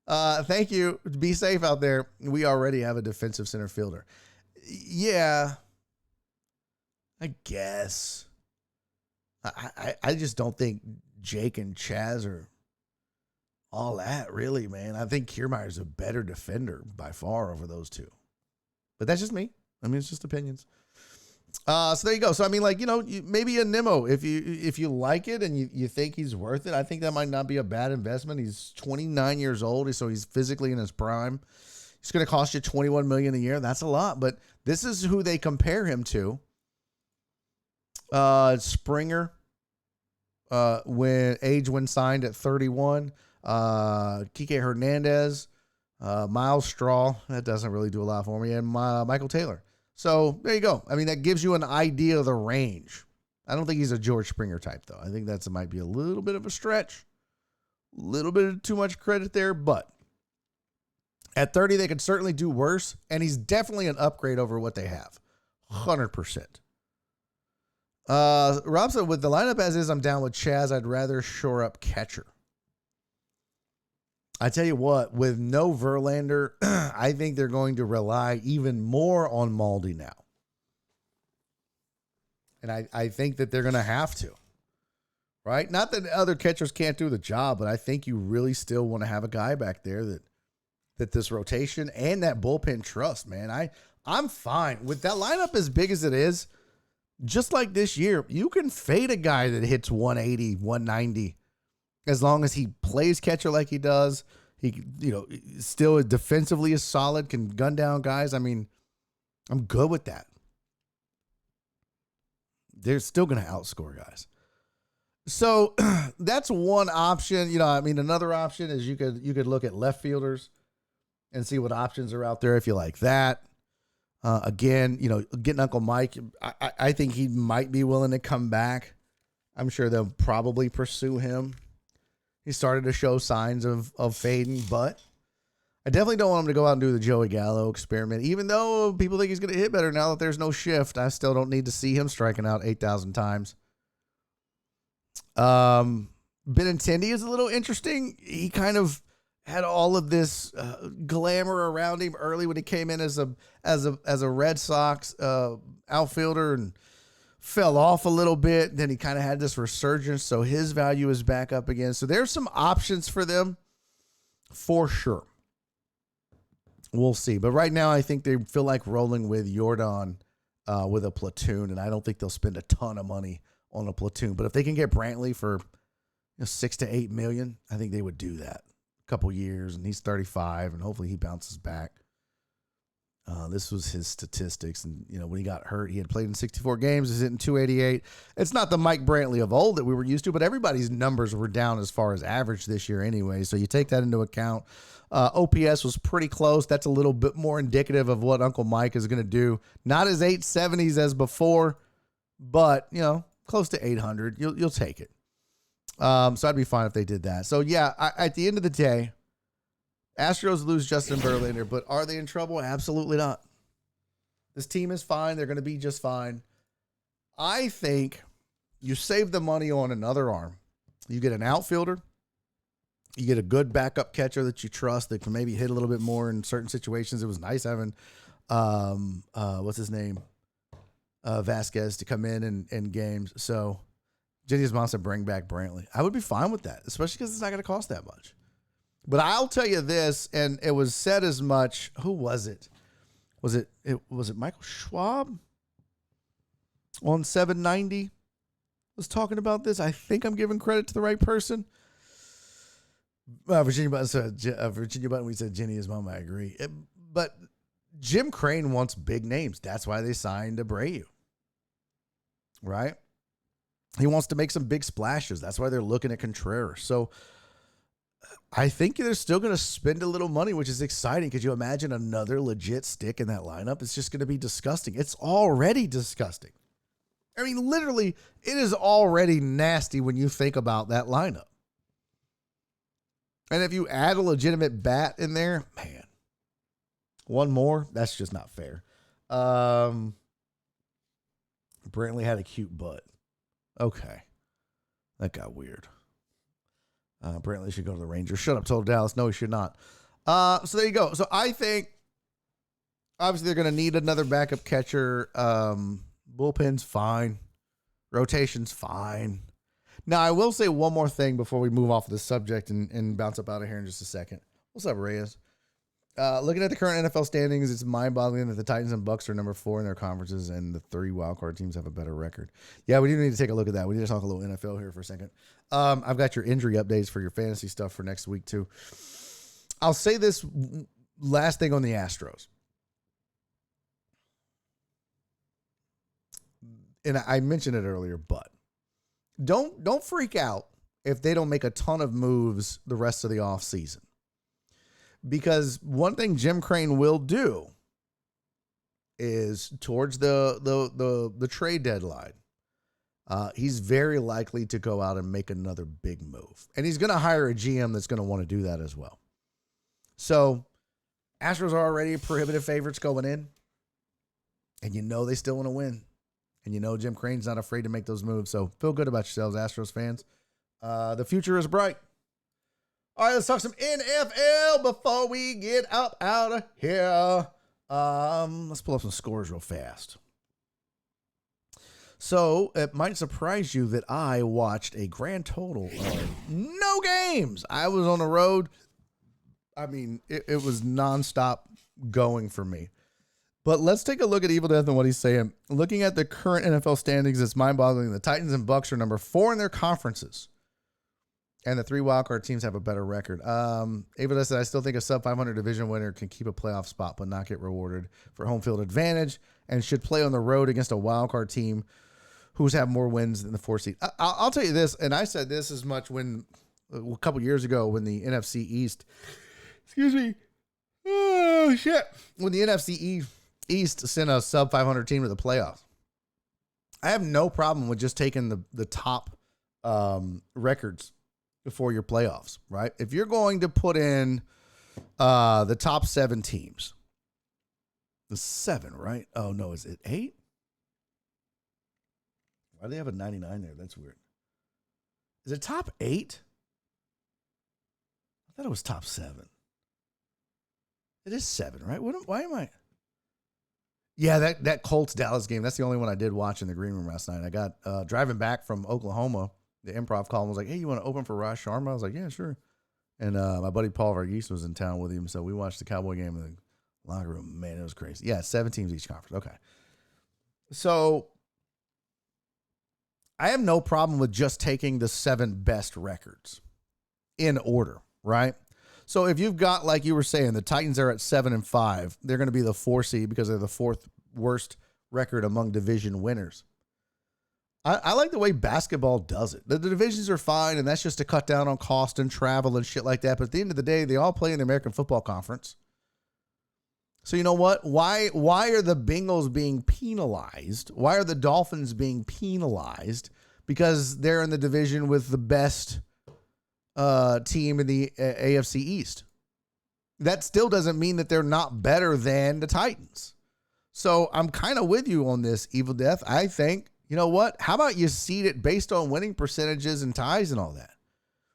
Thank you. Be safe out there. We already have a defensive center fielder. Yeah, I guess. I just don't think Jake and Chaz are all that, really, man. I think Kiermaier's a better defender by far over those two. But that's just me. I mean, it's just opinions. So there you go. So, I mean, like, maybe a Nimmo, if you like it and you think he's worth it, I think that might not be a bad investment. He's 29 years old, so he's physically in his prime. He's going to cost you $21 million a year. That's a lot, but this is who they compare him to. Springer, when signed at 31. Kike Hernandez, Miles Straw. That doesn't really do a lot for me. And Michael Taylor. So there you go. I mean, that gives you an idea of the range. I don't think he's a George Springer type, though. I think that might be a little bit of a stretch. A little bit of too much credit there, but at 30, they could certainly do worse, and he's definitely an upgrade over what they have. 100%. Rob said, with the lineup as is, I'm down with Chaz. I'd rather shore up catcher. I tell you what, with no Verlander, I think they're going to rely even more on Maldi now. And I think that they're going to have to. Right? Not that other catchers can't do the job, but I think you really still want to have a guy back there that this rotation and that bullpen trust, man. I'm fine. With that lineup as big as it is, just like this year, you can fade a guy that hits 180, 190. As long as he plays catcher like he does, he, still defensively is solid, can gun down guys. I mean, I'm good with that. They're still going to outscore guys. So that's one option. Another option is you could look at left fielders and see what options are out there if you like that. Again, getting Uncle Mike, I think he might be willing to come back. I'm sure they'll probably pursue him. He started to show signs of fading, but I definitely don't want him to go out and do the Joey Gallo experiment. Even though people think he's going to hit better now that there's no shift, I still don't need to see him striking out 8,000 times. Benintendi is a little interesting. He kind of had all of this glamour around him early when he came in as a Red Sox outfielder and fell off a little bit. Then he kind of had this resurgence, so his value is back up again. So there's some options for them for sure. We'll see. But right now, I think they feel like rolling with Jordan with a platoon, and I don't think they'll spend a ton of money on a platoon. But if they can get Brantley for 6 to 8 million, I think they would do that. A couple years, and he's 35, and hopefully he bounces back. This was his statistics, and when he got hurt, he had played in 64 games, he's hitting 288. It's not the Mike Brantley of old that we were used to, but everybody's numbers were down as far as average this year anyway, so you take that into account. OPS was pretty close. That's a little bit more indicative of what Uncle Mike is going to do. Not as 870s as before, but close to 800. You'll take it. So I'd be fine if they did that. So yeah, at the end of the day, Astros lose Justin Verlander, but are they in trouble? Absolutely not. This team is fine. They're going to be just fine. I think you save the money on another arm. You get an outfielder. You get a good backup catcher that you trust that can maybe hit a little bit more in certain situations. It was nice having, what's his name? Vasquez to come in games. So Jenny's mom said bring back Brantley. I would be fine with that, especially because it's not going to cost that much. But I'll tell you this, and it was said as much. Who was it? Was it Michael Schwab on 790 was talking about this? I think I'm giving credit to the right person. Virginia Button said, we said Jenny is mom. I agree. But Jim Crane wants big names. That's why they signed Abreu. Right? He wants to make some big splashes. That's why they're looking at Contreras. So I think they're still going to spend a little money, which is exciting. Could you imagine another legit stick in that lineup? It's just going to be disgusting. It's already disgusting. I mean, literally, it is already nasty when you think about that lineup. And if you add a legitimate bat in there, man, one more, that's just not fair. Brantley had a cute butt. Okay. That got weird. Brantley should go to the Rangers. Shut up, told Dallas. No, he should not. So there you go. So I think Obviously, they're going to need another backup catcher. Bullpen's fine. Rotation's fine. Now, I will say one more thing before we move off of this subject and bounce up out of here in just a second. What's up, Reyes? Looking at the current NFL standings, it's mind-boggling that the Titans and Bucks are number 4 in their conferences, and the 3 wildcard teams have a better record. Yeah, we do need to take a look at that. We need to talk a little NFL here for a second. I've got your injury updates for your fantasy stuff for next week, too. I'll say this last thing on the Astros. And I mentioned it earlier, but don't freak out if they don't make a ton of moves the rest of the offseason. Because one thing Jim Crane will do is towards the trade deadline, he's very likely to go out and make another big move. And he's going to hire a GM that's going to want to do that as well. So Astros are already prohibitive favorites going in. And you know they still want to win. And you know Jim Crane's not afraid to make those moves. So feel good about yourselves, Astros fans. The future is bright. All right, let's talk some NFL before we get up out of here. Let's pull up some scores real fast. So it might surprise you that I watched a grand total of no games. I was on the road. I mean, it was nonstop going for me. But let's take a look at Evil Death and what he's saying. Looking at the current NFL standings, it's mind-boggling. The Titans and Bucks are number 4 in their conferences. And the 3 wildcard teams have a better record. Evil Death said, I still think a sub-500 division winner can keep a playoff spot but not get rewarded for home field advantage and should play on the road against a wildcard team who's had more wins than the 4 seed. I'll tell you this, and I said this as much when a couple years ago when the NFC East, oh, shit, when the NFC East sent a sub-500 team to the playoffs. I have no problem with just taking the top records before your playoffs, right? If you're going to put in the top 7 teams, the 7, right? Oh, no, is it 8? Why do they have a 99 there? That's weird. Is it top 8? I thought it was top 7. It is 7, right? Why am I? Yeah, that Colts-Dallas game, that's the only one I did watch in the green room last night. I got driving back from Oklahoma. The improv call was like, hey, you want to open for Raj Sharma? I was like, yeah, sure. And my buddy Paul Varghese was in town with him, so we watched the Cowboy game in the locker room. Man, it was crazy. Yeah, 7 teams each conference. Okay. So I have no problem with just taking the 7 best records in order, right? So if you've got, like you were saying, the Titans are at 7-5, they're going to be the 4 seed because they're the 4th worst record among division winners. I like the way basketball does it. The divisions are fine, and that's just to cut down on cost and travel and shit like that. But at the end of the day, they all play in the American Football Conference. So you know what? Why are the Bengals being penalized? Why are the Dolphins being penalized? Because they're in the division with the best team in the AFC East. That still doesn't mean that they're not better than the Titans. So I'm kind of with you on this, Evil Death. I think, you know what? How about you seed it based on winning percentages and ties and all that?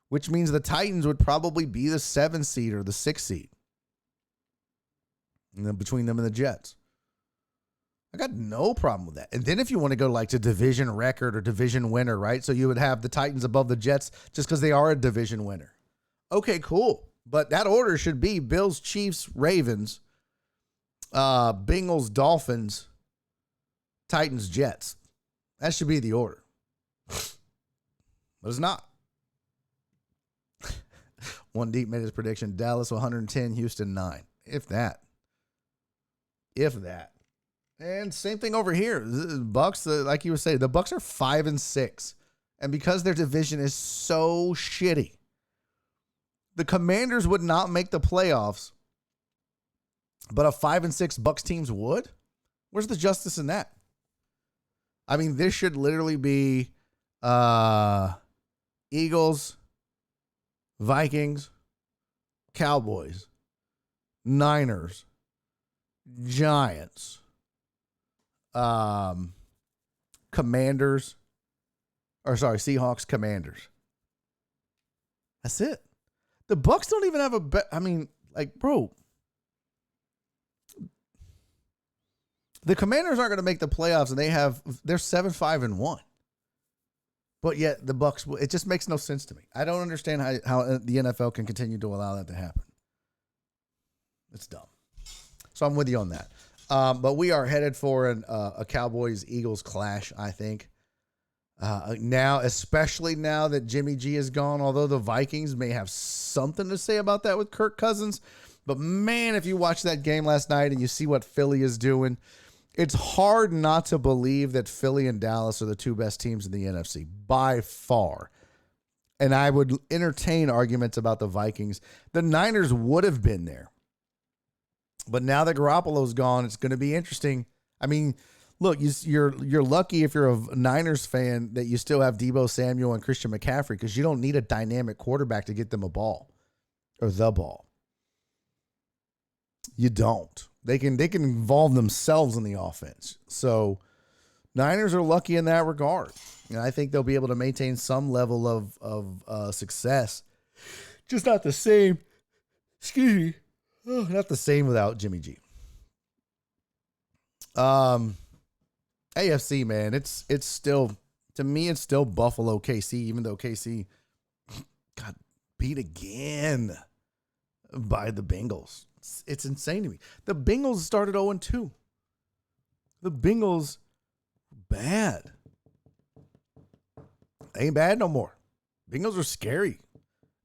Which means the Titans would probably be the 7 seed or the 6 seed. And then between them and the Jets. I got no problem with that. And then if you want to go like to division record or division winner, right? So you would have the Titans above the Jets just because they are a division winner. Okay, cool. But that order should be Bills, Chiefs, Ravens, Bengals, Dolphins, Titans, Jets. That should be the order. But it's not. One Deep made his prediction. Dallas 110, Houston 9. If that. And same thing over here. The Bucks, like you were saying, the Bucks are 5-6. And because their division is so shitty, the Commanders would not make the playoffs, but a 5-6 Bucks teams would? Where's the justice in that? I mean, this should literally be Eagles, Vikings, Cowboys, Niners, Giants, Seahawks, Commanders. That's it. The Bucks don't even have bro. The Commanders aren't going to make the playoffs, and they're 7-5-1. But yet the Bucks, it just makes no sense to me. I don't understand how the NFL can continue to allow that to happen. It's dumb. So I'm with you on that. But we are headed for a Cowboys-Eagles clash, I think. Now, especially now that Jimmy G is gone, although the Vikings may have something to say about that with Kirk Cousins. But man, if you watch that game last night and you see what Philly is doing, it's hard not to believe that Philly and Dallas are the two best teams in the NFC by far. And I would entertain arguments about the Vikings. The Niners would have been there. But now that Garoppolo's gone, it's going to be interesting. I mean, look, you're lucky if you're a Niners fan that you still have Deebo Samuel and Christian McCaffrey, because you don't need a dynamic quarterback to get them a ball or the ball. You don't. They can involve themselves in the offense. So Niners are lucky in that regard. And I think they'll be able to maintain some level of success. Just not the same. Excuse me. Not the same without Jimmy G. AFC, man, it's still, to me, it's still Buffalo KC, even though KC got beat again by the Bengals. It's insane to me. The Bengals started 0-2. The Bengals, bad. They ain't bad no more. Bengals are scary.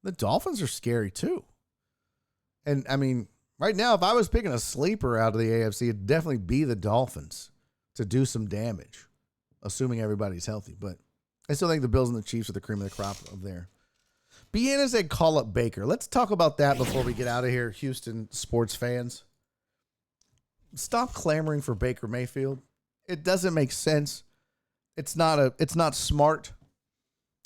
The Dolphins are scary too. And I mean, right now, if I was picking a sleeper out of the AFC, it'd definitely be the Dolphins to do some damage, assuming everybody's healthy. But I still think the Bills and the Chiefs are the cream of the crop of there. Deanna said, call up Baker. Let's talk about that before we get out of here, Houston sports fans. Stop clamoring for Baker Mayfield. It doesn't make sense. It's not smart.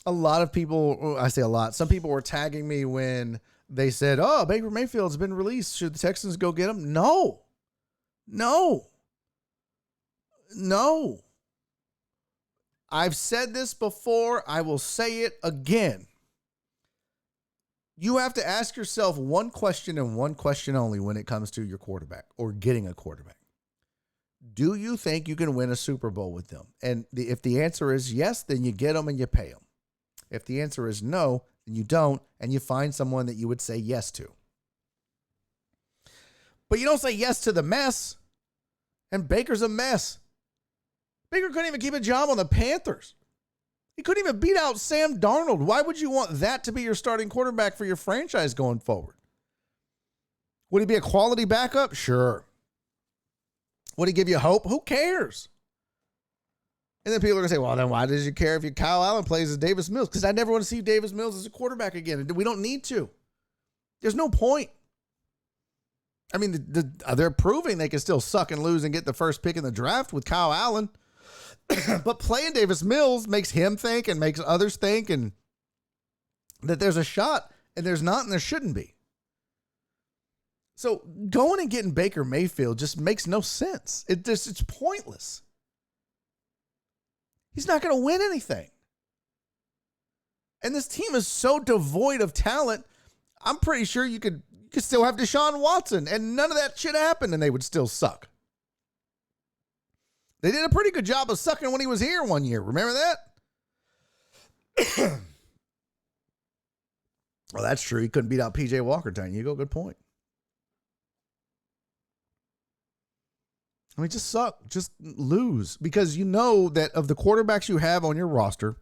A lot of people, I say a lot, some people were tagging me when they said, oh, Baker Mayfield's been released. Should the Texans go get him? No. I've said this before. I will say it again. You have to ask yourself one question and one question only when it comes to your quarterback or getting a quarterback. Do you think you can win a Super Bowl with them? And if the answer is yes, then you get them and you pay them. If the answer is no, then you don't, and you find someone that you would say yes to. But you don't say yes to the mess, and Baker's a mess. Baker couldn't even keep a job on the Panthers. He couldn't even beat out Sam Darnold. Why would you want that to be your starting quarterback for your franchise going forward? Would he be a quality backup? Sure. Would he give you hope? Who cares? And then people are going to say, well, then why does you care if Kyle Allen plays as Davis Mills? Because I never want to see Davis Mills as a quarterback again. We don't need to. There's no point. I mean, they're proving they can still suck and lose and get the first pick in the draft with Kyle Allen. But playing Davis Mills makes him think and makes others think and that there's a shot, and there's not, and there shouldn't be. So going and getting Baker Mayfield just makes no sense. It's pointless. He's not going to win anything. And this team is so devoid of talent. I'm pretty sure you could still have Deshaun Watson, and none of that shit happened, and they would still suck. They did a pretty good job of sucking when he was here one year. Remember that? Well, that's true. He couldn't beat out P.J. Walker. Down you go. Good point. I mean, just suck. Just lose. Because you know that of the quarterbacks you have on your roster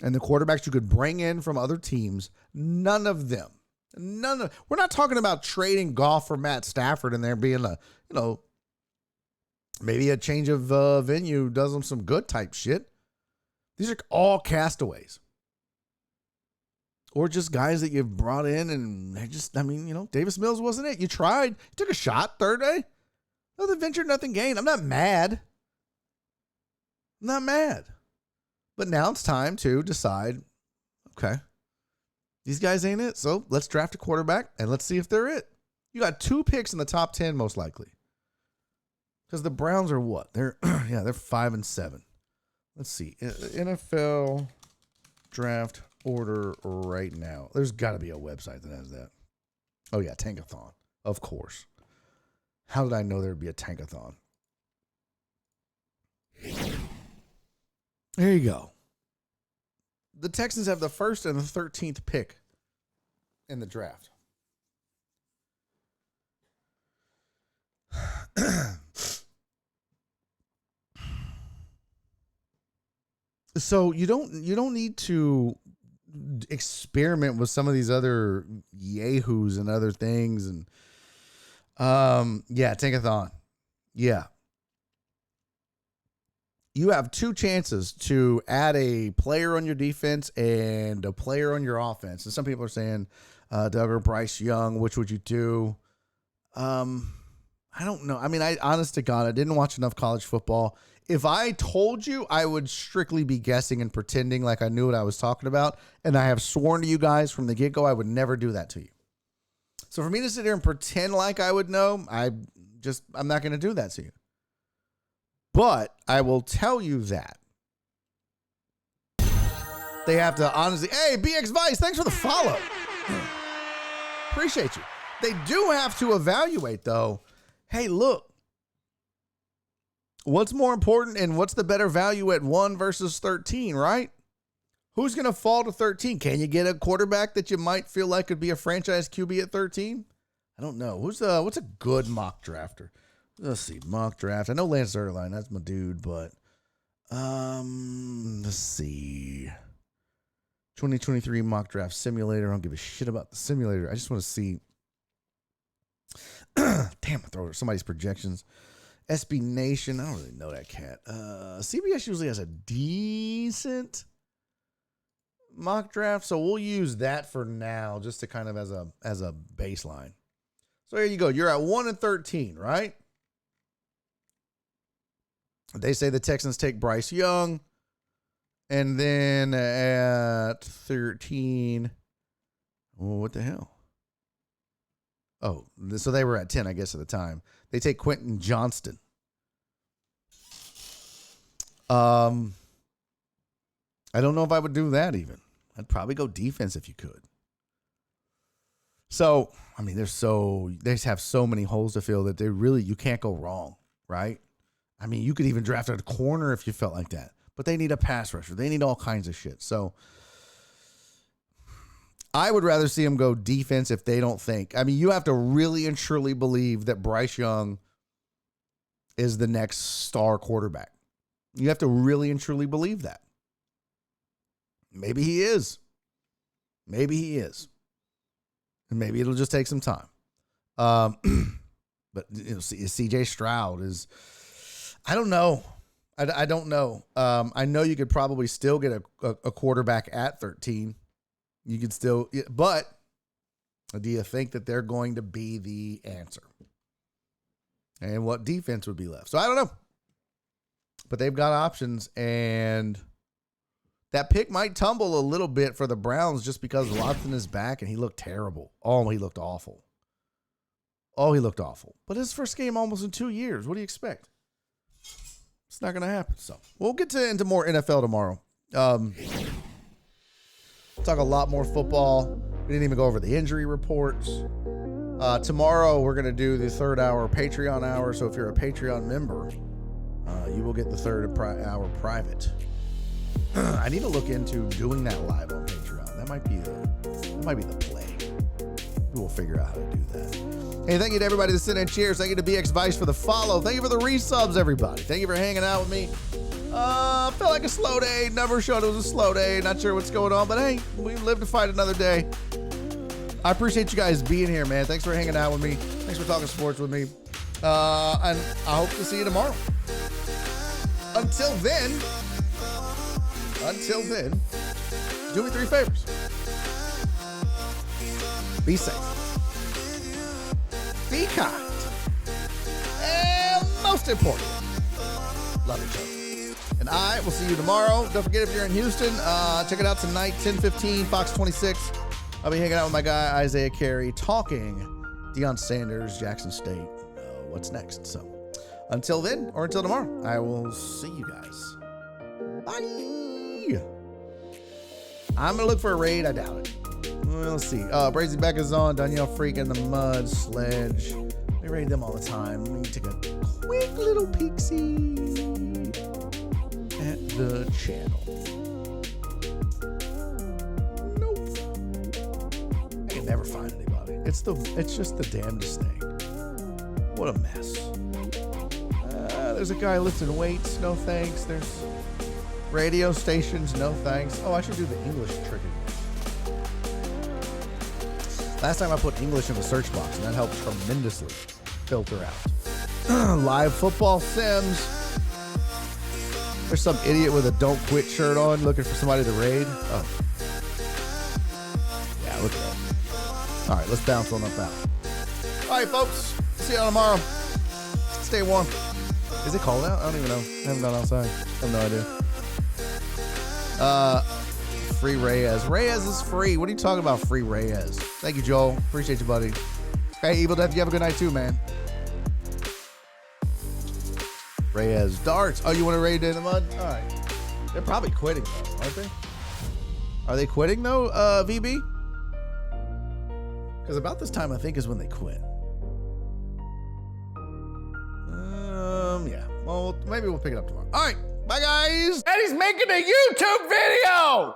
and the quarterbacks you could bring in from other teams, none of them. We're not talking about trading Goff for Matt Stafford and there being maybe a change of venue does them some good type shit. These are all castaways. Or just guys that you've brought in and they just, Davis Mills wasn't it. You tried. You took a shot third day. Nothing ventured, nothing gained. I'm not mad. But now it's time to decide, okay, these guys ain't it. So let's draft a quarterback and let's see if they're it. You got 2 picks in the top 10 most likely. Because the Browns are what? They're 5-7. Let's see. NFL draft order right now. There's got to be a website that has that. Oh, yeah, Tankathon. Of course. How did I know there would be a Tankathon? There you go. The Texans have the 1st and the 13th pick in the draft. So you don't need to experiment with some of these other yahoos and other things. And Tankathon. Yeah. You have 2 chances to add a player on your defense and a player on your offense. And some people are saying Doug or Bryce Young, which would you do? I don't know. I mean, honest to God, I didn't watch enough college football. If I told you, I would strictly be guessing and pretending like I knew what I was talking about. And I have sworn to you guys from the get-go, I would never do that to you. So for me to sit here and pretend like I would know, I'm not going to do that to you. But I will tell you that they have to honestly, hey, BX Vice, thanks for the follow. Appreciate you. They do have to evaluate, though. Hey, look, what's more important and what's the better value at 1 versus 13, right? Who's going to fall to 13? Can you get a quarterback that you might feel like could be a franchise QB at 13? I don't know. What's a good mock drafter? Let's see, mock draft. I know Lance Zierlein, that's my dude, but let's see. 2023 mock draft simulator. I don't give a shit about the simulator. I just want to see. Damn, I throw somebody's projections. SB Nation. I don't really know that cat. CBS usually has a decent mock draft, so we'll use that for now, just to kind of as a baseline. So there you go. You're at 1 and 13, right? They say the Texans take Bryce Young. And then at 13, what the hell? Oh, so they were at 10, I guess, at the time. They take Quentin Johnston. I don't know if I would do that even. I'd probably go defense if you could. So, I mean, they just have so many holes to fill that you can't go wrong, right? I mean, you could even draft a corner if you felt like that. But they need a pass rusher. They need all kinds of shit. So I would rather see them go defense if they don't think. I mean, you have to really and truly believe that Bryce Young is the next star quarterback. You have to really and truly believe that. Maybe he is. Maybe he is. And maybe it'll just take some time. But CJ Stroud is... I don't know. I don't know. I know you could probably still get a quarterback at 13. You could still, but do you think that they're going to be the answer? And what defense would be left? So I don't know. But they've got options, and that pick might tumble a little bit for the Browns just because Watson is back and he looked terrible. Oh, he looked awful. But his first game almost in 2 years. What do you expect? It's not going to happen. So we'll get into more NFL tomorrow. Talk a lot more football. We didn't even go over the injury reports. Tomorrow we're going to do the 3rd hour Patreon hour. So if you're a Patreon member, you will get the 3rd hour private. I need to look into doing that live on Patreon. That might be the play. We'll figure out how to do that. Hey, thank you to everybody that sent in cheers. Thank you to BX Vice for the follow. Thank you for the resubs, everybody. Thank you for hanging out with me. Felt like a slow day. Never showed it was a slow day. Not sure what's going on, but hey, we live to fight another day. I appreciate you guys being here, man. Thanks for hanging out with me. Thanks for talking sports with me. And I hope to see you tomorrow. Until then, do me 3 favors. Be safe. Be kind. And most important, love each other. And I will see you tomorrow. Don't forget, if you're in Houston, check it out tonight, 10:15, Fox 26. I'll be hanging out with my guy, Isaiah Carey, talking Deon Sanders, Jackson State. What's next? So until then, or until tomorrow, I will see you guys. Bye. I'm going to look for a raid. I doubt it. Well, let's see. Brazy Beck is on. Danielle Freak in the Mud. Sledge. We raid them all the time. Let me take a quick little peek-see. at the channel. Nope. I can never find anybody. It's just the damnedest thing. What a mess. There's a guy lifting weights. No thanks. There's radio stations. No thanks. Oh, I should do the English trick again. Last time I put English in the search box, and that helped tremendously filter out. Live football sims. There's some idiot with a don't quit shirt on looking for somebody to raid. Oh. Yeah, look at that. All right, let's bounce on up out. All right, folks. See y'all tomorrow. Stay warm. Is it cold out? I don't even know. I haven't gone outside. I have no idea. Free Reyes. Reyes is free. What are you talking about, free Reyes? Thank you, Joel. Appreciate you, buddy. Hey, Evil Death, you have a good night too, man. Reyes. Darts. Oh, you want to raid in the mud? All right. They're probably quitting, though, aren't they? Are they quitting, though, VB? Because about this time, I think, is when they quit. Yeah. Well, maybe we'll pick it up tomorrow. All right. Bye, guys. And he's making a YouTube video!